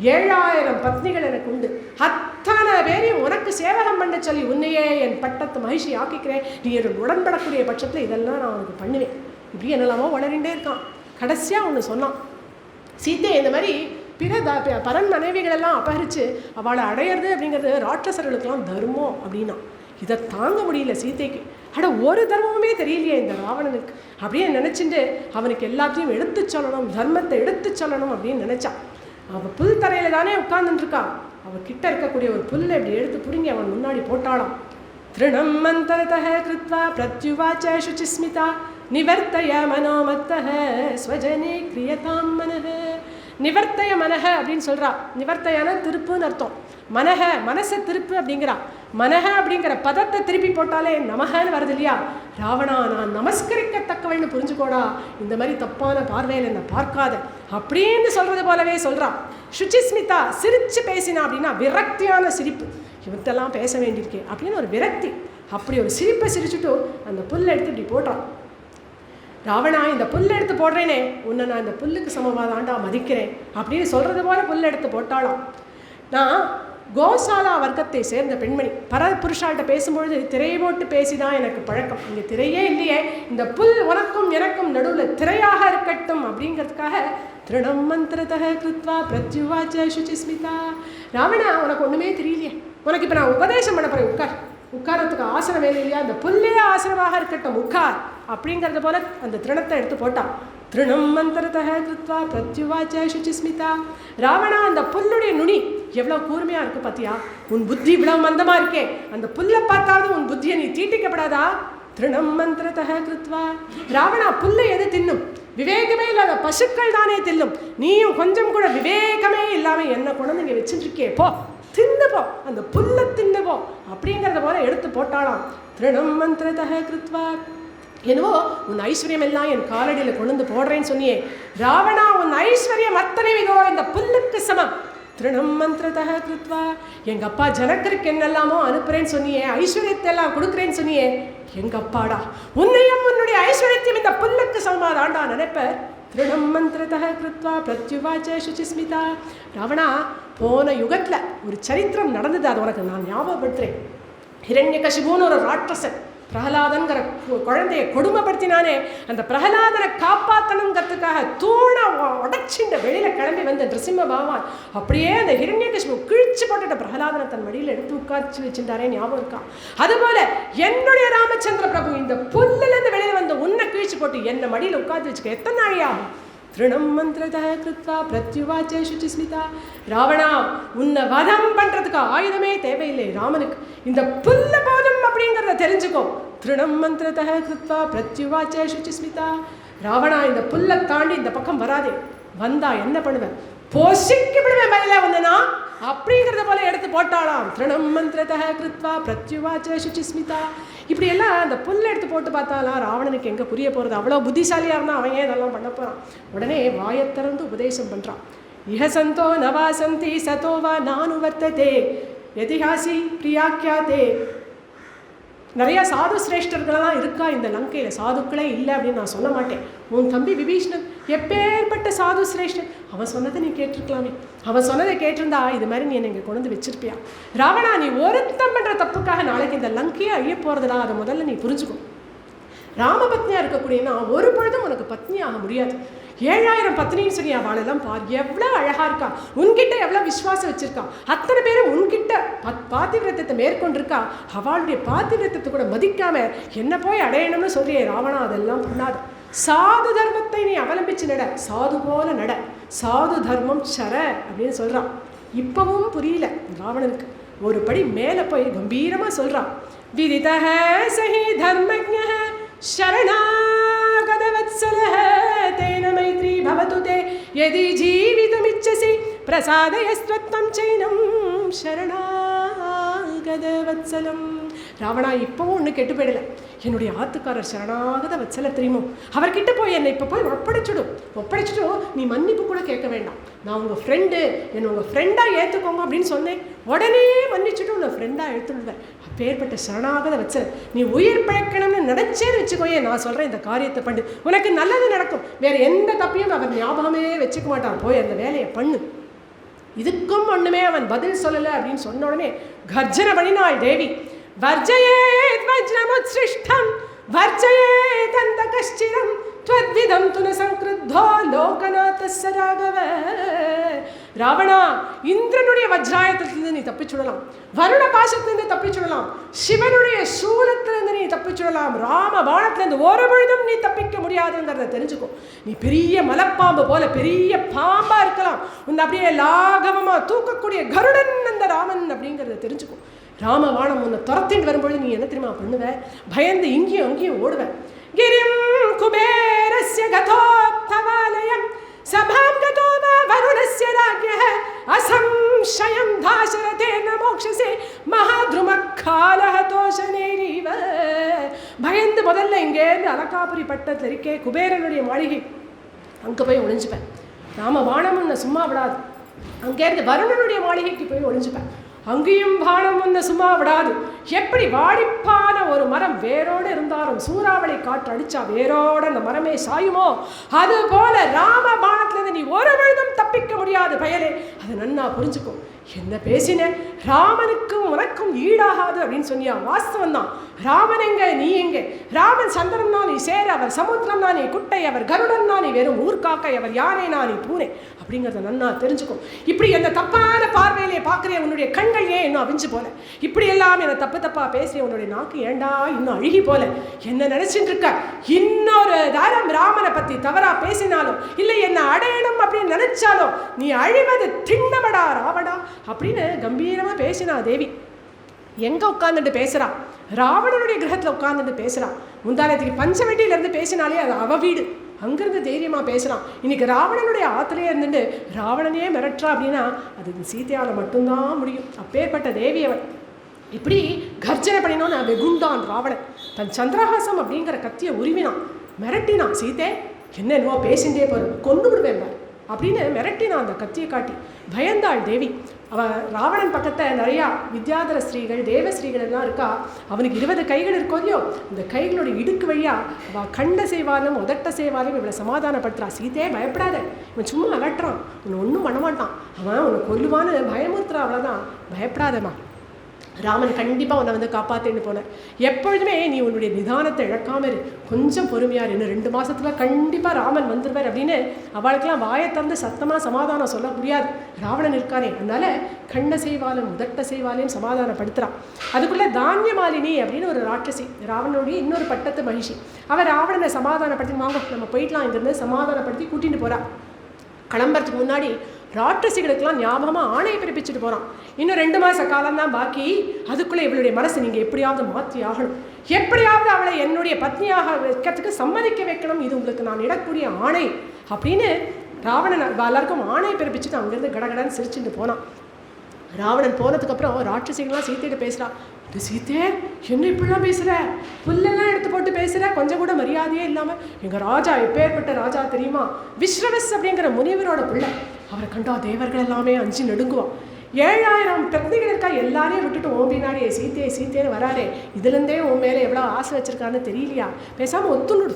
7000 பத்னிகள் எனக்கு உண்டு. அத்தனை பேரையும் உனக்கு சேவகம் பண்ண சொல்லி உன்னையே என் பட்டத்து மகிழ்ச்சி ஆக்கிக்கிறேன். நீ என்னோட உடன்படக்கூடிய பட்சத்தில் இதெல்லாம் நான் உனக்கு பண்ணுவேன். இப்படி என்னெல்லாமோ வளரிண்டே இருக்கான். கடைசியாக ஒன்று சொன்னான். சீத்தை இந்த மாதிரி பரன் மனைவிகளெல்லாம் அபகரித்து அவளை அடையிறது அப்படிங்கிறது ராட்சசர்களுக்கெல்லாம் தர்மம் அப்படின்னா இதை தாங்க முடியல சீத்தைக்கு. ஒரு தர்மமே தெரியலையே இந்த ராவணனுக்கு அப்படின்னு நினச்சிட்டு அவனுக்கு எல்லாத்தையும் எடுத்து சொல்லணும், தர்மத்தை எடுத்து சொல்லணும் அப்படின்னு நினச்சான். அவள் புல் தரையில் தானே உட்கார்ந்துருக்கா. அவள் கிட்ட இருக்கக்கூடிய ஒரு புல்லை இப்படி எடுத்து பிடுங்கி அவன் முன்னாடி போட்டாளாம். திருணம் மந்தரதः கிருத்வா பிரத்யுவாச்ச சுச்சிஸ்மிதா நிவர்த்தய மனோமத்தः ஸ்வஜனே கிரியதாம் மனः. நிவர்த்தய மனக அப்படின்னு சொல்கிறா. நிவர்த்தையான திருப்புன்னு அர்த்தம். மனக மனசை திருப்பு அப்படிங்கிறா. மனக அப்படிங்கிற பதத்தை திருப்பி போட்டாலே நமகன்னு வருது இல்லையா. ராவணா, நான் நமஸ்கரிக்கத்தக்கவள்னு புரிஞ்சுக்கோடா, இந்த மாதிரி தப்பான பார்வையில் என்னை பார்க்காத அப்படின்னு சொல்கிறது போலவே சொல்கிறான். சுச்சிஸ்மிதா சிரித்து பேசினா அப்படின்னா விரக்தியான சிரிப்பு. இவத்தெல்லாம் பேச வேண்டியிருக்கே அப்படின்னு ஒரு விரக்தி. அப்படி ஒரு சிரிப்பை சிரிச்சுட்டு அந்த புல்லை எடுத்து இப்படி போட்டான். ராவணா, இந்த புல் எடுத்து போடுறேனே, உன்னை நான் இந்த புல்லுக்கு சமமாதாண்டா மதிக்கிறேன் அப்படின்னு சொல்கிறது போல புல் எடுத்து போட்டாளாம். நான் கோசாலா வர்க்கத்தை சேர்ந்த பெண்மணி. பரபுருஷால்கிட்ட பேசும்பொழுது திரையை போட்டு பேசிதான் எனக்கு பழக்கம். இங்கே திரையே இல்லையே, இந்த புல் உனக்கும் எனக்கும் நடுவில் திரையாக இருக்கட்டும் அப்படிங்கிறதுக்காக திருணம் மந்திரதः கிருத்வா பிரத்யுவாச்ச சுச்சிஸ்மிதா. ராவணா, உனக்கு ஒன்றுமே தெரியலையே, உனக்கு இப்போ நான் உபதேசம் பண்ண போகிறேன். உட்காரத்துக்கு ஆசனம் வேலை இல்லையா, அந்த புல்லே ஆசனமாக இருக்கட்டும், உட்கார் அப்படிங்கிறது போல அந்த திருணத்தை எடுத்து போட்டான். திருணம் மந்திரதः கிருத்வா பிரத்யுவாச்ச சுச்சிஸ்மிதா. ராவணா, அந்த புல்லுடைய நுனி எவ்வளோ கூர்மையாக இருக்குது பார்த்தியா, உன் புத்தி இவ்வளோ மந்தமாக இருக்கே, அந்த புல்லை பார்த்தாவது உன் புத்தியை நீ தீட்டிக்கப்படாதா. திருணம் மந்திரதः கிருத்வா. ராவணா, புல்லை எது தின்னும்? விவேகமே இல்லாத பசுக்கள் தானே தின்னும். நீயும் கொஞ்சம் கூட விவேகமே இல்லாமல் என்ன கொண்டு இங்கே வச்சுருக்கே, போ தின்னுப்போ, அந்த புல்லை தின்னுப்போ அப்படிங்கிறத போல எடுத்து போட்டாளாம். திருணம் மந்திரதः கிருத்வா. என்னவோ உன் ஐஸ்வர்யம் எல்லாம் என் காலடியில் கொண்டு வந்து போடுறேன்னு சொன்னியே ராவணா, உன் ஐஸ்வர்யம் அத்தனை இதோ இந்த புல்லுக்கு சமம். திருணம் மந்திரதः கிருத்வா. எங்கள் அப்பா ஜனகருக்கு என்னெல்லாமோ அனுப்புறேன்னு சொன்னியே, ஐஸ்வர்யத்தை எல்லாம் கொடுக்குறேன்னு சொன்னியே, எங்கள் அப்பாடா, உன்னையும் உன்னுடைய ஐஸ்வர்யத்தையும் இந்த புல்லுக்கு சமமாதாண்டா நினைப்ப. திருணம் மந்திரதः கிருத்வா பிரத்யுவாச்ச சுச்சிஸ்மிதா. ராவணா, போன யுகத்தில் ஒரு சரித்திரம் நடந்தது, அது உனக்கு நான் ஞாபகப்படுத்துகிறேன். ஹிரண்யகசிபுன்னு ஒரு ராட்சசன் பிரகலாதன்கிற குழந்தையை கொடுமைப்படுத்தினானே, அந்த பிரகலாதனை காப்பாற்றணுங்கிறதுக்காக தூணை உடச்சிண்ட வெளியில் கிளம்பி வந்த நிருசிம்ம பகவான் அப்படியே அந்த ஹிரண்யகசிபு கிழிச்சு போட்டுட்ட பிரகலாதனை தன் மடியில் எடுத்து உட்கார்ச்சி வச்சுட்டாரே, ஞாபகம் இருக்கா? அதுபோல என்னுடைய ராமச்சந்திர பிரபு இந்த புல்லிலேருந்து வெளியில் வந்து உன்னை கிழிச்சு போட்டு என்னை மடியில் உட்காந்து வச்சுக்க எத்தனை நாழியாகும். திருணம் மந்திரதः கிருத்வா பிரத்யுவாச்ச சுச்சிஸ்மிதா. ராவணா, உன்னை வதம் பண்ணுறதுக்கு ஆயுதமே தேவையில்லை ராமனுக்கு, இந்த புல்ல போதும் அப்படிங்கிறத தெரிஞ்சுக்கோ. திருணம் மந்திரதः கிருத்வா பிரத்யுவாச்ச சுச்சிஸ்மிதா. ராவணா, இந்த புல்லை தாண்டி இந்த பக்கம் வராதே, வந்தா என்ன பண்ணுவேன், பொசிக்கி விடுவேன் மேலே ஒன்றுனா அப்படிங்கிறத போல எடுத்து போட்டாளாம். திருணம் மந்திரதः கிருத்வா பிரத்யுவாச்ச சுச்சிஸ்மிதா. இப்படியெல்லாம் அந்த புல்லை எடுத்து போட்டு பார்த்தாலாம் ராவணனுக்கு எங்கே புரிய போகிறது, அவ்வளோ புத்திசாலியாக இருந்தால் அவன் ஏன் இதெல்லாம் பண்ண போகிறான். உடனே வாயத்திறந்து உபதேசம் பண்ணுறான். இஹ சந்தோ நவாசந்தி சதோவா நானுவர்த்ததே எதிஹாசி பிரியாக்கியாதே. நிறையா சாது சிரேஷ்டர்களெல்லாம் இருக்கா இந்த லங்கையில், சாதுக்களே இல்லை அப்படின்னு நான் சொல்ல மாட்டேன். உன் தம்பி விபீஷ்ணன் எப்பேற்பட்ட சாது சிரேஷ்டன், அவன் சொன்னதை நீ கேட்டிருக்கலாமே, அவன் சொன்னதை கேட்டிருந்தா இது மாதிரி நீ என்னை கொண்டு வந்து வச்சிருப்பியா. ராவணா, நீ ஒருத்தம் பண்ணுற தப்புக்காக நாளைக்கு இந்த லங்கையை அழிய போகிறதுடா, அதை முதல்ல நீ புரிஞ்சுக்கும். ராமபத்னியாக இருக்கக்கூடியனா ஒரு பொழுதும் உனக்கு பத்னியாக முடியாது. 7000 பத்னின்னு சொல்லி அவளெல்லாம் பார், எவ்வளோ அழகாக இருக்கா, உன்கிட்ட எவ்வளோ விசுவாசம் வச்சுருக்கா, அத்தனை பேரும் உன்கிட்ட பாத்திவிரத்தத்தை மேற்கொண்டிருக்கா. அவளுடைய பாத்திவிரத்தத்தை கூட மதிக்காமல் என்ன போய் அடையணும்னு சொல்றியே ராவணா, அதெல்லாம் பண்ணாது. சாது தர்மத்தை நீ அவலம்பிச்சு நட, சாது போல நட, சாது தர்மம் சர அப்படின்னு சொல்கிறான். இப்பவும் புரியல ராவணனுக்கு. ஒரு படி மேலே போய் கம்பீரமாக சொல்கிறான். விதிதஹ சஹி தர்மஜ்ஞஹ शरणागतवत्सलः तेन मैत्री भवतु ते यदि जीवितमिच्छसि प्रसादयस्त्वत्वं चैनं शरणागतवत्सलं. ராவணா, இப்போவும் ஒன்று கெட்டு போயிடலை. என்னுடைய ஆத்துக்காரர் சரணாகத வத்சல தெரியுமோ, அவர்கிட்ட போய் என்னை இப்போ போய் ஒப்படைச்சிடும், நீ மன்னிப்பு கூட கேட்க வேண்டாம், நான் உங்கள் ஃப்ரெண்டு, என்னை உங்கள் ஃப்ரெண்டாக ஏற்றுக்கோங்க அப்படின்னு சொன்னேன். உடனே மன்னிச்சுட்டு உன்னை ஃப்ரெண்டாக எடுத்துடுவேன். அப்பேற்பட்ட சரணாகத வத்சல, நீ உயிர் பிழைக்கணும்னு நினச்சேன்னு வச்சுக்கோயே, நான் சொல்கிறேன் இந்த காரியத்தை பண்ணு, உனக்கு நல்லது நடக்கும். வேறு எந்த தப்பையும் அவர் ஞாபகமே வச்சுக்க மாட்டான், போய் அந்த வேலையை பண்ணு. இதுக்கும் ஒன்றுமே அவன் பதில் சொல்லலை அப்படின்னு சொன்ன உடனே கர்ஜன பண்ணினாள் தேவி. வர்ஜயேத் வஜ்ரமுத்ஸ்ருஷ்டம் வர்ஜயேத் அந்தகஷ்சிரம் त्वद्विधं तु न संक्रुद्धो लोकनाथस्य राघव. ராவணா, இந்திரனுடைய வஜ்ராயத்திலிருந்து நீ தப்பிச்சுடலாம், வருண பாசத்திலிருந்து தப்பிச்சுடலாம், சிவனுடைய சூலத்திலிருந்து நீ தப்பிச்சுடலாம். தப்பிச்சுடலாம், ராம பாணத்திலேருந்து ஒரு பொழுதும் நீ தப்பிக்க முடியாதுங்கிறத தெரிஞ்சுக்கும். நீ பெரிய மலைப்பாம்பு போல பெரிய பாம்பா இருக்கலாம், உன்னை அப்படியே லாகவமாக தூக்கக்கூடிய கருடன் அந்த ராமன் அப்படிங்கிறத தெரிஞ்சுக்கும். ராம பாணம் உன்னை துரத்திட்டு வரும்பொழுது நீ என்ன தெரியுமா பண்ணுவ? பயந்து இங்கேயும் அங்கேயும் ஓடுவேன். கிரிம் குபேரஸ்ய கதோத்தவாலயம் சபாம் கதோ வருணஸ்ய ராஜ்யः அசம்சயம் தாசரதேன மோக்ஷசே மகாத்ருமக்காலஹ தோஷனேரிவ. பயந்து முதல்ல இங்கேருந்து அலகாபுரி பட்டத்தில் இருக்கே குபேரனுடைய மாளிகை, அங்கே போய் ஒளிஞ்சுப்பேன். ராம பாணம் உன்னை சும்மா விடாது. அங்கேருந்து வருணனுடைய மாளிகைக்கு போய் ஒளிஞ்சுப்பேன். அங்கேயும் பானம் உன்னை சும்மா விடாது. எப்படி வாடிப்பான ஒரு மரம் வேரோடு இருந்தாலும் சூறாவளி காற்று அடிச்சா வேரோட அந்த மரமே சாயுமோ, அது போல ராம பானத்திலிருந்து நீ ஒரு பொழுதும் தப்பிக்க முடியாது பயலே. அதை நன்னா புரிஞ்சுக்கும். என்ன பேசின, ராமனுக்கும் உனக்கும் ஈடாகாது அப்படின்னு சொன்னியா, வாஸ்தவம் தான். ராமன் எங்க நீ எங்கே? ராமன் சந்திரன்னா நீ சேர, அவர் சமுத்திரம்னா நீ குட்டை, அவர் கருடன்னா நீ வெறும் ஊர்காக்கை, அவர் யானைனா நீ பூனை அப்படிங்கிறத நன்னா தெரிஞ்சுக்கும். இப்படி என்ன தப்பான பார்வையிலே பார்க்குறேன், உன்னுடைய கண்கள் ஏன் இன்னும் அவிஞ்சு போல, இப்படி எல்லாம் என்னை தப்பு தப்பா பேசுறேன், உன்னுடைய நாக்கு ஏண்டா இன்னும் அழுகி போல, என்ன நினைச்சிட்டு இருக்க? இன்னொரு தாரம் ராமனை பத்தி தவறா பேசினாலும் இல்லை என்ன அடையணும் அப்படின்னு நினைச்சாலும் நீ அழிவது திண்ணமடா ராவடா அப்படின்னு கம்பீரமா பேசினா தேவி. எங்க உட்கார்ந்துட்டு பேசுறா? ராவணனுடைய கிரகத்துல உட்கார்ந்துட்டு பேசுறா. முந்தானத்துக்கு பஞ்சவட்டியிலேருந்து பேசினாலே அது அவ வீடு, அங்கிருந்து தைரியமா பேசுறான். இன்னைக்கு ராவணனுடைய ஆத்திரையே இருந்துட்டு ராவணனையே மிரட்டுறா அப்படின்னா அது சீதையால மட்டும்தான் முடியும். அப்பேற்பட்ட தேவி அவன். இப்படி கர்ஜனை பண்ணினோன்னு வெகுண்டான் ராவணன். தன் சந்திரஹாசம் அப்படிங்கிற கத்தியை உருவினான், மிரட்டினான். சீதே என்னென்னவோ பேசிட்டே போற, கொண்டு விடுவேன் அப்படின்னு மிரட்டினான் அந்த கத்தியை காட்டி. பயந்தாள் தேவி. அவன் ராவணன் பக்கத்தில் நிறையா வித்யாதர ஸ்ரீகள் தேவஸ்ரீகள் எல்லாம் இருக்கா. அவனுக்கு 20 கைகள் இருக்கோ இல்லையோ, இந்த கைகளோட இடுக்கு வழியா அவள் கண்ட செய்வாலும் உதட்ட செய்வாலும் இவளை சமாதானப்படுத்துறா. சீதையே பயப்படாத, இவன் சும்மா அலட்டுறான், உன்னை ஒன்றும் பண்ண மாட்டான், அவன் உன்னை கொல்லுவான்னு பயமுறுத்துறா, அவ்வளோதான், பயப்படாதம்மா, ராமன் கண்டிப்பாக உன்னை வந்து காப்பாற்றின்னு போனேன். எப்பொழுதுமே நீ உன்னுடைய நிதானத்தை இழக்காம இரு, கொஞ்சம் பொறுமையார், இன்னும் 2 மாதத்துல கண்டிப்பாக ராமன் வந்துடுவார் அப்படின்னு அவளுக்கெல்லாம் வாயை திறந்து சத்தமாக சமாதானம் சொல்ல முடியாது, ராவணன் இருக்கானே. அதனால கண்ண செய்வாலும் உதட்ட செய்வாலையும் சமாதானப்படுத்துகிறான். அதுக்குள்ளே தானியமாலினி அப்படின்னு ஒரு ராட்சசி, ராவணனுடைய இன்னொரு பட்டத்து மகிழ்ச்சி, அவள் ராவணனை சமாதானப்படுத்தி வாங்க நம்ம போயிடலாம் இங்கிருந்து சமாதானப்படுத்தி கூட்டிகிட்டு போகிறா. கிளம்புறதுக்கு முன்னாடி ராட்சசிகளுக்கெல்லாம் ஞாபகமாக ஆணையை பிறப்பிச்சுட்டு போகிறான். இன்னும் 2 மாத காலம்தான் பாக்கி, அதுக்குள்ளே இவளுடைய மனசை நீங்கள் எப்படியாவது மாற்றி ஆகணும், எப்படியாவது அவளை என்னுடைய பத்னியாக வைக்கிறதுக்கு சம்மதிக்க வைக்கணும், இது உங்களுக்கு நான் இடக்கூடிய ஆணை அப்படின்னு ராவணன் எல்லாருக்கும் ஆணையை பிறப்பிச்சுட்டு அங்கேருந்து கடகடன்னு சிரிச்சுட்டு போனான். ராவணன் போனதுக்கப்புறம் ராட்சசிகள்லாம் சீத்தையிட்ட பேசுகிறா. இது சீத்தே என்ன இப்படிலாம் பேசுகிற, புல்லெல்லாம் எடுத்து போட்டு பேசுகிற, கொஞ்சம் கூட மரியாதையே இல்லாமல். எங்கள் ராஜா எப்பேற்பட்ட ராஜா தெரியுமா, விஸ்ரவஸ் அப்படிங்கிற முனிவரோட பிள்ளை. அவரை கண்டா தேவர்கள் எல்லாமே அஞ்சு நடுங்குவான். 7000 பிரதிகள் இருக்கா, எல்லாரையும் விட்டுட்டு ஓம் பின்னாடியே சீத்தையே சீத்தேன்னு வராரே, இதுலேருந்தே உன் மேலே எவ்வளோ ஆசை வச்சிருக்கான்னு தெரியலையா, பேசாமல் ஒத்துணுடு,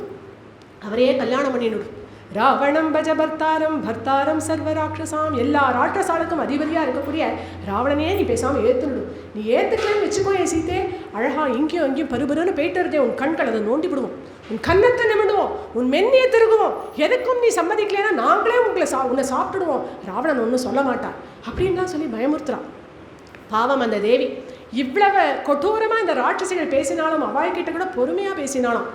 அவரையே கல்யாணம் பண்ணிடுடு. ராவணம் பஜ பர்த்தாரம் பர்த்தாரம் சர்வ ராட்சசாம், எல்லா ராட்சசாளுக்கும் அதிபதியாக இருக்கக்கூடிய ராவணனையே நீ பேசாமல் ஏற்றுடும். நீ ஏற்றுக்கலன்னு வச்சுக்கோ என் சீத்தே, அழகா இங்கேயும் அங்கேயும் பருபருன்னு போயிட்டு இருந்தே, உன் கண்கள் அதை நோண்டி விடுவோம், உன் கன்னத்தை நிமிடுவோம், உன் மென்னியை திருகுவோம், எதுக்கும் நீ சம்மதிக்கலைன்னா நாங்களே உன்னை சாப்பிட்டுடுவோம், ராவணன் ஒன்றும் சொல்ல மாட்டான் அப்படின்லாம் சொல்லி பயமுறுத்துறான். பாவம் அந்த தேவி இவ்வளவு கொடூரமாக இந்த ராட்சசிகள் பேசினாலும் அவாய்கிட்ட கூட பொறுமையாக பேசினாலும்,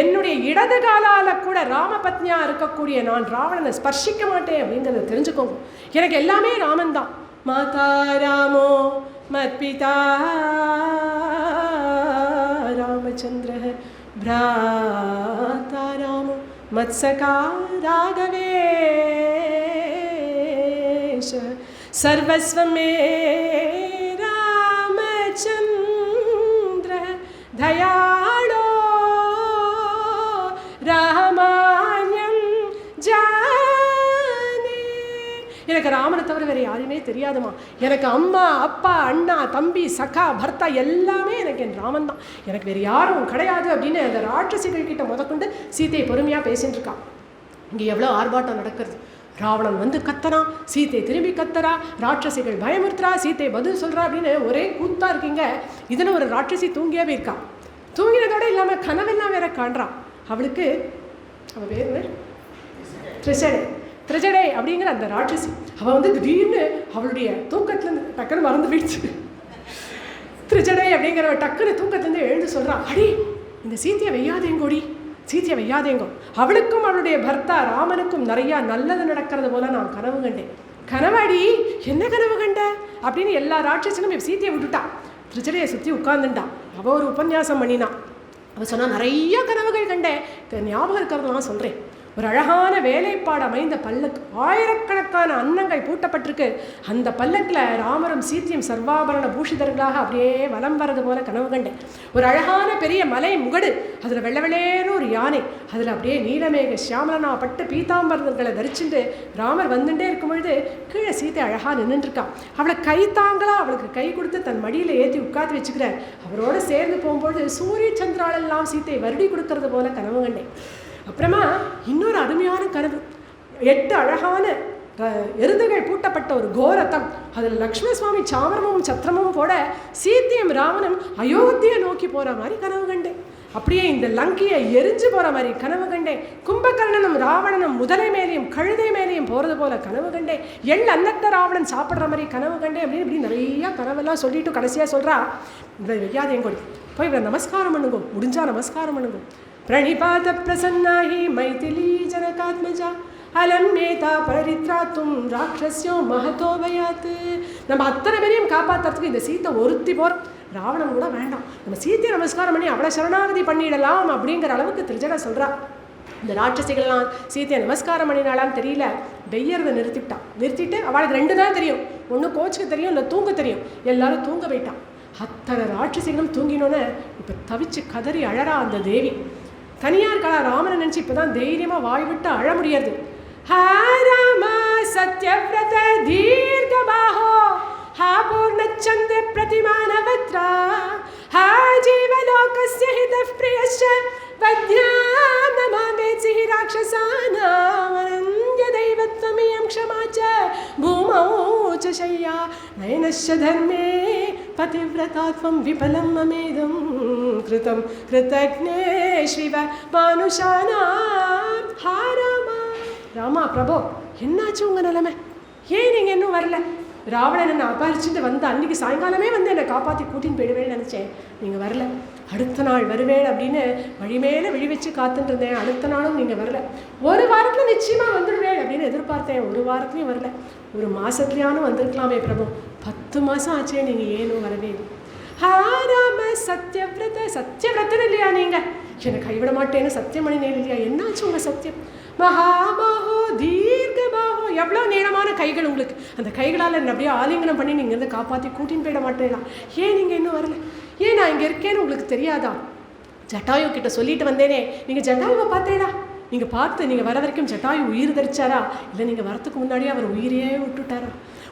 என்னுடைய இடது காலால் கூட ராமபத்னியாக இருக்கக்கூடிய நான் ராவணனை ஸ்பர்ஷிக்க மாட்டேன் அப்படிங்கிறத தெரிஞ்சுக்கோங்க. எனக்கு எல்லாமே ராமன் தான். மாதா ராமோ மத்பிதா ராமச்சந்திர भ्राता रामो मत्सखा राघवेश सर्वस्व मे रामचंद्र दयाळो रामायण जाने. எனக்கு ராமனை தவிர வேறு யாருமே தெரியாதுமா. எனக்கு அம்மா அப்பா அண்ணா தம்பி சகா பர்த்தா எல்லாமே எனக்கு என் ராமன் தான், எனக்கு வேறு யாரும் கிடையாது அப்படின்னு அந்த ராட்சசிகள் கிட்ட முதற்கொண்டு சீதையை பொறுமையாக பேசிட்டு இருக்கான். இங்கே எவ்வளோ ஆர்ப்பாட்டம் நடக்கிறது. ராவணன் வந்து கத்தனா, சீத்தை திரும்பி கத்தரா, ராட்சசிகள் பயமுறுத்துறா, சீத்தை பதில் சொல்கிறா அப்படின்னு ஒரே கூத்தா இருக்கீங்க. இதில் ஒரு ராட்சசி தூங்கியாவே இருக்கா. தூங்கினதோடு இல்லாமல் கனவெல்லாம் வேற காண்றான். அவளுக்கு அவள் பேர் த்ரிஷடை. த்ரிஜடை அப்படிங்கிற அந்த ராட்சசி அவள் வந்து திடீர்னு அவளுடைய தூக்கத்துலேருந்து டக்குன்னு மறந்து போயிடுச்சு. த்ரிஜடை அப்படிங்கிறவ டக்குன்னு தூக்கத்துலேருந்து எழுந்து சொல்கிறான், அடி இந்த சீத்தையை வெய்யாதேங்கோடி, சீத்தையை வெய்யாதேங்கோ, அவளுக்கும் அவளுடைய பர்த்தா ராமனுக்கும் நிறையா நல்லது நடக்கிறது போல நான் கனவு கண்டேன். கனவாடி, என்ன கனவு கண்ட அப்படின்னு எல்லா ராட்சசனும் சீத்தையை விட்டுட்டா. திருச்சடையை சுற்றி உட்கார்ந்துட்டான். அவள் ஒரு உபன்யாசம் பண்ணினான். அவள் சொன்னால் நிறைய கனவுகள் கண்டேன், ஞாபகம் இருக்கிறதெல்லாம் சொல்கிறேன். ஒரு அழகான வேலைப்பாடு அமைந்த பல்லக்கு, ஆயிரக்கணக்கான அன்னங்கள் பூட்டப்பட்டிருக்கு. அந்த பல்லக்கில் ராமரும் சீத்தையும் சர்வாபரண பூஷிதர்களாக அப்படியே வலம் வர்றது போல கனவு கண்டேன். ஒரு அழகான பெரிய மலை முகடு, அதில் வெள்ளை வெள்ளேன்னு ஒரு யானை, அதில் அப்படியே நீலமேக சியாமலனா பட்டு பீதாம்பரங்களை தரிச்சுட்டு ராமர் வந்துட்டே இருக்கும் பொழுது கீழே சீத்தை அழகாக நின்றுட்டுருக்கான். அவளை கை தாங்களா அவளுக்கு கை கொடுத்து தன் மடியில் ஏற்றி உட்காந்து வச்சுக்கிறார். அவரோடு சேர்ந்து போகும்பொழுது சூரிய சந்திராலெல்லாம் சீத்தை வருடி கொடுக்கறது போல கனவு கண்டேன். அப்புறமா இன்னொரு அருமையான கனவு, 8 அழகான எருதுகள் பூட்டப்பட்ட ஒரு கோரத்தம், அதில் லக்ஷ்மண சுவாமி சாமரமும் சத்திரமும் போட சீத்தையும் ராமனும் அயோத்தியை நோக்கி போகிற மாதிரி கனவு கண்டேன். அப்படியே இந்த லங்கையை எரிஞ்சு போகிற மாதிரி கனவு கண்டேன். கும்பகர்ணனும் ராவணனும் முதலை மேலேயும் கழுதை மேலேயும் போகிறது போல கனவு கண்டேன். அன்னத்தை ராவணன் சாப்பிட்ற மாதிரி கனவு கண்டேன். அப்படின்னு இப்படி நிறையா கனவெல்லாம் சொல்லிட்டு கடைசியாக சொல்கிறா, இதை வையாதையும் கொடு, போய் இவரை நமஸ்காரம் பண்ணுங்க, முடிஞ்சா நமஸ்காரம் பண்ணுங்க. प्रणिपात प्रसन्ना ही मैथिली जनकात्मजा अलम्येता परित्रातुम राक्षस्यो महतो भयात्. நம்ம அத்தனை பேரையும் காப்பாற்றுறதுக்கு இந்த சீத்தை ஒருத்தி போகிறோம், ராவணன் கூட வேண்டாம், நம்ம சீத்தையை நமஸ்காரம் பண்ணி அவளை சரணாகதி பண்ணிடலாம் அப்படிங்கிற அளவுக்கு திருஜடா சொல்கிறா. இந்த ராட்சசிகள்லாம் சீத்தையை நமஸ்காரம் பண்ணினாலான்னு தெரியல, வெய்யறதை நிறுத்திட்டு அவளுக்கு 2 தான் தெரியும், ஒன்று கோச்சுக்க தெரியும், இல்லை தூங்க தெரியும். எல்லாரும் தூங்க போயிட்டான். அத்தனை ராட்சசிகளும் தூங்கினோன்னு இப்போ தவிச்சு கதறி அழறா அந்த தேவி. தனியாக இருக்கா, ராமனை நினச்சி இப்போ தான் தைரியமாக வாய் விட்டு அழ முடியாது. ஹா ராம சத்யவ்ரத தீர்கபாஹோ ஹா பூர்ணச்சந்திர பிரதிமானவத்ரா ஹா ஜீவலோகஸ்ய ஹிதः பிரியஸ்ச வத்யாம் நமாமேத்ஸி ராட்சசானாம் அனன்ய தைவத்வமியம் க்ஷமா ச பூமௌ ச ஷய்யா நயனஸ்ய தர்மே பதிவ்ரதாத்வம் விபலம் மமேதம் கிருதம் கிருதக்னே ஸ்ரீவ மானுஷானாம். ஹா ராமா, ராமா பிரபோ, என்னாச்சு உங்கள் நிலைமை? ஏன் நீங்கள் இன்னும் வரல? ராவணன் என்னை அபகரிச்சுட்டு வந்து அன்றைக்கி சாயங்காலமே வந்து என்னை காப்பாற்றி கூட்டின்னு போயிடுவேன்னு நினச்சேன், நீங்கள் வரல. அடுத்த நாள் வருவேன் அப்படின்னு வழி மேலே விழி வச்சு காத்துட்டு இருந்தேன், அடுத்த நாளும் நீங்கள் வரல. ஒரு வாரத்தில் நிச்சயமாக வந்துடுவேன் அப்படின்னு எதிர்பார்த்தேன், ஒரு வாரத்துலையும் வரல. ஒரு மாதத்துலையானும் வந்திருக்கலாமே பிரபு, 10 மாதம் ஆச்சே, நீங்கள் ஏனும் வரவே. ஹா ராம சத்தியவிரதன் இல்லையா நீங்கள்? என்னை கைவிட மாட்டேன்னு சத்தியம் பண்ணினேன் இல்லையா? என்னாச்சு உங்கள் சத்தியம்? மகாபாஹோ தீர்க்கபாஹோ, எவ்வளோ நீளமான கைகள் உங்களுக்கு, அந்த கைகளால் என்ன அப்படியே ஆலிங்கனம் பண்ணி நீங்கள் இருந்து காப்பாற்றி கூட்டின்னு போயிட மாட்டேங்களா? ஏன் நீங்கள் இன்னும் வரல? ஏன் நான் இங்கே இருக்கேன்னு உங்களுக்கு தெரியாதா? ஜட்டாயு கிட்ட சொல்லிட்டு வந்தேனே, நீங்கள் ஜட்டாயுவை பார்த்தேடா? நீங்கள் பார்த்து நீங்கள் வர வரைக்கும் ஜட்டாயு உயிர் தரிச்சாரா, இல்லை நீங்கள் வரத்துக்கு முன்னாடியே அவர் உயிரையே விட்டுட்டாரா?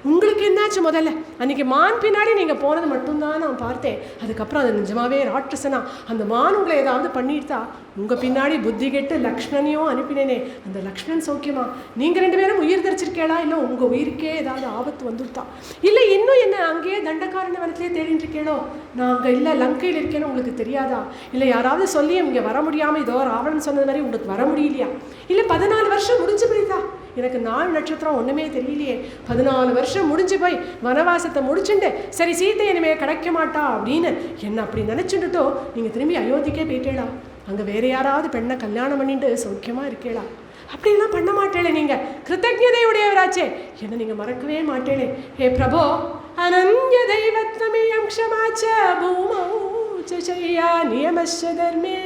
உங்களுக்கு என்னாச்சு? முதல்ல அன்றைக்கி மான் பின்னாடி நீங்கள் போனது மட்டும்தான் நான் பார்த்தேன். அதுக்கப்புறம் அது நிஜமாவே ராட்சசனா, அந்த மான் உங்களை ஏதாவது பண்ணிட்டா உங்கள் பின்னாடி புத்தி கெட்டு லக்ஷ்மணையும் அனுப்பினேனே, அந்த லக்ஷ்மணன் சௌக்கியமா? நீங்கள் 2 பேரும் உயிர் தரிச்சிருக்கேளா, இல்லை உங்கள் உயிருக்கே ஏதாவது ஆபத்து வந்துவிட்டா, இல்லை இன்னும் என்ன அங்கேயே தண்டக்காரன வனத்திலே தேடிட்டு இருக்கேளோ? நான் அங்கே இல்லை லங்கையில் இருக்கேன்னு உங்களுக்கு தெரியாதா? இல்லை யாராவது சொல்லி இங்கே வர முடியாமல் இதோ ராவணன் சொன்னது மாதிரி உங்களுக்கு வர முடியலையா? இல்லை 14 வருஷம் முடிஞ்சு போயிட்டா? எனக்கு 4 நட்சத்திரம் ஒன்றுமே தெரியலையே. 14 வருஷம் முடிஞ்சு போய் வனவாசத்தை முடிச்சுட்டு சரி சீத்தை இனிமே கிடைக்க மாட்டா அப்படின்னு என்ன அப்படி நினச்சிட்டுட்டோ நீங்கள் திரும்பி அயோத்திக்கே போயிட்டேளா? அங்கே வேறு யாராவது பெண்ணை கல்யாணம் பண்ணிட்டு சௌக்கியமாக இருக்கேளா? அப்படிலாம் பண்ண மாட்டேளே, நீங்கள் கிருத்தஜதையுடையவராச்சே, என்ன நீங்கள் மறக்கவே மாட்டேளே. ஹே பிரபோ, அனன்ய தெய்வத்வமியம் க்ஷமா ச பூமௌ ச ஷய்யா நியமஸ்ய தர்மே.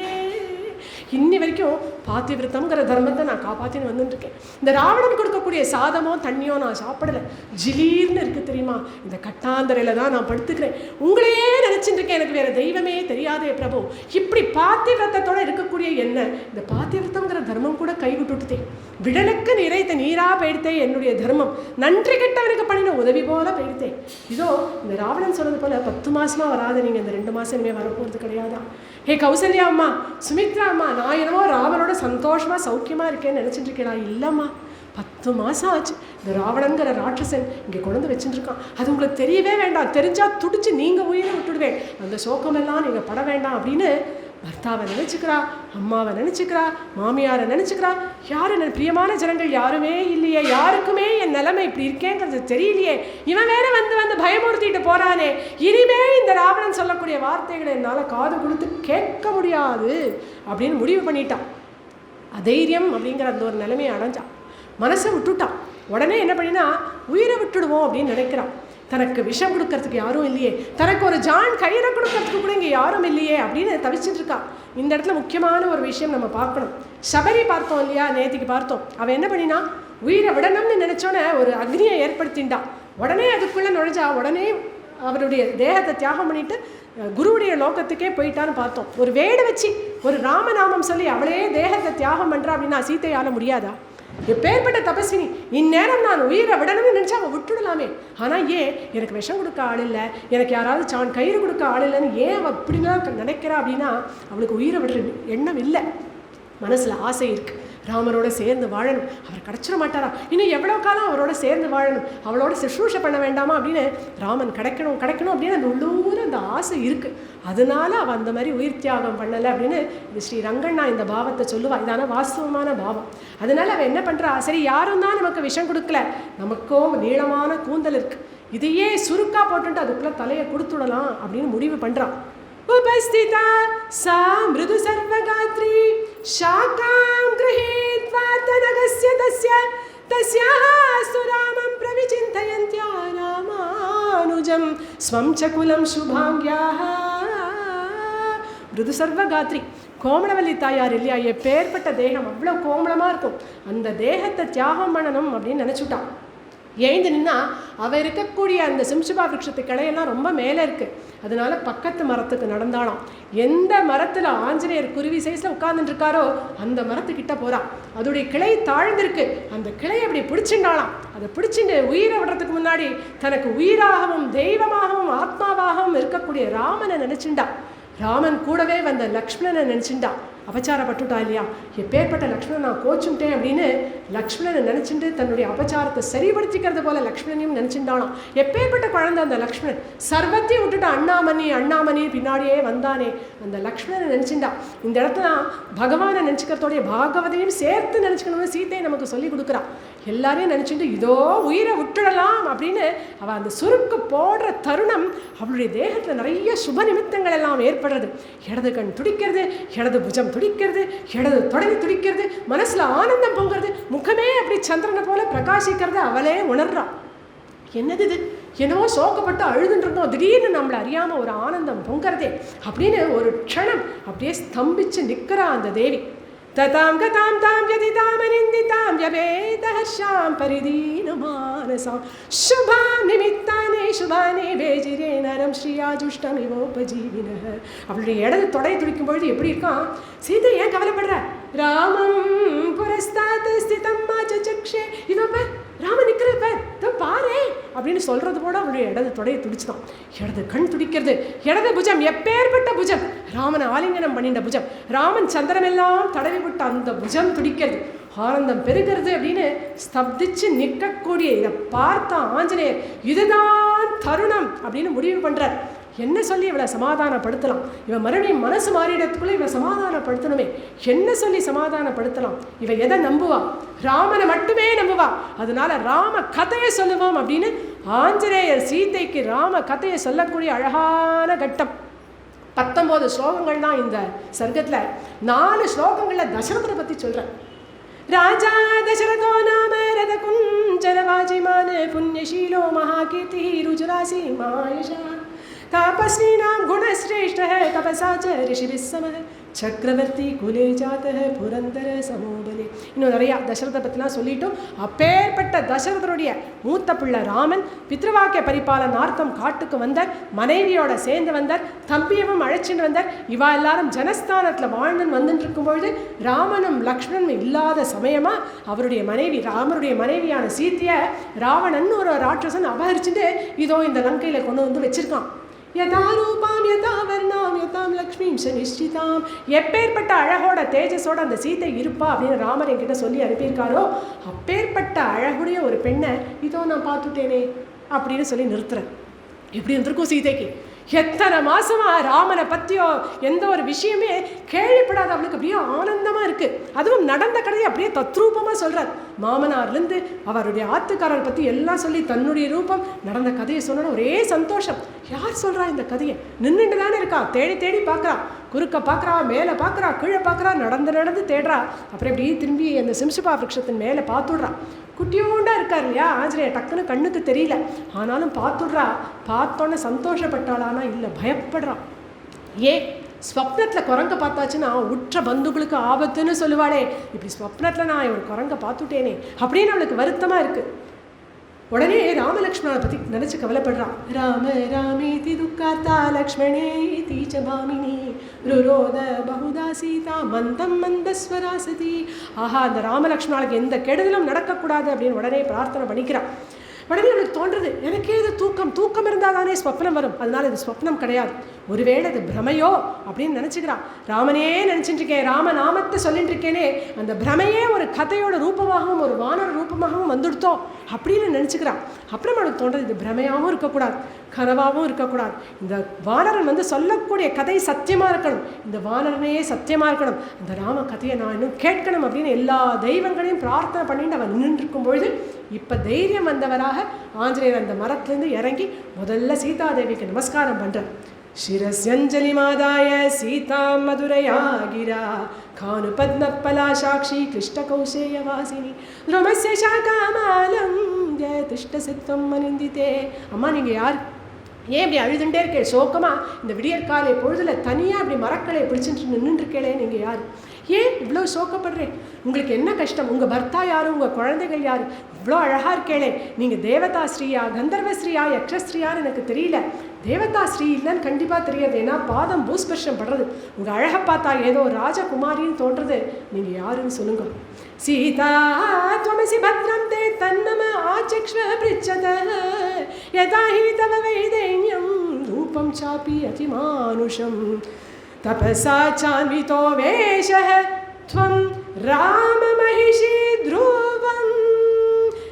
இன்னி வரைக்கும் பாத்திவிரதம்ங்கிற தர்மத்தை நான் காப்பாற்றின்னு வந்துட்டுருக்கேன். இந்த ராவணன் கொடுக்கக்கூடிய சாதமோ தண்ணியோ நான் சாப்பிடலை, ஜிலீர்னு இருக்குது தெரியுமா? இந்த கட்டாந்தரையில் தான் நான் படுத்துக்கிறேன். உங்களையே நினச்சிட்டு இருக்கேன், எனக்கு வேறு தெய்வமே தெரியாதே பிரபு. இப்படி பாத்திவிரத்தோடு இருக்கக்கூடிய என்ன இந்த பாத்திவிரதம்ங்கிற தர்மம் கூட கைவிட்டுட்டேன். விடலுக்கு நிறைத்த நீராக போயிடுத்தேன் என்னுடைய தர்மம், நன்றி கெட்டவனுக்கு பண்ணின உதவி போல போயிடுத்தேன். இதோ இந்த ராவணன் சொன்னது போல் 10 மாதமாக வராத நீங்கள் இந்த 2 மாதம் இனிமேல் வரப்போகிறது கிடையாதா? ஹே கௌசல்யா அம்மா, சுமித்ரா அம்மா, நான் என்னவோ ராவனோட சந்தோஷமாக சௌக்கியமாக இருக்கேன்னு நினச்சிட்டு இருக்கேடா. இல்லைம்மா, 10 மாதம் ஆச்சு. இந்த ராவணங்கிற ராட்சசன் இங்கே கொண்டு வச்சுட்டுருக்கான். அது உங்களுக்கு தெரியவே வேண்டாம், தெரிஞ்சால் துடிச்சு நீங்கள் உயிரை விட்டுடுவேன், அந்த சோகமெல்லாம் நீங்கள் பட வேண்டாம் அப்படின்னு பர்த்தாவை நினச்சிக்கிறா, அம்மாவை நினச்சிக்கிறா, மாமியாரை நினச்சிக்கிறா. யாரு பிரியமான ஜனங்கள் யாருமே இல்லையே, யாருக்குமே என் நிலைமை இப்படி இருக்கேங்கிறது தெரியலையே, இவன் வேற வந்து வந்து பயமுறுத்திட்டு போகிறானே, இனிமே இந்த ராவணன் சொல்லக்கூடிய வார்த்தைகளை என்னால் காது கொடுத்து கேட்க முடியாது அப்படின்னு முடிவு பண்ணிட்டான். அதைரியம் அப்படிங்கிற அந்த ஒரு நிலைமையை அடைஞ்சான், மனசை விட்டுட்டான். உடனே என்ன பண்ணினா, உயிரை விட்டுடுவோம் அப்படின்னு நினைக்கிறான். தனக்கு விஷம் கொடுக்கறதுக்கு யாரும் இல்லையே, தனக்கு ஒரு ஜான் கயிறை கொடுக்கறதுக்கு கூட இங்கே யாரும் இல்லையே அப்படின்னு தவிச்சிட்டு இருக்கா. இந்த இடத்துல முக்கியமான ஒரு விஷயம் நம்ம பார்க்கணும். சபரி பார்த்தோம் இல்லையா, நேற்றுக்கு பார்த்தோம். அவன் என்ன பண்ணினா, உயிரை விடணும்னு நினச்சோன்னே ஒரு அக்னியை ஏற்படுத்தின்றான். உடனே அதுக்குள்ளே நுழைஞ்சா உடனே அவருடைய தேகத்தை தியாகம் பண்ணிட்டு குருவுடைய லோகத்துக்கே போயிட்டான்னு பார்த்தோம். ஒரு வேடு வச்சு ஒரு ராமநாமம் சொல்லி அவளே தேகத்தை தியாகம் பண்ணுறா அப்படின்னா சீத்தையால் முடியாதா? எப்பேற்பட்ட தபஸ்வினி, இந்நேரம் நான் உயிரை விடணும்னு நினச்சா அவள் விட்டுடலாமே. ஆனால் ஏன் எனக்கு விஷம் கொடுக்க ஆள் இல்லை, எனக்கு யாராவது சான் கயிறு கொடுக்க ஆள் இல்லைன்னு ஏன் அவள் அப்படிலாம் நினைக்கிறா அப்படின்னா, அவளுக்கு உயிரை விடுற எண்ணம் இல்லை. மனசில் ஆசை இருக்குது, ராமரோட சேர்ந்து வாழணும். அவர் கிடச்சிட மாட்டாரா, இன்னும் எவ்வளோ காலம் அவரோட சேர்ந்து வாழணும், அவளோட சுஷ்ரூஷை பண்ண வேண்டாமா அப்படின்னு ராமன் கிடைக்கணும் அப்படின்னு அந்த உள்ளூர் அந்த ஆசை இருக்குது. அதனால அவள் அந்த மாதிரி உயிர் தியாகம் பண்ணலை அப்படின்னு இது ஸ்ரீ ரங்கண்ணா இந்த பாவத்தை சொல்லுவாள். இதான வாஸ்தவமான பாவம். அதனால அவள் என்ன பண்ணுறா, சரி யாரும் தான் நமக்கு விஷம் கொடுக்கல, நமக்கும் நீளமான கூந்தல் இருக்குது, இதையே சுருக்கா போட்டுட்டு அதுக்குள்ளே தலையை கொடுத்துடலாம் அப்படின்னு முடிவு பண்ணுறான். उपस्थिता सा मृदु सर्वगात्री शाकां गृहीत्वा तदगस्य तस्याः सुरामं प्रविचिन्तयन्त्या रामानुजं स्वं च कुलं शुभाङ्ग्याः. मृदु सर्वगात्री கோமளவல்லி தாயார் இல்லையா, எப்பேற்பட்ட தேகம், அவ்வளோ கோமளமாக இருக்கும். அந்த தேகத்தை தியாகம் பண்ணணும் அப்படின்னு நினச்சுட்டான். எழுந்து நின்னா அவள் இருக்கக்கூடிய அந்த சிம்சுபா விருட்சத்து கிளையெல்லாம் ரொம்ப மேலே இருக்குது. அதனால பக்கத்து மரத்துக்கு நடந்தாலாம். எந்த மரத்தில் ஆஞ்சநேயர் குருவி சைஸில் உட்கார்ந்துருக்காரோ அந்த மரத்துக்கிட்ட போகிறான். அதோடைய கிளை தாழ்ந்திருக்கு, அந்த கிளையை அப்படி பிடிச்சிண்டாலாம். அதை பிடிச்சிட்டு உயிரை விடுறதுக்கு முன்னாடி தனக்கு உயிராகவும் தெய்வமாகவும் ஆத்மாவாகவும் இருக்கக்கூடிய ராமனை நினச்சிண்டா. ராமன் கூடவே வந்த லக்ஷ்மணனை நினச்சிண்டா. அபச்சாரப்பட்டுட்டா இல்லையா, எப்பேற்பட்ட லக்ஷ்மணன் நான் கோச்சுட்டேன் அப்படின்னு லக்ஷ்மணனை நினச்சிட்டு தன்னுடைய அபச்சாரத்தை சரிபடுத்திக்கிறது போல லக்ஷ்மணனையும் நினச்சிண்டாலாம். எப்பேற்பட்ட குழந்தை அந்த லக்ஷ்மணன், சர்வத்தையும் விட்டுட்டு அண்ணாமணி பின்னாடியே வந்தானே அந்த லக்ஷ்மணனை நினச்சிண்டா. இந்த இடத்துல பகவானை நினச்சிக்கிறதோடைய பாகவதையும் சேர்த்து நினச்சிக்கணும்னு சீத்தையை நமக்கு சொல்லி கொடுக்குறான். எல்லாரையும் நினச்சிட்டு இதோ உயிரை விட்டுடலாம் அப்படின்னு அவள் அந்த சுருக்கு போடுற தருணம் அவளுடைய தேகத்தில் நிறைய சுப நிமித்தங்கள் எல்லாம் ஏற்படுறது. இடது கண் துடிக்கிறது, இடது புஜம் துடிக்கிறது, இடது தொடங்கி துடிக்கிறது, மனசில் ஆனந்தம் பொங்குறது, முகமே அப்படி சந்திரனை போல பிரகாசிக்கிறது. அவளே உணர்றான், என்னது இது, என்னவோ சோக்கப்பட்டு அழுதுன்றோம், திடீர்னு நம்மளை அறியாமல் ஒரு ஆனந்தம் பொங்குறதே அப்படின்னு ஒரு க்ஷணம் அப்படியே ஸ்தம்பிச்சு நிற்கிறா அந்த தேவி. ததாம் கதாம் தாம் யதிதாம் அனிந்திதாம் யபேதஹர்ஷாம் பரிதீனமானசாம் சுபாம் நிமித்தானே சுபானே வேஜிரே நரம் ஸ்ரீயாஜுஷ்டமிவோபஜீவினஹ. அவளுடைய இடது தொடை துடிக்கும் பொழுது எப்படி இருக்கான், சீதை ஏன் கவலைப்படுற, ராமம் புரஸ்தாத் ஸ்திதம் மாச்சக்ஷே, இதோ பார் ராமன் நிற்கிறப்ப இதோ பாரு அப்படின்னு சொல்கிறது கூட அவளுடைய இடது தொடையை துடிச்சுதான். இடது கண் துடிக்கிறது, இடது புஜம், எப்பேற்பட்ட புஜம், ராமன் ஆலிங்கனம் பண்ணிட்ட புஜம், ராமன் சந்திரமெல்லாம் தடவி விட்ட அந்த புஜம் துடிக்கிறது, ஆனந்தம் பெருகிறது அப்படின்னு ஸ்தப்திச்சு நிற்கக்கூடிய இதை பார்த்தா ஆஞ்சநேயர் இதுதான் தருணம் அப்படின்னு முடிவு பண்ணுறார். என்ன சொல்லி இவளை சமாதானப்படுத்தலாம், இவன் மறுபடியும் மனசு மாறிடத்துக்குள்ளே இவளை சமாதானப்படுத்தணுமே, என்ன சொல்லி சமாதானப்படுத்தலாம், இவன் எதை நம்புவா, ராமனை மட்டுமே நம்புவா. அதனால ராம கதையை சொல்லுவோம் அப்படின்னு ஆஞ்சநேயர் சீதைக்கு ராம கதையை சொல்லக்கூடிய அழகான கட்டம். 19 ஸ்லோகங்கள் தான் இந்த சர்க்கத்தில். 4 ஸ்லோகங்களில் தசரதரை பற்றி சொல்கிறேன். ராஜா தசரதோ நாம ரத குஞ்சரவாஜிமான புண்ணியசீலோ மகாகீர்த்தி ருஜுராசி மாயஷா तापस्वीनां गुणश्रेष्ठः तपसा च ऋषिभिः समः சக்கரவர்த்தி குலே ஜாதக புரந்தர சமோபலே. இன்னும் நிறையா தசரதை பற்றிலாம் சொல்லிட்டோம். அப்பேற்பட்ட தசரதருடைய மூத்த பிள்ளை ராமன் பித்ருவாக்கிய பரிபாலனார்த்தம் காட்டுக்கு வந்தார், மனைவியோட சேர்ந்து வந்தார், தம்பியவும் அழைச்சின்னு வந்தார். இவா எல்லாரும் ஜனஸ்தானத்தில் வாழ்ந்துன்னு வந்துட்டு இருக்கும்பொழுது ராமனும் லக்ஷ்மணனும் இல்லாத சமயமாக அவருடைய மனைவி ராமருடைய மனைவியான சீத்தையை ராவணன் ஒரு ராட்சசன் அபகரிச்சுட்டு இதோ இந்த லங்கையில் கொண்டு வந்து வச்சிருக்கான். யதா ரூபாம் யதா வர்ணாம் யதாம் லக்ஷ்மீம் நிஷ்டிதாம். எப்பேற்பட்ட அழகோட தேஜஸோட அந்த சீத்தை இருப்பா அப்படின்னு ராமர் என்கிட்ட சொல்லி அனுப்பியிருக்காரோ அப்பேற்பட்ட அழகுடைய ஒரு பெண்ணை இதோ நான் பார்த்துட்டேனே அப்படின்னு சொல்லி நிறுத்துறேன். எப்படி இருந்திருக்கும் சீதைக்கு, எத்தனை மாசமா ராமனை பற்றியோ எந்த ஒரு விஷயமே கேள்விப்படாத அவளுக்கு அப்படியே ஆனந்தமாக இருக்குது. அதுவும் நடந்த கதையை அப்படியே தத்ரூபமாக சொல்கிறார். மாமனார்லேருந்து அவருடைய ஆத்துக்காரர் பற்றி எல்லாம் சொல்லி தன்னுடைய ரூபம் நடந்த கதையை சொன்னோன்னா ஒரே சந்தோஷம். யார் சொல்கிறா இந்த கதையை? நின்றுட்டு தானே இருக்கா, தேடி தேடி பார்க்குறா, குறுக்க பார்க்குறா, மேலே பார்க்குறா, கீழே பார்க்குறா, நடந்து தேடுறா. அப்புறம் இப்படி திரும்பி அந்த சிம்சுபா விருட்சத்தின் மேலே பார்த்துடுறா. குட்டியோண்டா இருக்கார் இல்லையா ஆஞ்சநேயர், டக்குன்னு கண்ணுக்கு தெரியல, ஆனாலும் பார்த்துடுறா. பார்த்தோன்னே சந்தோஷப்பட்டாளானா இல்லை, பயப்படுறான். ஏன் ஸ்வப்னத்தில் குரங்க பார்த்தாச்சுன்னா உற்ற பந்துகளுக்கு ஆபத்துன்னு சொல்லுவாளே, இப்படி ஸ்வப்னத்தில் நான் ஒரு குரங்க பார்த்துட்டேனே அப்படின்னு அவளுக்கு வருத்தமாக இருக்குது. உடனே ராமலக்ஷ்மணனை பற்றி நினச்சி கவலைப்படுறான். ராம ராமேதி துக்கார்த்தா லக்ஷ்மணே தீச்ச பாமினி ருரோத பகுதா சீதா மந்தம் மந்தஸ்வராசதி. ஆஹா, அந்த ராமலக்ஷ்மணனுக்கு எந்த கெடுதலும் நடக்கக்கூடாது அப்படின்னு உடனே பிரார்த்தனை பண்ணிக்கிறான். உடனே அவளுக்கு தோன்றுறது, எனக்கே இது தூக்கம் இருந்தால் தானே ஸ்வப்னம் வரும், அதனால இது ஸ்வப்னம் கிடையாது, ஒருவேளை இது பிரமையோ அப்படின்னு நினச்சிக்கிறான். ராமனே நினச்சிட்டு இருக்கேன், ராம நாமத்தை சொல்லிட்டு இருக்கேனே, அந்த பிரமையே ஒரு கதையோட ரூபமாகவும் ஒரு வானர ரூபமாகவும் வந்துடுத்தோம் அப்படின்னு நினச்சிக்கிறான். அப்புறம் அவளுக்கு தோன்றது, இது பிரமையாகவும் இருக்கக்கூடாது, கனவாகவும் இருக்கக்கூடாது, இந்த வானரன் சொல்லக்கூடிய கதை சத்தியமாக இருக்கணும், இந்த வானரனையே சத்தியமாக இருக்கணும், இந்த ராம கதையை நான் இன்னும் கேட்கணும் அப்படின்னு எல்லா தெய்வங்களையும் பிரார்த்தனை பண்ணிட்டு அவன் நின்று இருக்கும் பொழுது இப்போ தைரியம் வந்தவராக ஆஞ்சநேயர் அந்த மரத்துலேருந்து இறங்கி முதல்ல சீதாதேவிக்கு நமஸ்காரம் பண்ணுறார். शिरस्यञ्जलि मादाय सीता मधुरया गिरा खानु पद्मपला साक्षी क्लिष्टकौशेयवासिनी ध्रुमस्य शाकामालं तिष्ठसित्वं मनिन्दिते. அம்மா நீங்கள் யார்? ஏன் இப்படி அழுதுண்டே இருக்கே சோகமாக? இந்த விடியற்காலை பொழுதில் தனியாக இப்படி மரக்களை பிடிச்சிட்டு நின்றுருக்கேளே, நீங்கள் யார்? ஏன் இவ்வளோ சோகப்படுறேன்? உங்களுக்கு என்ன கஷ்டம்? உங்கள் பர்த்தா யார்? உங்கள் குழந்தைகள் யார்? இவ்வளோ அழகாக இருக்கேளே, நீங்கள் தேவதா ஸ்ரீயா கந்தர்வஸ்ரீயா யக்ஷஸ்ரீயான்னு எனக்கு தெரியல. தேவதா ஸ்ரீ இல்லைன்னு கண்டிப்பாக தெரியாது, ஏன்னா பாதம் பூஸ்பர்ஷம் படுறது. உங்கள் அழகை பார்த்தா ஏதோ ராஜகுமாரின்னு தோன்றது. நீங்கள் யாருன்னு சொல்லுங்க. சீதா त्वमसि भद्रं ते तन्नम आचक्ष्व पृच्छतः यदा हि तव वैदेन्यं रूपं चापि अतिमानुषं तपसा चान्वितो वेशः त्वं राममहिषी ध्रुवम्.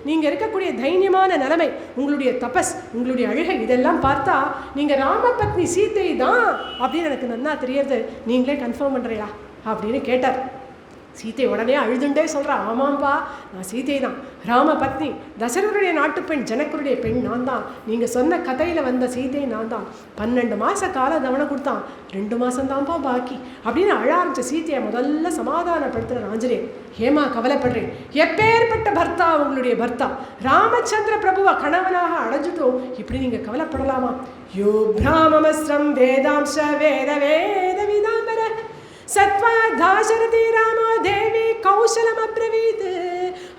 நீங்கள் இருக்கக்கூடிய தைரியமான நிலைமை, உங்களுடைய தபஸ், உங்களுடைய அழுகை, இதெல்லாம் பார்த்தா நீங்கள் ராமபத்னி சீத்தை தான் அப்படின்னு எனக்கு நன்னா தெரியுது. நீங்களே கன்ஃபார்ம் பண்ணுறீங்களா அப்படின்னு கேட்டார். சீத்தை உடனே அழுதுண்டே சொல்கிறா, ஆமாம்பா நான் சீத்தை தான், ராம பத்னி, தசரருடைய நாட்டு பெண், ஜனக்கருடைய பெண் நான் தான், நீங்கள் சொன்ன கதையில் வந்த சீத்தை நான் தான். 12 மாத கால தவணை கொடுத்தான், 2 மாதம்தான்ப்பா பாக்கி அப்படின்னு அழ ஆரம்பித்த சீத்தையை முதல்ல சமாதானப்படுத்துகிற ஆஞ்சநேயர். ஏமா கவலைப்படுறேன்? எப்பேற்பட்ட பர்த்தா உங்களுடைய பர்த்தா, ராமச்சந்திர பிரபுவை கணவனாக அடைஞ்சிட்டோம், இப்படி நீங்கள் கவலைப்படலாமா? யோ பிராமமஸ்ரம் வேதாம்ச வேத வேத விதாம்பர சத்வா தாசரதி ராமோ தேவி கௌசலம் அப்ரவீத்.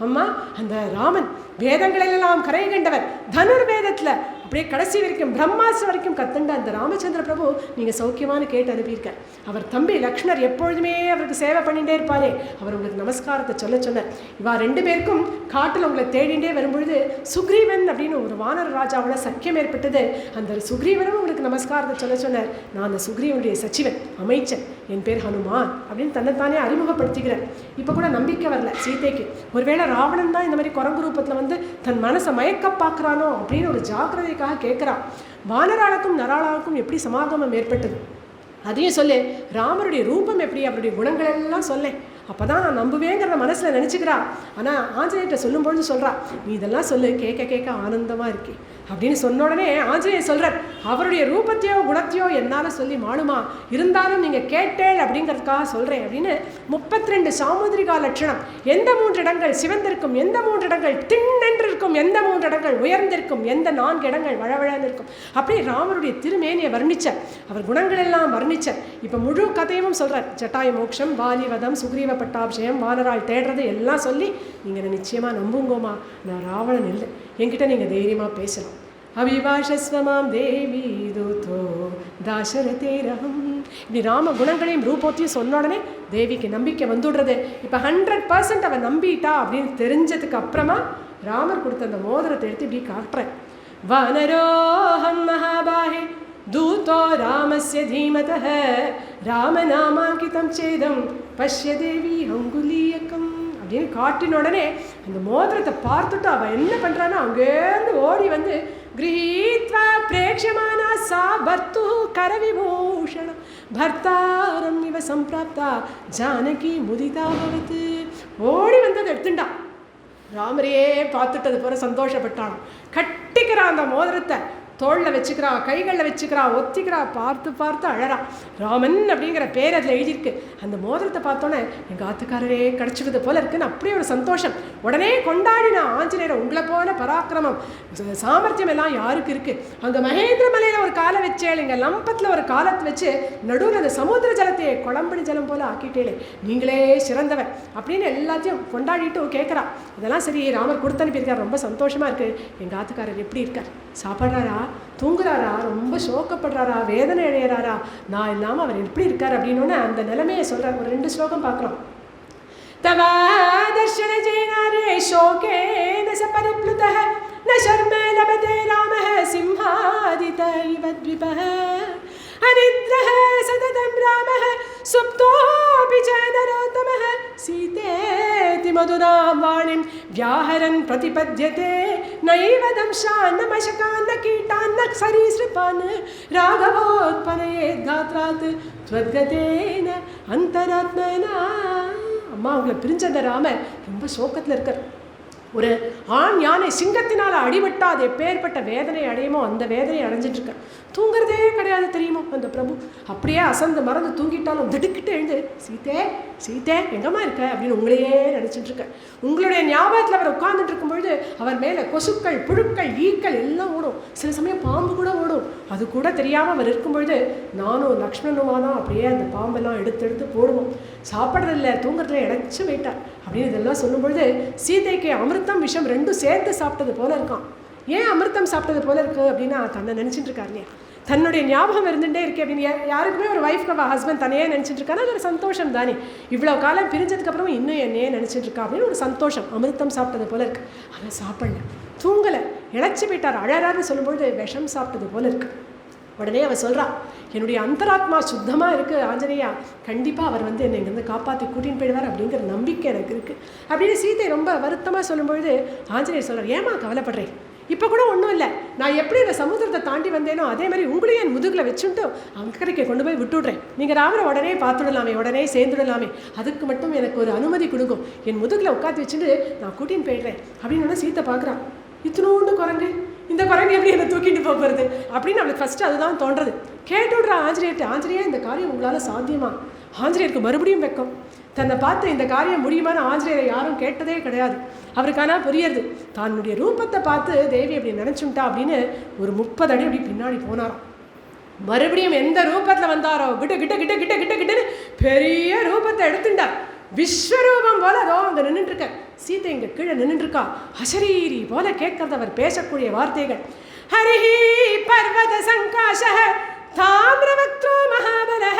அம்மா, அந்த ராமன் வேதங்களெல்லாம் கரை கண்டவர், தனுர்வேதத்தில் அப்படியே கடைசி வரைக்கும் பிரம்மாஸ்திரம் வரைக்கும் கத்துண்ட அந்த ராமச்சந்திர பிரபு நீங்கள் சௌக்கியமானு கேட்டு அனுப்பியிருக்கார். அவர் தம்பி லக்ஷ்மணர் எப்பொழுதுமே அவருக்கு சேவை பண்ணிகிட்டே இருப்பாரே, அவர் உங்களுக்கு நமஸ்காரத்தை சொன்னார். இவா 2 பேருக்கும் காட்டில் உங்களை தேடிண்டே வரும்பொழுது சுக்ரீவன் அப்படின்னு ஒரு வானர ராஜாவோட சக்கியம் ஏற்பட்டது. அந்த சுக்ரீவனும் உங்களுக்கு நமஸ்காரத்தை சொன்னார். நான் அந்த சுக்ரீவனுடைய சச்சிவன், அமைச்சன், என் பேர் ஹனுமான் அப்படின்னு தன்னைத்தானே அறிமுகப்படுத்திக்கிறார். இப்போ கூட நம்பிக்கை வரல சீதைக்கு, ஒருவேளை ராவணன் தான் இந்த மாதிரி குரங்கு ரூபத்தில் தன் மனசை மயக்க பார்க்குறானோ அப்படின்னு ஒரு ஜாக்கிரதைக்காக கேட்குறான். வானராளுக்கும் நராளாளுக்கும் எப்படி சமாகமம் ஏற்பட்டது அதையும் சொல்லு, ராமருடைய ரூபம் எப்படி, அவருடைய குணங்கள் எல்லாம் சொல்லேன், அப்போ தான் நான் நம்புவேங்கிறத மனசில் நினச்சிக்கிறா. ஆனால் ஆஞ்சநேயர்கிட்ட சொல்லும்பொழுது சொல்கிறா, நீ இதெல்லாம் சொல்லு, கேட்க ஆனந்தமாக இருக்கே அப்படின்னு சொன்ன உடனே ஆஞ்சநேயர் சொல்கிறார், அவருடைய ரூபத்தையோ குணத்தையோ என்னால் சொல்லி மாடுமா, இருந்தாலும் நீங்கள் கேட்டேள் அப்படிங்கிறதுக்காக சொல்கிறேன் அப்படின்னு 32 சாமுதிரிகா லட்சணம், எந்த 3 இடங்கள் சிவந்திருக்கும், எந்த 3 இடங்கள் திண்ணென்றிருக்கும், எந்த 3 இடங்கள் உயர்ந்திருக்கும், எந்த 4 இடங்கள் வளவழன்னு இருக்கும், அப்படி ராமருடைய திருமேனியை வர்ணிச்சார், அவர் குணங்கள் எல்லாம் வர்ணிச்சார். இப்போ முழு கதையும் சொல்கிறார். ஜட்டாயு மோட்சம், வாலிவதம், சுக்ரீவ பட்டாபிஷேகம், வானரால் தேடுறது எல்லாம் சொல்லி நீங்கள் நிச்சயமாக நம்புங்கோமா, நான் ராவணன் இல்லை, என்கிட்ட நீங்கள் தைரியமாக பேசலாம். அபிபாஷஸ்வமாம் தேவி தூதோ தாசரதேரகம். இப்படி ராம குணங்களையும் ரூபத்தையும் சொன்ன உடனே தேவிக்கு நம்பிக்கை வந்துடுறது. இப்போ 100% அவன் நம்பிட்டா அப்படின்னு தெரிஞ்சதுக்கு அப்புறமா ராமர் கொடுத்த அந்த மோதிரத்தை எடுத்து இப்படி காட்டுறேன். வானரோஹம் மகாபாஹே தூதோ ராமஸ்ய தீமதः ராமநாமாங்கிதம் சேதம் பஷ்ய தேவி அங்குலீயக்கம் அப்படின்னு காட்டின உடனே அந்த மோதிரத்தை பார்த்துட்டு அவன் என்ன பண்ணுறான்னா அங்கேருந்து ஓடி வந்து गृहीत्वा प्रेक्ष्यमाना सा भर्तुः करविभूषणं भर्तारम् इव सम्प्राप्ता जानकी मुदिता भवत्. ஓடி வந்ததை எடுத்துட்டா. ராமரையே பார்த்துட்டது போல சந்தோஷப்பட்டாளாம். கட்டிக்கிறா அந்த மோதிரத்தை, தோளில் வச்சுக்கிறா, கைகளில் வச்சுக்கிறா, ஒத்திக்கிறா, பார்த்து பார்த்து அழறா. ராமன் அப்படிங்கிற பேர் அதில் எழுதியிருக்கு. அந்த மோதிரத்தை பார்த்தோன்னே எங்கள் ஆத்துக்காரரே கிடச்சிடுது போல இருக்குன்னு அப்படியே ஒரு சந்தோஷம். உடனே கொண்டாடினா ஆஞ்சநேயரை. உங்களை போல பராக்கிரமம் சாமர்த்தியம் எல்லாம் யாருக்கு இருக்குது? அங்கே மகேந்திர மலையில் ஒரு காலை வச்சேள், இங்கே லம்பத்தில் ஒரு காலத்தை வச்சு நடுவில் அந்த சமுத்திர ஜலத்தையே குழம்படி ஜலம் போல் ஆக்கிட்டேளே, நீங்களே சிறந்தவர் அப்படின்னு எல்லாத்தையும் கொண்டாடிட்டு கேட்குறா. அதெல்லாம் சரி, ராமர் கொடுத்து அனுப்பியிருக்கார், ரொம்ப சந்தோஷமாக இருக்குது. எங்கள் ஆத்துக்காரர் எப்படி இருக்கார்? சாப்பிட்றாரா? தூங்குறாரா? ரொம்ப சோகப்படுறாரா? வேதனை அடையிறாரா? நான் இல்லாமல் அவர் எப்படி இருக்கார் அப்படின்னு அந்த நிலைமையை சொல்கிறார். ஒரு 2 ஸ்லோகம் பார்க்குறோம். தவா தர்ஷன ஜெயனாரே சோகேன ச பரிப்ளுதः ந சர்மே லபதே ராமः சிம்ஹாதித இவ த்விபः அனித்ரः சததம் ராமः சுப்தோபி ச நரோத்தமः சீதேதி மதுராம் வாணிம் வியாஹரன் பிரதிபத்யதே நைவ தம்சான் ந மஷகான் ந கீட்டான் ந சரீஸ்ருபான் ராகவோத்பனயேத் காத்ராத் த்வத்கதேன அந்தராத்மனா. அம்மா அவங்களை பிரிஞ்ச அந்த ராமர் ரொம்ப சோகத்தில் இருக்கார். ஒரு ஆண் யானை சிங்கத்தினால் அடிபட்டா அது எப்பேற்பட்ட வேதனை அடையுமோ அந்த வேதனையை அடைஞ்சிட்ருக்க. தூங்குறதே கிடையாது தெரியுமோ அந்த பிரபு. அப்படியே அசந்து மறந்து தூங்கிட்டாலும் திடுக்கிட்டு எழுந்து சீத்தே சீத்தே எங்கம்மா இருக்க அப்படின்னு உங்களையே நினச்சிட்ருக்க. உங்களுடைய ஞாபகத்தில் அவர் உட்கார்ந்துட்டு இருக்கும்பொழுது அவர் மேலே கொசுக்கள், புழுக்கள், ஈக்கள் எல்லாம் ஓடும். சில சமயம் பாம்பு கூட ஓடும். அது கூட தெரியாமல் அவர் இருக்கும்பொழுது நானும் லக்ஷ்மணனுமா தான் அப்படியே அந்த பாம்பெல்லாம் எடுத்து போடுவோம். சாப்பிட்றதில்ல, தூங்குறதுல இணைச்சு போயிட்டார் அப்படின்னு இதெல்லாம் சொல்லும்பொழுது சீதைக்கு அமிர்தம் விஷம் 2 சேர்த்து சாப்பிட்டது போல இருக்கான். ஏன் அமிர்தம் சாப்பிட்டது போல இருக்கு அப்படின்னா தன்னை நினச்சிட்டு இருக்காரு இல்லையா, தன்னுடைய ஞாபகம் இருந்துகிட்டே இருக்கே அப்படின்னு. யாருக்குமே ஒரு ஒய்ஃப்க்கு ஹஸ்பண்ட் தன்னையே நினச்சிட்டு இருக்கானா அது ஒரு சந்தோஷம் தானே. இவ்வளோ காலம் பிரிஞ்சதுக்கப்புறம் இன்னும் என்னையே நினச்சிட்டு இருக்கா அப்படின்னு ஒரு சந்தோஷம். அமிர்தம் சாப்பிட்டது போல இருக்கு. ஆனால் சாப்பிடல, தூங்கலை, இழைச்சி போயிட்டார். அழறாருன்னு சொல்லும்பொழுது விஷம் சாப்பிட்டது போல இருக்கு. உடனே அவள் சொல்கிறா, என்னுடைய அந்தராத்மா சுத்தமாக இருக்குது ஆஞ்சநேயா, கண்டிப்பாக அவர் என்னை இங்கேருந்து காப்பாற்றி கூட்டின்னு போயிடுவார் அப்படிங்கிற நம்பிக்கை எனக்கு இருக்குது அப்படின்னு சீதை ரொம்ப வருத்தமாக சொல்லும்பொழுது ஆஞ்சநேயர் சொல்கிறார், ஏமா கவலைப்படுறேன், இப்போ கூட ஒன்றும் இல்லை, நான் எப்படி இந்த சமுத்திரத்தை தாண்டி வந்தேனோ அதே மாதிரி உங்களையும் என் முதுகில் வச்சுட்டு அக்கறைக்கு கொண்டு போய் விட்டுடுறேன். நீங்கள் ராமரை உடனே பார்த்துடலாமே, உடனே சேர்ந்துடலாமே, அதுக்கு மட்டும் எனக்கு ஒரு அனுமதி கொடுக்கும், என் முதுகில் உட்காந்து வச்சுட்டு நான் கூட்டின்னு போயிடுறேன் அப்படின்னு சீத்தை பார்க்குறான். இத்தினோண்டு குரங்கு, இந்த குரங்கு எப்படி என்னை தூக்கிட்டு போகிறது அப்படின்னு அவளுக்கு ஃபஸ்ட்டு அதுதான் தோன்றது. கேட்டு விட்றா ஆஞ்சநேயர்கிட்ட, ஆஞ்சநேயா இந்த காரியம் உங்களால் சாத்தியமா? ஆஞ்சநேயருக்கு மறுபடியும் வெக்கம். தன்னை பார்த்து இந்த காரியம் முடியுமான்னு ஆஞ்சநேயரை யாரும் கேட்டதே கிடையாது. அவருக்கான புரியுது, தன்னுடைய ரூபத்தை பார்த்து தேவி அப்படி நினச்சுட்டா அப்படின்னு ஒரு 30 அடி அப்படி பின்னாடி போனாராம். மறுபடியும் எந்த ரூபத்தில் வந்தாரோ கிட்ட கிட்ட கிட்ட கிட்ட கிட்ட கிட்டன்னு பெரிய ரூபத்தை எடுத்துட்டார். விஸ்வரூபம் போல அதோ அங்கே நின்றுட்டுருக்க. சீதை இங்கே கீழே நின்றுட்டுருக்கா. அசரீரி போல கேட்கறது அவர் பேசக்கூடிய வார்த்தைகள். ஹரிஹி பர்வத சங்காஷः தாமிரவக்த்ரோ மகாபலः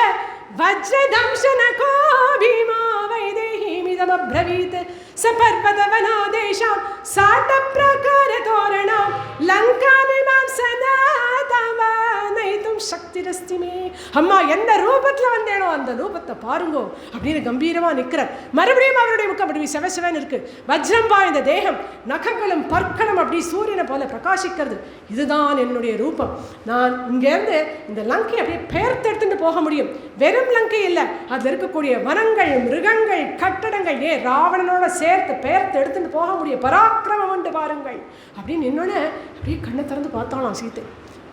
வஜ்ரதம்சன கோபீமா வைதேஹீமிதமப்ரவீத் சபர்வதவனாதேஷாம் சாட்டப்ராகார தோரணாம் லங்காமிமாம் சனாதமா நைதும் சக்திரஸ்திமே. அம்மா எந்த ரூபத்தில் வந்தேனோ அந்த ரூபத்தை பாருங்கோ அப்படின்னு கம்பீரமாக நிற்கிறார். மறுபடியும் அவருடைய முகம் அப்படி செவசெவன் இருக்கு. வஜ்ரம் பாய்ந்த தேகம், நகங்களும் பற்களும் அப்படி சூரியனை போல பிரகாசிக்கிறது. இதுதான் என்னுடைய ரூபம். நான் இங்கேருந்து இந்த லங்கை அப்படியே பெயர்த்து எடுத்துட்டு போக முடியும். வெறும் லங்கை இல்லை, அதில் இருக்கக்கூடிய வனங்கள், மிருகங்கள், கட்டடங்கள், ராவணனோட சேர்த்து பெயர்த்து எடுத்துட்டு போக முடியும். பராக்கிரமம் உண்டு பாருங்கள் அப்படின்னு இன்னொன்று அப்படியே கண்ணை திறந்து பார்த்தாலாம் சீத்தை.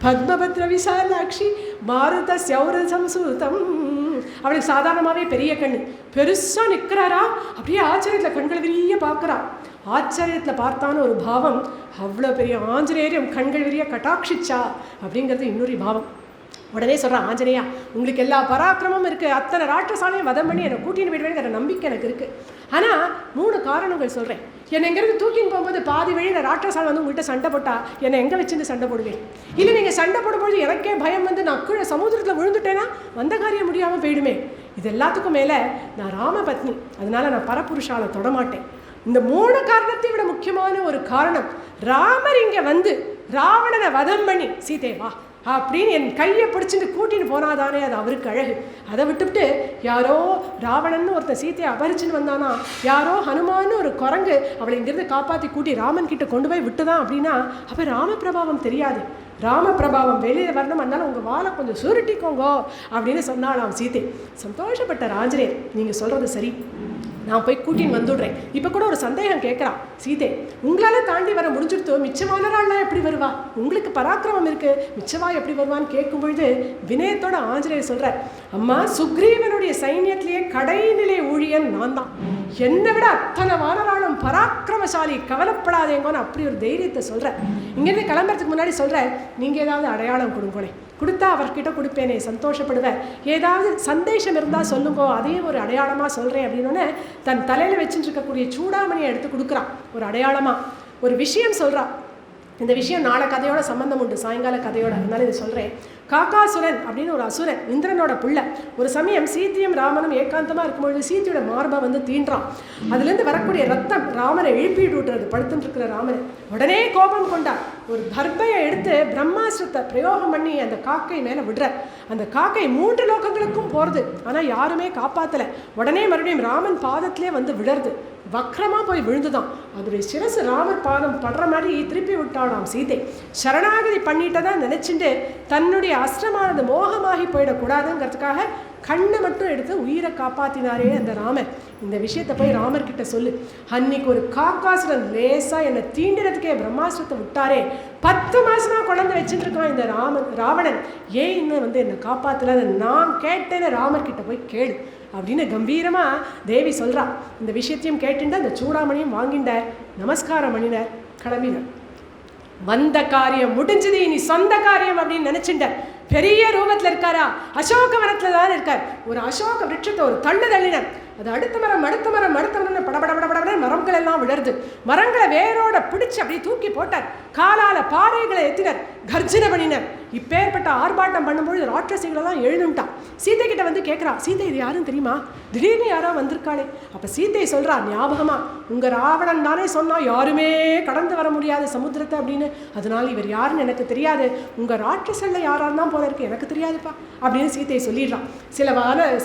பத்மபத்ர விசாலாட்சி மாருத சௌர சம்சூதம். அவளுக்கு சாதாரணமாகவே பெரிய கண்ணு, பெருசாக நிற்கிறாரா, அப்படியே ஆச்சரியத்தில் கண்கள் விரிய பார்க்குறா. ஆச்சரியத்தில் பார்த்தான ஒரு பாவம், அவ்வளோ பெரிய ஆஞ்சநேயரும் கண்கள் விரிய கட்டாட்சிச்சா அப்படிங்கிறது இன்னொரு பாவம். உடனே சொல்கிறான், ஆஞ்சநேயா உங்களுக்கு எல்லா பராக்கிரமும் இருக்குது, அத்தனை ராட்சசாலையும் வதம் பண்ணி என்னை கூட்டின்னு போயிடுவேங்கிற நம்பிக்கை எனக்கு இருக்குது. ஆனால் 3 காரணங்கள் சொல்கிறேன். என்னை எங்கேருந்து தூக்கின்னு போகும்போது பாதி வழியில் ராட்சசாலை உங்கள்கிட்ட சண்டை போட்டால் என்னை எங்கே வச்சுருந்து சண்டை போடுவேன்? இல்லை நீங்கள் சண்டை போடும்போது எனக்கே பயம் நான் கீழே சமுத்திரத்தில் விழுந்துட்டேன்னா வந்த காரியம் முடியாமல் போயிடுமே. இது எல்லாத்துக்கும் மேலே நான் ராமபத்னி, அதனால் நான் பரபுருஷாலை தொடமாட்டேன். இந்த 3 காரணத்தை விட முக்கியமான ஒரு காரணம், ராமர் இங்கே வந்து ராவணனை வதம் பண்ணி சீதே வா அப்படின்னு என் கையை பிடிச்சிட்டு கூட்டின்னு போனாதானே அது அவருக்கு அழகு. அதை விட்டுவிட்டு யாரோ ராவணன் ஒருத்தன் சீத்தையை அபரிச்சுன்னு வந்தானா, யாரோ ஹனுமான்னு ஒரு குரங்கு அவளை இங்கிருந்து காப்பாற்றி கூட்டி ராமன் கிட்ட கொண்டு போய் விட்டுதான் அப்படின்னா அப்போ ராமபிரபாவம் தெரியாது. ராமபிரபாவம் வெளியில் வரணும், அதனால உங்கள் வாழை கொஞ்சம் சுருட்டிக்கோங்கோ அப்படின்னு சொன்னாலாம் சீத்தை. சந்தோஷப்பட்ட ஆஞ்சநேயர், நீங்கள் சொல்கிறது சரி, நான் போய் கூட்டின்னு வந்துடுறேன். இப்போ கூட ஒரு சந்தேகம் கேட்குறான் சீதை, உங்களால் தாண்டி வர முடிஞ்சுடுத்தோ மிச்சமானராள்லாம் எப்படி வருவா, உங்களுக்கு பராக்கிரமம் இருக்குது, மிச்சவா எப்படி வருவான்னு கேட்கும் பொழுது வினயத்தோட ஆஞ்சநேயர் சொல்கிறார், அம்மா சுக்ரீவனுடைய சைன்யத்திலேயே கடைநிலை ஊழியன் நான் தான், என்னை விட அத்தனை வானராளும் பராக்கிரமசாலி, கவலைப்படாதேங்கன்னு அப்படி ஒரு தைரியத்தை சொல்கிறேன். இங்கேருந்து கிளம்புறதுக்கு முன்னாடி சொல்கிறேன், நீங்கள் ஏதாவது அடையாளம் கொடுங்கோனே, கொடுத்தா அவர்கிட்ட கொடுப்பேனே, சந்தோஷப்படுவேன். ஏதாவது சந்தேஷம் இருந்தால் சொல்லுங்கோ, அதையும் ஒரு அடையாளமாக சொல்கிறேன் அப்படின்னு தன் தலையில் வச்சுட்டு இருக்கக்கூடிய சூடாமணியை எடுத்து கொடுக்குறான். ஒரு அடையாளமாக ஒரு விஷயம் சொல்கிறான். இந்த விஷயம் நாளை கதையோட சம்பந்தம் உண்டு, சாயங்கால கதையோட, அதனால இதை சொல்கிறேன். காக்காசுரன் அப்படின்னு ஒரு அசுரன், இந்திரனோட பிள்ளை. ஒரு சமயம் சீத்தையும் ராமனும் ஏகாந்தமாக இருக்கும்பொழுது சீத்தையோட மார்பை வந்து தீண்டான். அதுலேருந்து வரக்கூடிய ரத்தம் ராமனை எழுப்பிட்டு விட்டுறது, படுத்துட்டு இருக்கிற ராமனை. உடனே கோபம் கொண்டார். ஒரு தர்பையை எடுத்து பிரம்மாஸ்திரத்தை பிரயோகம் பண்ணி அந்த காக்கை மேலே விடுற. அந்த காக்கை 3 லோகங்களுக்கும் போகிறது, ஆனால் யாருமே காப்பாற்றலை. உடனே மறுபடியும் ராமன் பாதத்திலே வந்து விழருது, வக்ரமாக போய் விழுந்துதான். அதோடைய சிரசு ராமர் பாதம் படுற மாதிரி திருப்பி விட்டாளாம் சீதை. சரணாகதி பண்ணிட்டதான் நினச்சிட்டு தன்னுடைய அஸ்திரமானது மோகமாகி போயிடக்கூடாதுங்கிறதுக்காக கண்ணை மட்டும் எடுத்து உயிரை காப்பாற்றினாரே அந்த ராமர். இந்த விஷயத்தை போய் ராமர்கிட்ட சொல்லு. அன்னைக்கு ஒரு காக்காசுரன் லேசாக என்னை தீண்டினதுக்கே பிரம்மாஸ்திரத்தை விட்டாரே, 10 மாசமாக குழந்தை வச்சுட்டு இருக்கான் இந்த ராவணன், ஏன் இன்னும் வந்து என்னை காப்பாற்றல, நான் கேட்டேன்னு ராமர்கிட்ட போய் கேளு அப்படின்னு கம்பீரமாக தேவி சொல்கிறா. இந்த விஷயத்தையும் கேட்டுட்டு அந்த சூடாமணியும் வாங்கிண்டார், நமஸ்காரம் பண்ணினார், கிளம்பினார். வந்த காரியம் முடிஞ்சது, இனி சொந்த காரியம் அப்படின்னு நினச்சிட்ட. பெரிய ரூபத்தில் இருக்காரா, அசோக மரத்தில் தான் இருக்கார். ஒரு அசோக விருட்சத்தை ஒரு தள்ளு தள்ளினார். அது அடுத்த மரம் அடுத்த மரம் அடுத்த மரம் படபடபடபட மரங்கள் எல்லாம் விழருது. மரங்களை வேரோட பிடிச்சு அப்படியே தூக்கி போட்டார். காலால் பாறைகளை எத்தினார், கர்ஜனை பண்ணினார். இப்பேற்பட்ட ஆர்ப்பாட்டம் பண்ணும்பொழுது ராட்சசிகளெல்லாம் எழுந்துட்டான். சீதை கிட்ட வந்து கேட்குறா, சீதை இது யாரும் தெரியுமா, திடீர்னு யாரோ வந்திருக்காளே. அப்போ சீதை சொல்கிறா ஞாபகமா, உங்கள் ராவணன் தானே சொன்னால் யாருமே கடந்து வர முடியாது சமுத்திரத்தை அப்படின்னு, அதனால் இவர் யாருன்னு எனக்கு தெரியாது, உங்கள் ராட்சசல்ல யாராக தான் போல இருக்கு, எனக்கு தெரியாதுப்பா அப்படின்னு சீதை சொல்லிடுறான்.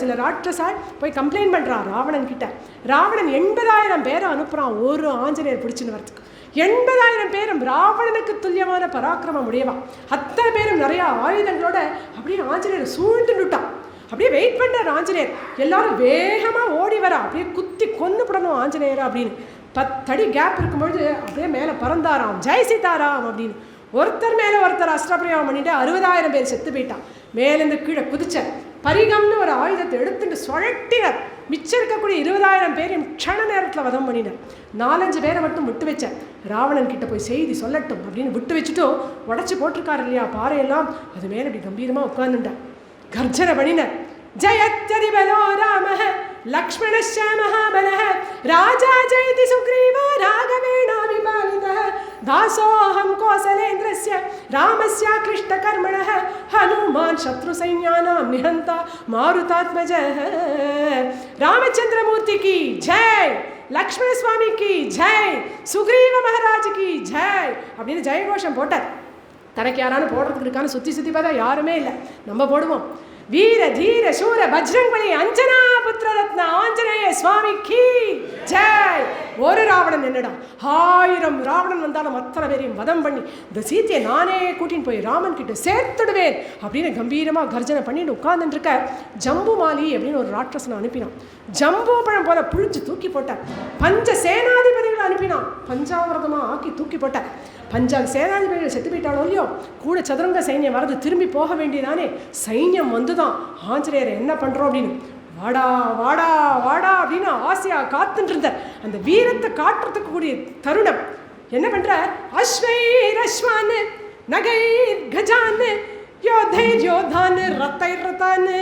சில ராட்சசால் போய் கம்ப்ளைண்ட் பண்ணுறான் ராவணன் கிட்ட. ராவணன் 80,000 பேரை அனுப்புகிறான் ஒரு ஆஞ்சநேயர் பிடிச்சின்னு வரத்துக்கு. 80,000 பேரும் ராவணனுக்கு துல்லியமான பராக்கிரமம் உடையவா. அத்தனை பேரும் நிறையா ஆயுதங்களோட அப்படியே ஆஞ்சநேயர் சூழ்ந்துட்டான். அப்படியே வெயிட் பண்ணார் ஆஞ்சநேயர். எல்லாரும் வேகமாக ஓடி வரா, அப்படியே குத்தி கொன்னு போடணும் ஆஞ்சநேயரா அப்படின்னு. 10 அடி கேப் இருக்கும்பொழுது அப்படியே மேலே பறந்தாராம், ஜெய் சீதாராம் அப்படின்னு. ஒருத்தர் மேலே ஒருத்தர் அஸ்திரப்பிரயோகம் பண்ணிட்டு 60,000 பேர் செத்து போயிட்டான். மேலேருந்து கீழே குதிச்ச பரிகம்னு ஒரு ஆயுதத்தை எடுத்துட்டு சுழட்டினர். மிச்சம் இருக்கக்கூடிய 20,000 பேரையும் க்ஷண நேரத்தில் வதம் பண்ணினார். 4-5 பேரை மட்டும் விட்டு வச்சேன். ராவணன் கிட்ட போய் செய்தி சொல்லட்டும் அப்படின்னு விட்டு வச்சுட்டும் உடச்சி போட்டிருக்காரு இல்லையா பாறையெல்லாம், அது மேலே அப்படி கம்பீரமாக உட்கார்ந்துட்டார். கர்ஜனை பண்ணினார். ஜயத்யதி பலோ ராமஹ லக்ஷ்மணஸ்ச மகாபலஹ ராஜா ஜெயதி சுக்ரீவோ ராகவேணா விபாலிதஹ தாசோஹம் கோசலேந்திரஸ்ய ராமஸ்ய கிருஷ்ணகர்மணஹ ஹனுமான் சத்ரு சைன்யானாம் நிஹந்தா மாருதாத்மஜஹ. ராமச்சந்திரமூர்த்தி கி ஜெய், லக்ஷ்மண சுவாமி கி ஜெய், சுக்ரீவ மகாராஜ் கி ஜெய் அப்படின்னு ஜெயகோஷம் போட்டார். தனக்கு யாரானு போடுறதுக்கு இருக்கான்னு சுற்றி சுற்றி பார்த்தா யாருமே இல்லை. நம்ம போடுவோம். வீர தீர சூர பஜ்ரங்பலி அஞ்சனா புத்திர ரத்ன ஆஞ்சநேய சுவாமி கி ஜெய். ஒரு ராவணன் என்னடா, 1000 ராவணன் வந்தாலும் அத்தனை பேரையும் வதம் பண்ணி இந்த சீத்தையை நானே கூட்டின்னு போய் ராமன் கிட்ட சேர்த்துடுவேன் அப்படின்னு கம்பீரமாக கர்ஜனை பண்ணிட்டு உட்கார்ந்துட்டு இருக்க. ஜம்புமாலி அப்படின்னு ஒரு ராட்சசனை அனுப்பினான். ஜம்பு பழம் போல புழிச்சு தூக்கி போட்டார். 5 சேனாதிபதிகளை அனுப்பினான், பஞ்சாவிரதமாக ஆக்கி தூக்கி போட்டார். 5 சேனாதிபதிகள் செத்து போயிட்டாலோ இல்லையோ, கூட சதுரங்க சைன்யம் வரது, திரும்பி போக வேண்டியதானே. சைன்யம் வந்துதான். ஆஞ்சநேயரை என்ன பண்ணுறோம் அப்படின்னு, வாடா வாடா வாடா அப்படின்னு ஆசையாக காத்துட்டு இருந்தார். அந்த வீரத்தை காட்டுறதுக்கு கூடிய தருணம் என்ன பண்ணுற, அஸ்வை ரஸ்வான் நகை கஜான் யோதை யோதான் ரத்தை ரத்தான்னு.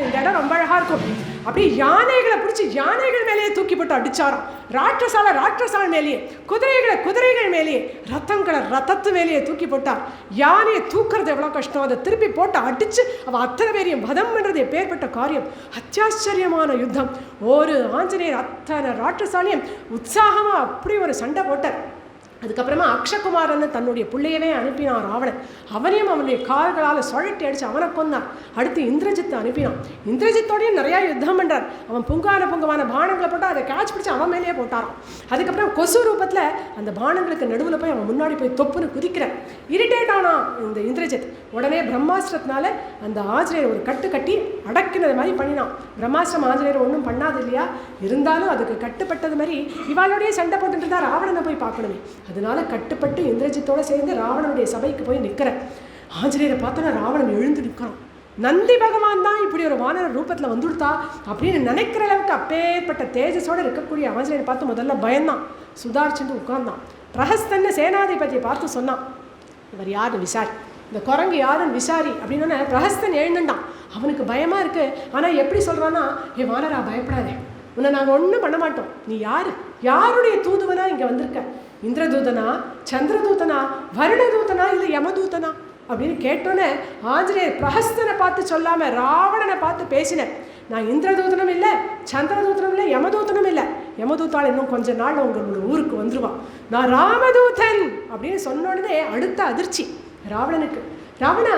இந்த இடம் ரொம்ப அழகாக இருக்கும். அப்படியே யானைகளை பிடிச்சி யானைகள் மேலேயே தூக்கி போட்டு அடிச்சாராம். ராட்சசால் மேலேயே, குதிரைகள் மேலேயே, ரத்தத்து மேலேயே தூக்கி போட்டார். யானையை தூக்குறது எவ்வளோ கஷ்டம், அதை திருப்பி போட்டு அடித்து அவள் அத்தனை பேரையும் வதம் பண்ணுறது எப்பேற்பட்ட காரியம். அத்தியாச்சரியமான யுத்தம். ஒரு ஆஞ்சநேயர் அத்தனை ராட்சசாலையும் உற்சாகமாக அப்படி ஒரு சண்டை போட்டார். அதுக்கப்புறமா அக்ஷகுமாரன்னு தன்னுடைய பிள்ளையவே அனுப்பினான் ராவணன். அவனையும் அவனுடைய கால்களால் சுழட்டி அடித்து அவனை கொன்னான். அடுத்து இந்திரஜித்தை அனுப்பினான். இந்திரஜித்தோடையும் நிறையா யுத்தம் பண்ணுறார். அவன் புங்கான பானங்களை போட்டால் அதை கேட்ச் பிடிச்சி அவன் மேலேயே போட்டாரான். அதுக்கப்புறம் கொசு ரூபத்தில் அந்த பானங்களுக்கு நடுவில் போய் அவன் முன்னாடி போய் தொப்புன்னு குதிக்கிற இரிட்டேட் ஆனான் இந்த இந்திரஜித். உடனே பிரம்மாஸ்திரத்தினால அந்த ஆஞ்சநேயர் ஒரு கட்டு கட்டி அடக்கினது மாதிரி பண்ணினான். பிரம்மாஸ்திரம் ஆஞ்சநேயர் ஒன்றும் பண்ணாது இல்லையா, இருந்தாலும் அதுக்கு கட்டுப்பட்டது மாதிரி இவாளோடையே சண்டை போட்டுட்டு இருந்தால் ராவணனை போய் பார்க்கணுமே. அதனால கட்டுப்பட்டு இந்திரஜித்தோடு சேர்ந்து ராவணனுடைய சபைக்கு போய் நிற்கிற ஆஞ்சநேயரை பார்த்தோன்னா ராவணன் எழுந்து நிற்கிறான். நந்தி பகவான் தான் இப்படி ஒரு வானர ரூபத்தில் வந்துடுத்தா அப்படின்னு நினைக்கிற அளவுக்கு அப்பேற்பட்ட தேஜஸோடு இருக்கக்கூடிய ஆஞ்சநேயரை பார்த்து முதல்ல பயந்தான். சுதாரிச்சுட்டு உட்கார்ந்தான். பிரஹஸ்தன்னு சேனாதிபதியை பார்த்து சொன்னான், இவர் யாருன்னு விசாரி, இந்த குரங்கு யாருன்னு விசாரி அப்படின்னா பிரஹஸ்தன் எழுந்துட்டான். அவனுக்கு பயமாக இருக்குது. ஆனால் எப்படி சொல்கிறான்னா, ஏ வானரா பயப்படாதே, உன்னை நாங்கள் ஒன்றும் பண்ண மாட்டோம். நீ யார், யாருடைய தூதுவனா இங்கே வந்திருக்க? இந்திரதூதனா, சந்திரதூதனா, வருணதூதனா, இல்லை யமதூதனா அப்படின்னு கேட்டோன்னே ஆஞ்சநேயர் பிரஹஸ்தனை பார்த்து சொல்லாமல் ராவணனை பார்த்து பேசினேன். நான் இந்திரதூதனும் இல்லை, சந்திரதூதனும் இல்லை, யமதூதனும் இல்லை. யமதூத்தாள் இன்னும் கொஞ்ச நாள் உங்களோட ஊருக்கு வந்துடுவான். நான் ராமதூதன் அப்படின்னு சொன்ன உடனே அடுத்த அதிர்ச்சி ராவணனுக்கு. ராவணா,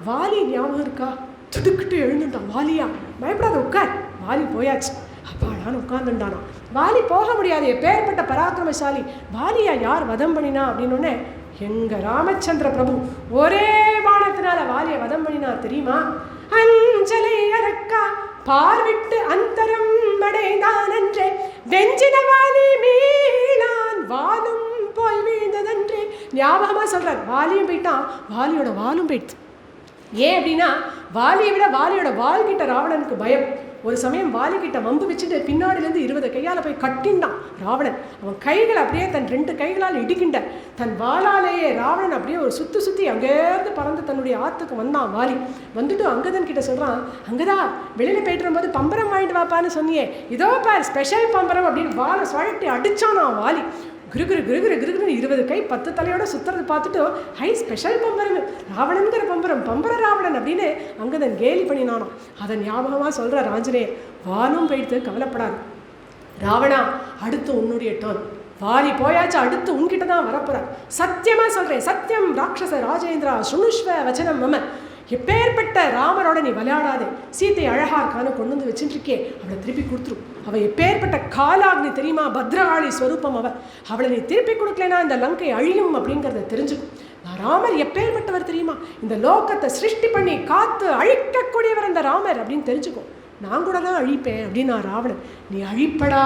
வாலி ஞாபகம் இருக்கா? துடுக்கிட்டு எழுந்துட்டான். வாலியா, பயப்படாத உட்கார். வாலி போயாச்சு. அப்பாடான்னு உட்கார்ந்துட்டானா. வாலி போக முடியாது, எப்பேற்பட்ட பராக்கிரமசாலி. வாலியா யார் வதம் பண்ணினா அப்படின்னோடனே, எங்கள் ராமச்சந்திர பிரபு ஒரே பானத்தினால வாலியை வதம் பண்ணினா தெரியுமா? அஞ்சலை அரக்கா பார்விட்டு அந்தரம் அடைந்தான் அன்றே, வெஞ்சின வாலி மீளான் வாலும் போய் வீழ்ந்ததன்றே. ஞாபகமாக சொல்கிறார். வாலியும் போயிட்டான், வாலியோட வாலும் போயிடுது. ஏன் அப்படின்னா, வாலியை விட வாலியோட வால்கிட்ட ராவணனுக்கு பயம். ஒரு சமயம் வாலிக்கிட்ட வம்பு வச்சுட்டு பின்னாடிலேருந்து 20 கையால் போய் கட்டின்டான் ராவணன். அவன் கைகள் அப்படியே தன் 2 கைகளால் இடிக்கின்ற தன் வாளாலேயே ராவணன் அப்படியே ஒரு சுற்றி அங்கேருந்து பறந்து தன்னுடைய ஆற்றுக்கு வந்தான். வாலி வந்துட்டு அங்கதன் கிட்ட சொல்கிறான், அங்கதா வெளியில் போயிட்டு வரும்போது பம்பரம் வாங்கிட்டு வாப்பான்னு சொன்னியே, இதோ பார் ஸ்பெஷல் பம்பரம் அப்படின்னு வாழை சுழட்டி அடித்தானா வாலி. கிருகிரு 20 கை 10 தலையோட சுற்றுறது பார்த்துட்டு, ஹை ஸ்பெஷல் பம்பரம், ராவணனுங்கிற பம்பரம், பம்பர ராவணன் அப்படின்னு அங்கதன் கேலி பண்ணினானான். அதை ஞாபகமாக சொல்கிறார் ஆஞ்சநேயர். வானும் போயிடுத்து, கவலைப்படாது ராவணா, அடுத்து உன்னுடைய டர்ன். வாரி போயாச்சு, அடுத்து உன்கிட்ட தான் வரப்போகிறார். சத்தியமாக சொல்கிறேன், சத்தியம் ராட்சச ராஜேந்திரா சுணுஷ்வ வச்சனம் மம. எப்பேற்பட்ட ராமரோட நீ விளையாடாதே. சீத்தை அழகா இருக்கான்னு கொண்டு வந்து வச்சுட்டுருக்கே, அவளை திருப்பி கொடுத்துரும். அவள் எப்பேற்பட்ட காலாக்னி தெரியுமா, பத்ரகாளி ஸ்வரூபம் அவளை நீ திருப்பி கொடுக்கலனா இந்த லங்கை அழியும் அப்படிங்கிறத தெரிஞ்சுக்கும். நான் ராமர் எப்பேற்பட்டவர் தெரியுமா, இந்த லோகத்தை சிருஷ்டி பண்ணி காத்து அழிக்கக்கூடியவர் அந்த ராமர் அப்படின்னு தெரிஞ்சுக்கும். நான் கூட தான் அழிப்பேன் அப்படின்னா ராவணன். நீ அழிப்படா,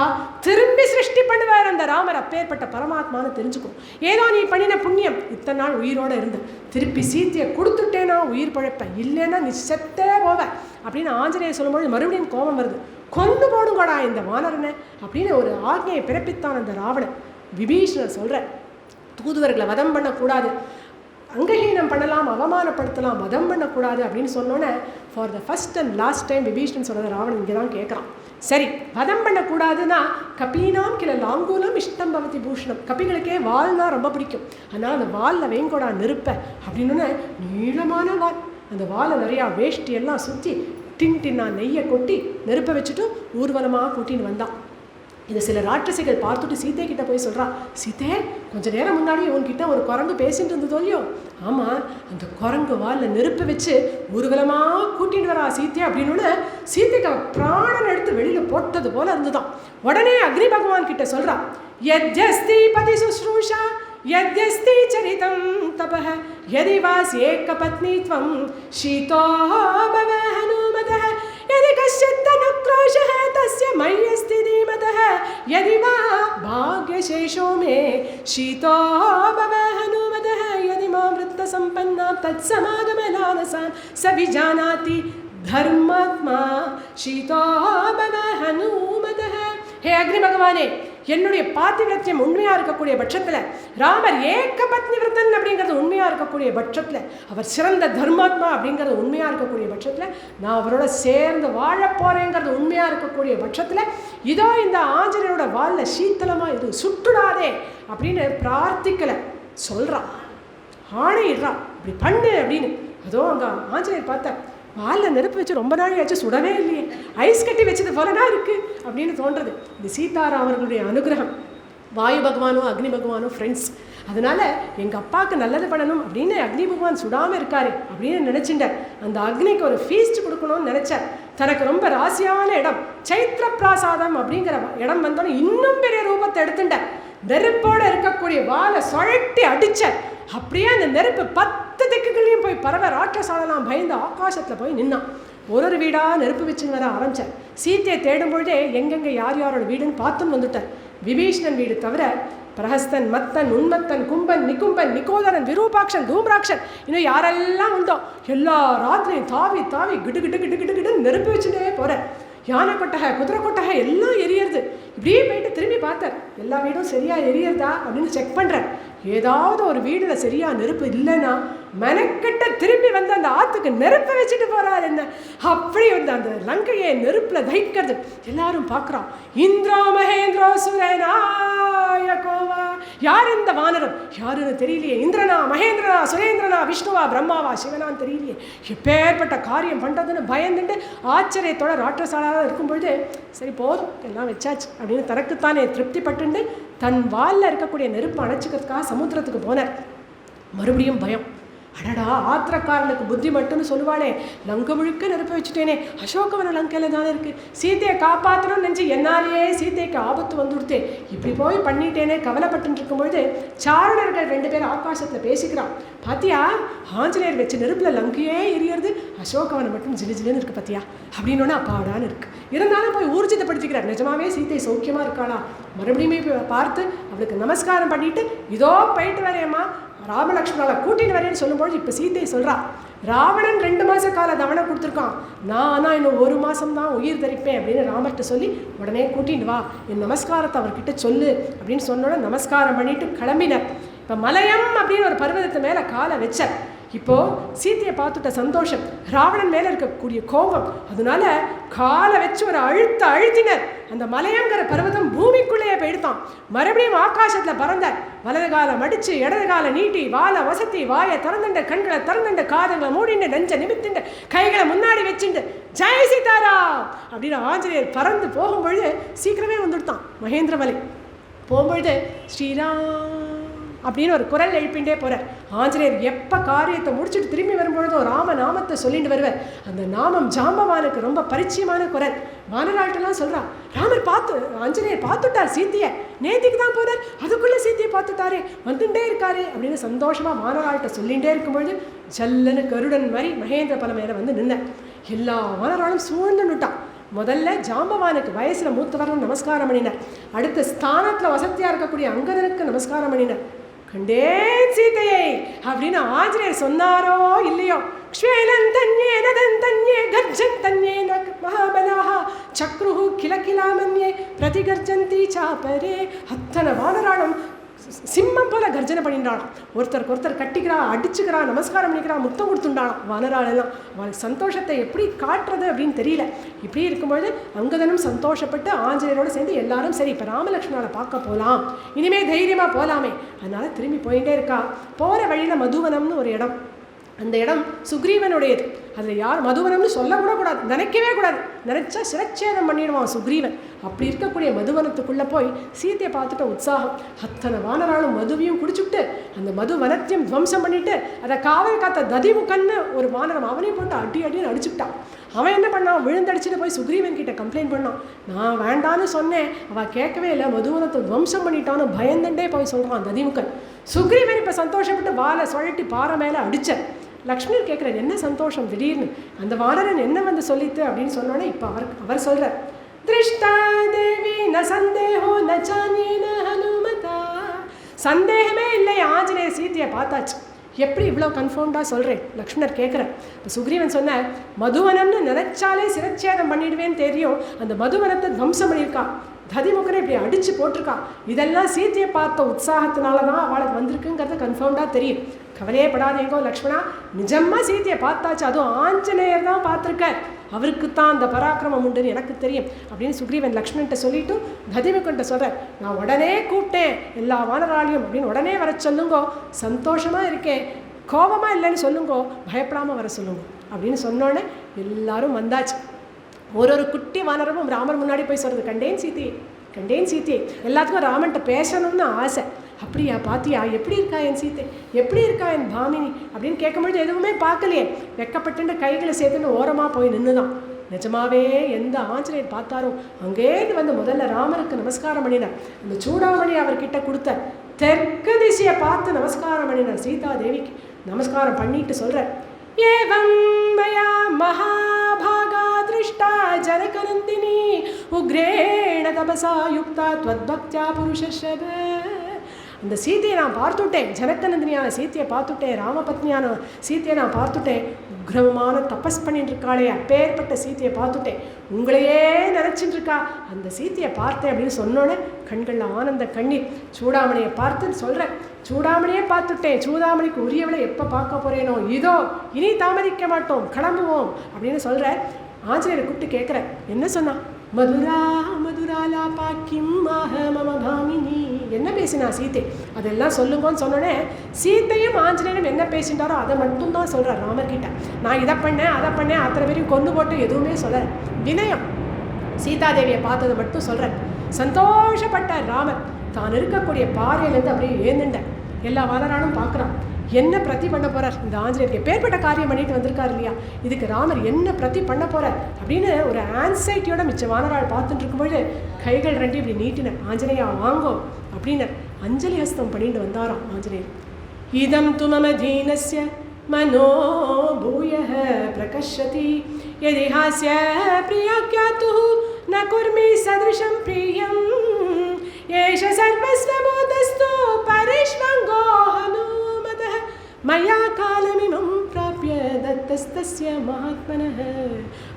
திரும்பி சிருஷ்டி பண்ணுவார் அந்த ராமர், அப்பேற்பட்ட பரமாத்மான்னு தெரிஞ்சுக்கும். ஏதோ நீ பண்ணின புண்ணியம், இத்தனை நாள் உயிரோடு இருந்த, திருப்பி சீத்தையை கொடுத்துட்டேனா உயிர் பழைப்பேன், இல்லைன்னா நீ செத்தே போவ அப்படின்னு ஆஞ்சநேயர் சொல்லும்போது மறுபடியும் கோபம் வருது. கொண்டு போடுங்கடா இந்த வானரனை அப்படின்னு ஒரு ஆజ్ఞையை பிறப்பித்தான் அந்த ராவணன். விபீஷணர் சொல்கிற, தூதுவர்களை வதம் பண்ணக்கூடாது, அங்கஹீனம் பண்ணலாம், அவமானப்படுத்தலாம், வதம் பண்ணக்கூடாது அப்படின்னு சொன்னோன்னே for the first and last time Vibhishana சொன்னது ராவணன் இங்கே தான் கேட்குறான். சரி, வதம் பண்ணக்கூடாதுன்னா கபீனாம் கிள லாங்கூலம் இஷ்டம் பவதி பூஷணம். கபிகளுக்கே வால்னா ரொம்ப பிடிக்கும், அதனால் அந்த வாலில் வேங்கோடா நெருப்ப அப்படின்னு நீளமான வால், அந்த வாலை நிறையா வேஷ்டி எல்லாம் சுற்றி டின்னா நெய்யை கொட்டி நெருப்பை வச்சுட்டு ஊர்வலமாக கூட்டின்னு வந்தான். இதை சில ராட்சசிகள் பார்த்துட்டு சீத்தை கிட்ட போய் சொல்கிறா, சீத்தே கொஞ்ச நேரம் முன்னாடி உன்கிட்ட ஒரு குரங்கு பேசிட்டு இருந்தது இல்லையோ? ஆமாம், அந்த குரங்கு வாலில் நெருப்பு வச்சு ஊர்வலமாக கூட்டிட்டு வரா சீத்தை அப்படின்னு சீத்தைக்கு பிராணன் எடுத்து வெளியில் போட்டது போல இருந்துதான். உடனே அக்னி பகவான் கிட்ட சொல்கிறா, யத்யஸ்தி பதி சுஸ்ரூஷா யத்யஸ்தி சரிதம் தபஹ யதி வாஸ் ஏகபத்னித்வம் ஷீதோ பவ ஹனுமதஹ யதி கஷ்யத் அனுக்ரோஷஹ தஸ்ய மய்யஸ்தி தீமதஹ யதி வா பாக்யசேஷோ மே ஷீதோ பவ ஹனுமதஹ யதி மா விருத்த சம்பன்னா தத் சமாகமலானசான் ச விஜானாதி தர்மாத்மா ஷீதோ பவ ஹனுமதஹ. ஹே அக்னி பகவானே, என்னுடைய பாத்திவிரத்தியம் உண்மையாக இருக்கக்கூடிய பட்சத்தில், ராமர் ஏக பத்னி விரதன் அப்படிங்கிறது உண்மையாக இருக்கக்கூடிய பட்சத்தில், அவர் சிறந்த தர்மாத்மா அப்படிங்கிறது உண்மையாக இருக்கக்கூடிய பட்சத்தில், நான் அவரோட சேர்ந்து வாழப்போறேங்கிறது உண்மையாக இருக்கக்கூடிய பட்சத்தில், இதோ இந்த ஆஞ்சநேயரோட வாலில் சீத்தலமாக இது சுட்டுடாதே அப்படின்னு பிரார்த்திக்கலை சொல்கிறான், ஆணையிடுறான், இப்படி பண்ணு அப்படின்னு. அதோ அங்கே ஆஞ்சநேயர் பார்த்தா வாலில் நெருப்பு வச்சு ரொம்ப நாள் ஆச்சு, சுடவே இல்லையே, ஐஸ் கட்டி வச்சது போலனா இருக்குது அப்படின்னு தோன்றது. இந்த சீதாராமர்களுடைய அனுகிரகம். வாயு பகவானோ அக்னி பகவானோ ஃப்ரெண்ட்ஸ். அதனால எங்கள் அப்பாவுக்கு நல்லது பண்ணணும் அப்படின்னு அக்னி பகவான் சுடாமல் இருக்காரு அப்படின்னு நினச்சிட்டார். அந்த அக்னிக்கு ஒரு ஃபீஸ்ட் கொடுக்கணும்னு நினச்சார். தனக்கு ரொம்ப ராசியான இடம் சைத்திர பிராசாதம் அப்படிங்கிற இடம் வந்தோன்னு இன்னும் பெரிய ரூபத்தை எடுத்துட்டார். நெருப்போடு இருக்கக்கூடிய வாழை சுழட்டி அடிச்சார். அப்படியே அந்த நெருப்பு 10 திக்குகளையும் போய் பறவை ராட்சசாலெல்லாம் பயந்து ஆகாசத்தில் போய் நின்னான். ஒரு வீடாக நெருப்பு வச்சுன்னு வர ஆரம்பித்தார். சீத்தையை தேடும் பொழுதே எங்கெங்கே யார் யாரோட வீடுன்னு பார்த்துன்னு வந்துட்டார். விபீஷணன் வீடு தவிர பிரஹஸ்தன், மத்தன், உன்மத்தன், கும்பன், நிகும்பன், நிகோதரன், விரூபாக்ஷன், தூம்ராக்ஷன், இன்னும் யாரெல்லாம் உண்டோ எல்லா ராத்திரியும் தாவி தாவி கிடு கிடு கிடு கிடு கிடுன்னு நெருப்பு வச்சுட்டே போகிறார். யானை கொட்டகை, குதிரை கொட்டகை எல்லாம் எரியறது. இப்படியே போயிட்டு திரும்பி பார்த்தார். எல்லா வீடும் சரியாக எரியறதா அப்படின்னு செக் பண்ணுறார். ஏதாவது ஒரு வீடில் சரியாக நெருப்பு இல்லைன்னா மெனக்கிட்ட திரும்பி வந்து அந்த ஆற்றுக்கு நெருப்பை வச்சுட்டு போகிறார். என்ன அப்படி வந்து அந்த லங்கையை நெருப்பில் தகிக்கிறது எல்லாரும் பார்க்குறோம். இந்திரா மகேந்திரா சுரேனாயகோவா, யார் இந்த வானரம் யாருன்னு தெரியலையே. இந்திரனா, மகேந்திரனா, சுரேந்திரனா, விஷ்ணுவா, பிரம்மாவா, சிவனான்னு தெரியலையே. எப்பேற்பட்ட காரியம் பண்ணுறதுன்னு பயந்துட்டு ஆச்சரியத்தோட ராட்சசாலாக இருக்கும்பொழுது சரி போதும் எல்லாம் வச்சாச்சு அப்படின்னு தனக்குத்தானே திருப்திப்பட்டு தன் வாலில் இருக்கக்கூடிய நெருப்பு அணைச்சிக்கிறதுக்காக சமுத்திரத்துக்கு போனார். மறுபடியும் பயம். அடடா, ஆத்திரக்காரனுக்கு புத்தி மட்டும்னு சொல்லுவாளே, லங்கை முழுக்க நெருப்பை வச்சுட்டேனே, அசோகவன லங்கையில் தானே இருக்குது, சீத்தையை காப்பாற்றணும்னு நினச்சி என்னாலேயே சீத்தைக்கு ஆபத்து வந்துடுத்தே, இப்படி போய் பண்ணிட்டேனே கவலைப்பட்டு இருக்கும்பொழுது சாரணர்கள் 2 பேர் ஆகாசத்தில் பேசிக்கிறான். பாத்தியா, ஆஞ்சநேயர் வச்சு நெருப்பில் லங்கையே எரியறது, அசோகவனை மட்டும் ஜிலு ஜிலுன்னு இருக்குது பாத்தியா அப்படின்னோன்னா அப்பாடான்னு இருக்குது. இருந்தாலும் போய் ஊர்ஜிதப்படுத்திக்கிறார். நிஜமாவே சீத்தை சௌக்கியமாக இருக்காளா. மறுபடியுமே பார்த்து அவளுக்கு நமஸ்காரம் பண்ணிட்டு இதோ போயிட்டு வரேம்மா, ராமலக்ஷ்மணாவை கூட்டின்னு வரேன்னு சொல்லும்போது இப்போ சீத்தை சொல்கிறா, ராவணன் 2 மாத கால தவணை கொடுத்துருக்கான், நான் ஆனால் இன்னும் 1 மாதம்தான் உயிர் தரிப்பேன் அப்படின்னு ராமர்கிட்ட சொல்லி உடனே கூட்டின்னு வா, என் நமஸ்காரத்தை அவர்கிட்ட சொல்லு அப்படின்னு சொன்னோட நமஸ்காரம் பண்ணிட்டு கிளம்பினார். இப்போ மலையம் அப்படின்னு ஒரு பர்வதத்து மேலே காலை வச்சார். இப்போது சீத்தையை பார்த்துட்ட சந்தோஷம், ராவணன் மேலே இருக்கக்கூடிய கோபம், அதனால காலை வச்சு ஒரு அழுத்தினர். அந்த மலையங்கிற பர்வதம் பூமிக்குள்ளேயே போயிடுத்தான். மறுபடியும் ஆகாசத்தில் பறந்தார். வலது காலை மடித்து இடது காலை நீட்டி வாழை வசத்தி வாயை திறந்துண்டு கண்களை திறந்துண்டு காதுகளை மூடிண்டு நெஞ்சை நிமித்துண்டு கைகளை முன்னாடி வச்சுண்டு ஜெய் சீதாரா அப்படின்னு ஆஞ்சநேயர் பறந்து போகும்பொழுது சீக்கிரமே வந்துடுத்தான். மகேந்திரமலை போகும்பொழுது ஸ்ரீராம் அப்படின்னு ஒரு குரல் எழுப்பிண்டே போகிறார். ஆஞ்சநேயர் எப்போ காரியத்தை முடிச்சுட்டு திரும்பி வரும்பொழுதும் ராம நாமத்தை சொல்லிட்டு வருவார். அந்த நாமம் ஜாம்பவானுக்கு ரொம்ப பரிச்சயமான குரல். வானராட்டெல்லாம் சொல்கிறான், ராமர் ஆஞ்சநேயர் பார்த்துட்டார் சீத்தையை, நேத்திக்கு தான் போகிறார், அதுக்குள்ளே சீத்தையை பார்த்துட்டாரே, வந்துட்டே இருக்காரு அப்படின்னு சந்தோஷமாக வானராட்ட சொல்லிகிட்டே இருக்கும்பொழுது ஜல்லுன்னு கருடன் மாதிரி மகேந்திர பல மேலே வந்து நின்ன. எல்லா வானராலும் சூழ்ந்துட்டான். முதல்ல ஜாம்பவானுக்கு வயசில் மூத்தவர்கள் நமஸ்காரம் பண்ணினார். அடுத்த ஸ்தானத்தில் வசதியாக இருக்கக்கூடிய அங்கதனுக்கு நமஸ்காரம் பண்ணினார். கண்டேன் சீத்தையை அப்படின்னு ஆஞ்சநேயர் சொன்னாரோ இல்லையோ, க்ஷ்வேலன் தன்யே நதன் தன்யே கர்ஜன் தன்யே மகாபலாஹ சக்ருஹு கில கிலாமன்யே பிரதிகர்ஜந்தி சாப்பரே. அத்தனை வானராளும் சிம்மம் போல கர்ஜனை பண்ணிட்டாளாம். ஒருத்தருக்கு ஒருத்தர் கட்டிக்கிறா, அடிச்சுக்கிறா, நமஸ்காரம் பண்ணிக்கிறா, முத்தம் கொடுத்துட்டாளாம். வானராளெல்லாம் அவளுக்கு சந்தோஷத்தை எப்படி காட்டுறது அப்படின்னு தெரியல. இப்படி இருக்கும்பொழுது அங்கதனும் சந்தோஷப்பட்டு ஆஞ்சநேயரோடு சேர்ந்து எல்லாரும் சரி இப்போ ராமலக்ஷ்மணாவை பார்க்க போகலாம், இனிமேல் தைரியமாக போகலாமே, அதனால திரும்பி போயிட்டே இருக்கா. போகிற வழியில் மதுவனம்னு ஒரு இடம், அந்த இடம் சுக்ரீவனுடையது. அதில் யார் மதுவனம்னு சொல்லக்கூட கூடாது, நினைக்கவே கூடாது, நினச்சா சிரச்சேதம் பண்ணிடுவான் சுக்ரீவன். அப்படி இருக்கக்கூடிய மதுவனத்துக்குள்ளே போய் சீத்தையை பார்த்துட்ட உற்சாகம். அத்தனை வானராலும் மதுவையும் குடிச்சுட்டு அந்த மதுவனத்தையும் துவம்சம் பண்ணிவிட்டு அதை காவல் காத்த ததிமுகன்னு ஒரு வானரம் அவனையும் போட்டு அடின்னு அடிச்சுக்கிட்டான். அவன் என்ன பண்ணான், விழுந்தடிச்சுட்டு போய் சுக்ரீவன் கிட்ட கம்ப்ளைண்ட் பண்ணான். நான் வேண்டான்னு சொன்னேன், அவள் கேட்கவே இல்லை, மதுவனத்தை துவம்சம் பண்ணிட்டான்னு பயந்துட்டே போய் சொல்கிறான் ததிமுகன். சுக்ரீவன் இப்போ சந்தோஷப்பட்டு வாழை சுழட்டி பாறை மேலே அடித்தேன். லக்ஷ்மணர் கேட்குறார், என்ன சந்தோஷம் திடீர்னு, அந்த வானரன் என்ன வந்து சொல்லித்து அப்படின்னு சொன்னோன்னே இப்போ அவர் சொல்கிறார், திருஷ்டா தேவி ந சந்தேகோ ந சானியேன ஹனுமதா. சந்தேகமே இல்லை, ஆஞ்சநேயர் சீத்தையை பார்த்தாச்சு. எப்படி இவ்வளோ கன்ஃபார்ம்டாக சொல்கிறேன் லக்ஷ்மணர் கேட்குறேன். இப்போ சுக்ரீவன் சொன்ன மதுவனம்னு நினைச்சாலே சிரச்சேதம் பண்ணிடுவேன்னு தெரியும், அந்த மதுவனத்தை துவம்சம் பண்ணியிருக்கா, ததிமுகனை இப்படி அடித்து போட்டிருக்கா. இதெல்லாம் சீத்தையை பார்த்த உற்சாகத்தினால தான் அவளுக்கு வந்திருக்குங்கிறது கன்ஃபார்ம்டாக தெரியும். கவலையே படாதேங்கோ லக்ஷ்மணா, நிஜமாக சீத்தையை பார்த்தாச்சு, அதுவும் ஆஞ்சநேயர் தான் பார்த்துருக்க, அவருக்கு தான் அந்த பராக்கிரமம் உண்டுன்னு எனக்கு தெரியும் அப்படின்னு சுக்ரீவன் லக்ஷ்மண்கிட்ட சொல்லிவிட்டு ததிமுகன்ட்ட சொல்கிறேன், நான் உடனே கூப்பிட்டேன் எல்லா வானராளியும் அப்படின்னு உடனே வர சொல்லுங்கோ, சந்தோஷமாக இருக்கேன், கோபமாக இல்லைன்னு சொல்லுங்கோ, பயப்படாமல் வர சொல்லுங்க அப்படின்னு சொன்னோன்னே எல்லாரும் வந்தாச்சு. ஒரு குட்டி வானரமும் ராமர் முன்னாடி போய் சொல்கிறது, கண்டேன் சீத்தை கண்டேன் சீத்தையை. எல்லாத்துக்கும் ராமன்ட்ட பேசணும்னு ஆசை. அப்படியா, பாத்தியா, எப்படி இருக்கா என் சீத்தை, எப்படி இருக்கா என் பாமினி அப்படின்னு கேட்கும்பொழுது எதுவுமே பார்க்கலையே. வெக்கப்பட்டு கைகளை சேர்த்துன்னு ஓரமாக போய் நின்றுதான். நிஜமாவே எந்த ஆஞ்சநேயர் பார்த்தாரோ அங்கேருந்து வந்து முதல்ல ராமருக்கு நமஸ்காரம் பண்ணினார். அந்த சூடாமணி அவர்கிட்ட கொடுத்த தெற்கு திசையை பார்த்து நமஸ்காரம் பண்ணினார். சீதா தேவிக்கு நமஸ்காரம் பண்ணிட்டு சொல்கிறார், ஏவம் மயா மகாபாகா திருஷ்டா ஜனகநந்தினி உக்ரேண தபசா யுக்தா த்வத்பக்த்யா புருஷர்ஷப. அந்த சீத்தையை நான் பார்த்துட்டேன், ஜனகநந்தினியான சீத்தையை பார்த்துட்டேன், ராமபத்னியான சீத்தையை நான் பார்த்துட்டேன், உக்ரமமான தபஸ் பண்ணிட்டு இருக்காளே அப்பேற்பட்ட சீத்தையை பார்த்துட்டேன், உங்களையே நினச்சிட்டு இருக்கா அந்த சீத்தையை பார்த்தேன் அப்படின்னு சொன்னோன்னே கண்களில் ஆனந்த கண்ணீர். சூடாமணியை பார்த்து சொல்கிறேன், சூடாமணியே பார்த்துட்டேன், சூடாமணிக்கு உரியவளை எப்போ பார்க்க போகிறேனோ, இதோ இனி தாமதிக்க மாட்டோம், கிளம்புவோம் அப்படின்னு சொல்கிறேன். ஆஞ்சநேயரை கூப்பிட்டு கேட்குறேன், என்ன சொன்னா? மதுரா மதுராலா பாக்கிம் மக மம பாமினி. என்ன பேசினா சீத்தை, அதெல்லாம் சொல்லுங்கன்னு சொன்னோடனே சீத்தையும் ஆஞ்சநேயரும் என்ன பேசிட்டாரோ அதை மட்டும்தான் சொல்கிறார் ராமர்கிட்ட. நான் இதை பண்ணேன் அதை பண்ணேன் அத்தனை பேரையும் கொண்டு போட்டு எதுவுமே சொல்கிறேன். வினயம் சீதாதேவியை பார்த்ததை மட்டும் சொல்கிறேன். சந்தோஷப்பட்டார் ராமர். தான் இருக்கக்கூடிய பாறையிலேருந்து அப்படியே ஏந்துண்டேன். எல்லா வானரானும் பார்க்குறான், என்ன பிரதி பண்ண போகிறார் இந்த ஆஞ்சநேயர், எப்பேற்பட்ட காரியம் பண்ணிட்டு வந்திருக்காரு இல்லையா, இதுக்கு ராமர் என்ன பிரதி பண்ண போகிறார் அப்படின்னு ஒரு ஆன்சைட்டியோட மிச்ச வானரால் பார்த்துட்டு இருக்கும்போது கைகள் ரெண்டு இப்படி நீட்டின. ஆஞ்சநேயா வாங்கோ அப்படின்னு அஞ்சலி ஹஸ்தம் பண்ணிட்டு வந்தாராம் ஆஞ்சநேயர். இதம் து மம தீனஸ்ய மனோ பூயः பிரகஷதி யதிஹாஸ்ய பிரியாக்யாத்து ந குர்மி சதிருஷம் பிரியம் ஏஷ சர்வஸ்வபூதஸ்து பரிஷ்வங்கோ ஹனுமதः மயா காலமிமம் பிராப்ய தத்தஸ்தஸ்ய மகாத்மனः.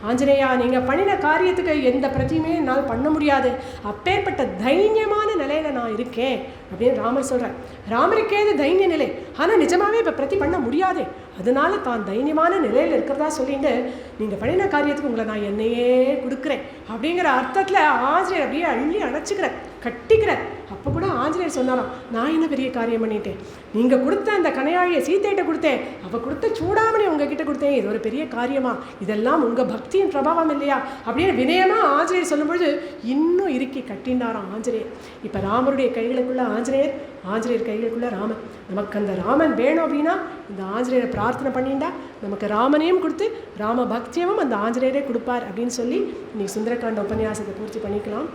ஆஞ்சநேயா, நீங்கள் பண்ணின காரியத்துக்கு எந்த பிரதியுமே என்னால் பண்ண முடியாது, அப்பேற்பட்ட தைரியமான நிலையில் நான் இருக்கேன் அப்படின்னு ராமர் சொல்கிறார். ராமருக்கே இது தைரிய நிலை, ஆனால் நிஜமாகவே இப்போ பிரதி பண்ண முடியாது, அதனால தான் தைரியமான நிலையில் இருக்கிறதா சொல்லிட்டு நீங்கள் பண்ணின காரியத்துக்கு உங்களை நான் என்னையே கொடுக்குறேன் அப்படிங்கிற அர்த்தத்தில் ஆஞ்சநேயர் அப்படியே அள்ளி அணைச்சிக்கிறேன், கட்டிக்கிறேன். அப்போ கூட ஆஞ்சநேயர் சொன்னாராம், நான் என்ன பெரிய காரியம் பண்ணிட்டேன், நீங்கள் கொடுத்த அந்த கனையாழியை சீத்தையிட்ட கொடுத்தேன், அவள் கொடுத்த சூடாமணி உங்ககிட்ட கொடுத்தேன், இது ஒரு பெரிய காரியமா, இதெல்லாம் உங்கள் பக்தியின் பிரபாவம் இல்லையா அப்படின்னு வினயமாக ஆஞ்சநேயர் சொல்லும்பொழுது இன்னும் இறுக்கி கட்டினாராம் ஆஞ்சநேயர். இப்போ ராமருடைய கைகளுக்குள்ள ஆஞ்சநேயர், ஆஞ்சநேயர் கைகளுக்குள்ள ராமன். நமக்கு அந்த ராமன் வேணும் அப்படின்னா இந்த ஆஞ்சநேயரை பிரார்த்தனை பண்ணிண்டா நமக்கு ராமனையும் கொடுத்து ராம பக்தியமும் அந்த ஆஞ்சநேயரே கொடுப்பார் அப்படின்னு சொல்லி இன்னைக்கு சுந்தரகாண்ட உபன்யாசத்தை பூர்த்தி பண்ணிக்கலாம்.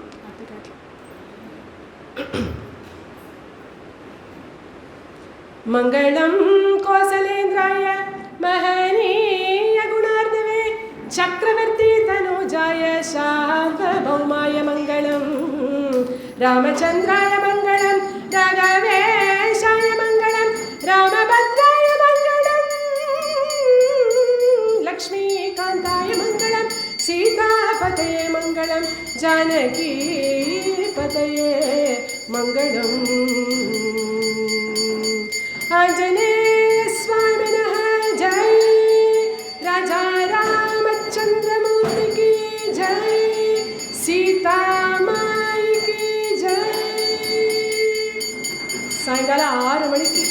மங்களம் கோசலேந்திராய மஹனீய குணார்ணவே சக்கரவர்த்தி தனுஜாய சார்வபௌமாய மங்களம் ராமச்சந்திராய மங்களம் ராகவேஷாய மங்களம் ராமபத்ராய மங்களம் லக்ஷ்மீகாந்தாய மங்களம் சீதாபதயே மங்களம் ஜானகி பதயே மங்களம் ஆஞ்சநேய स्वामिनः जय राजा रामचंद्रमूर्ति की जय सीता माई की जय. सायंकाल 6 மணிக்கு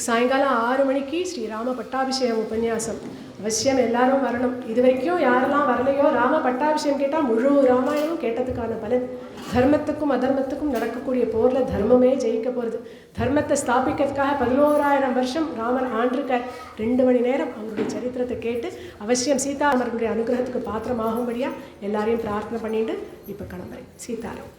சாயங்காலம் 6 மணிக்கு ஸ்ரீராம பட்டாபிஷேகம் உபன்யாசம். அவசியம் எல்லாரும் வரணும். இது வரைக்கும் யாரெல்லாம் வரலையோ ராம பட்டாபிஷேகம் கேட்டால் முழு ராமாயணம் கேட்டதுக்கான பலன். தர்மத்துக்கும் அதர்மத்துக்கும் நடக்கக்கூடிய போரில் தர்மமே ஜெயிக்க போகிறது. தர்மத்தை ஸ்தாபிக்கிறதுக்காக 11,000 வருஷம் ராமர் ஆண்டிருக்கார். 2 மணி நேரம் அவருடைய சரித்திரத்தை கேட்டு அவசியம் சீதாராமர்களுடைய அனுகிரகத்துக்கு பாத்திரமாகும்படியாக எல்லாரையும் பிரார்த்தனை பண்ணிட்டு இப்போ கிளம்புறேன். சீதாராம்.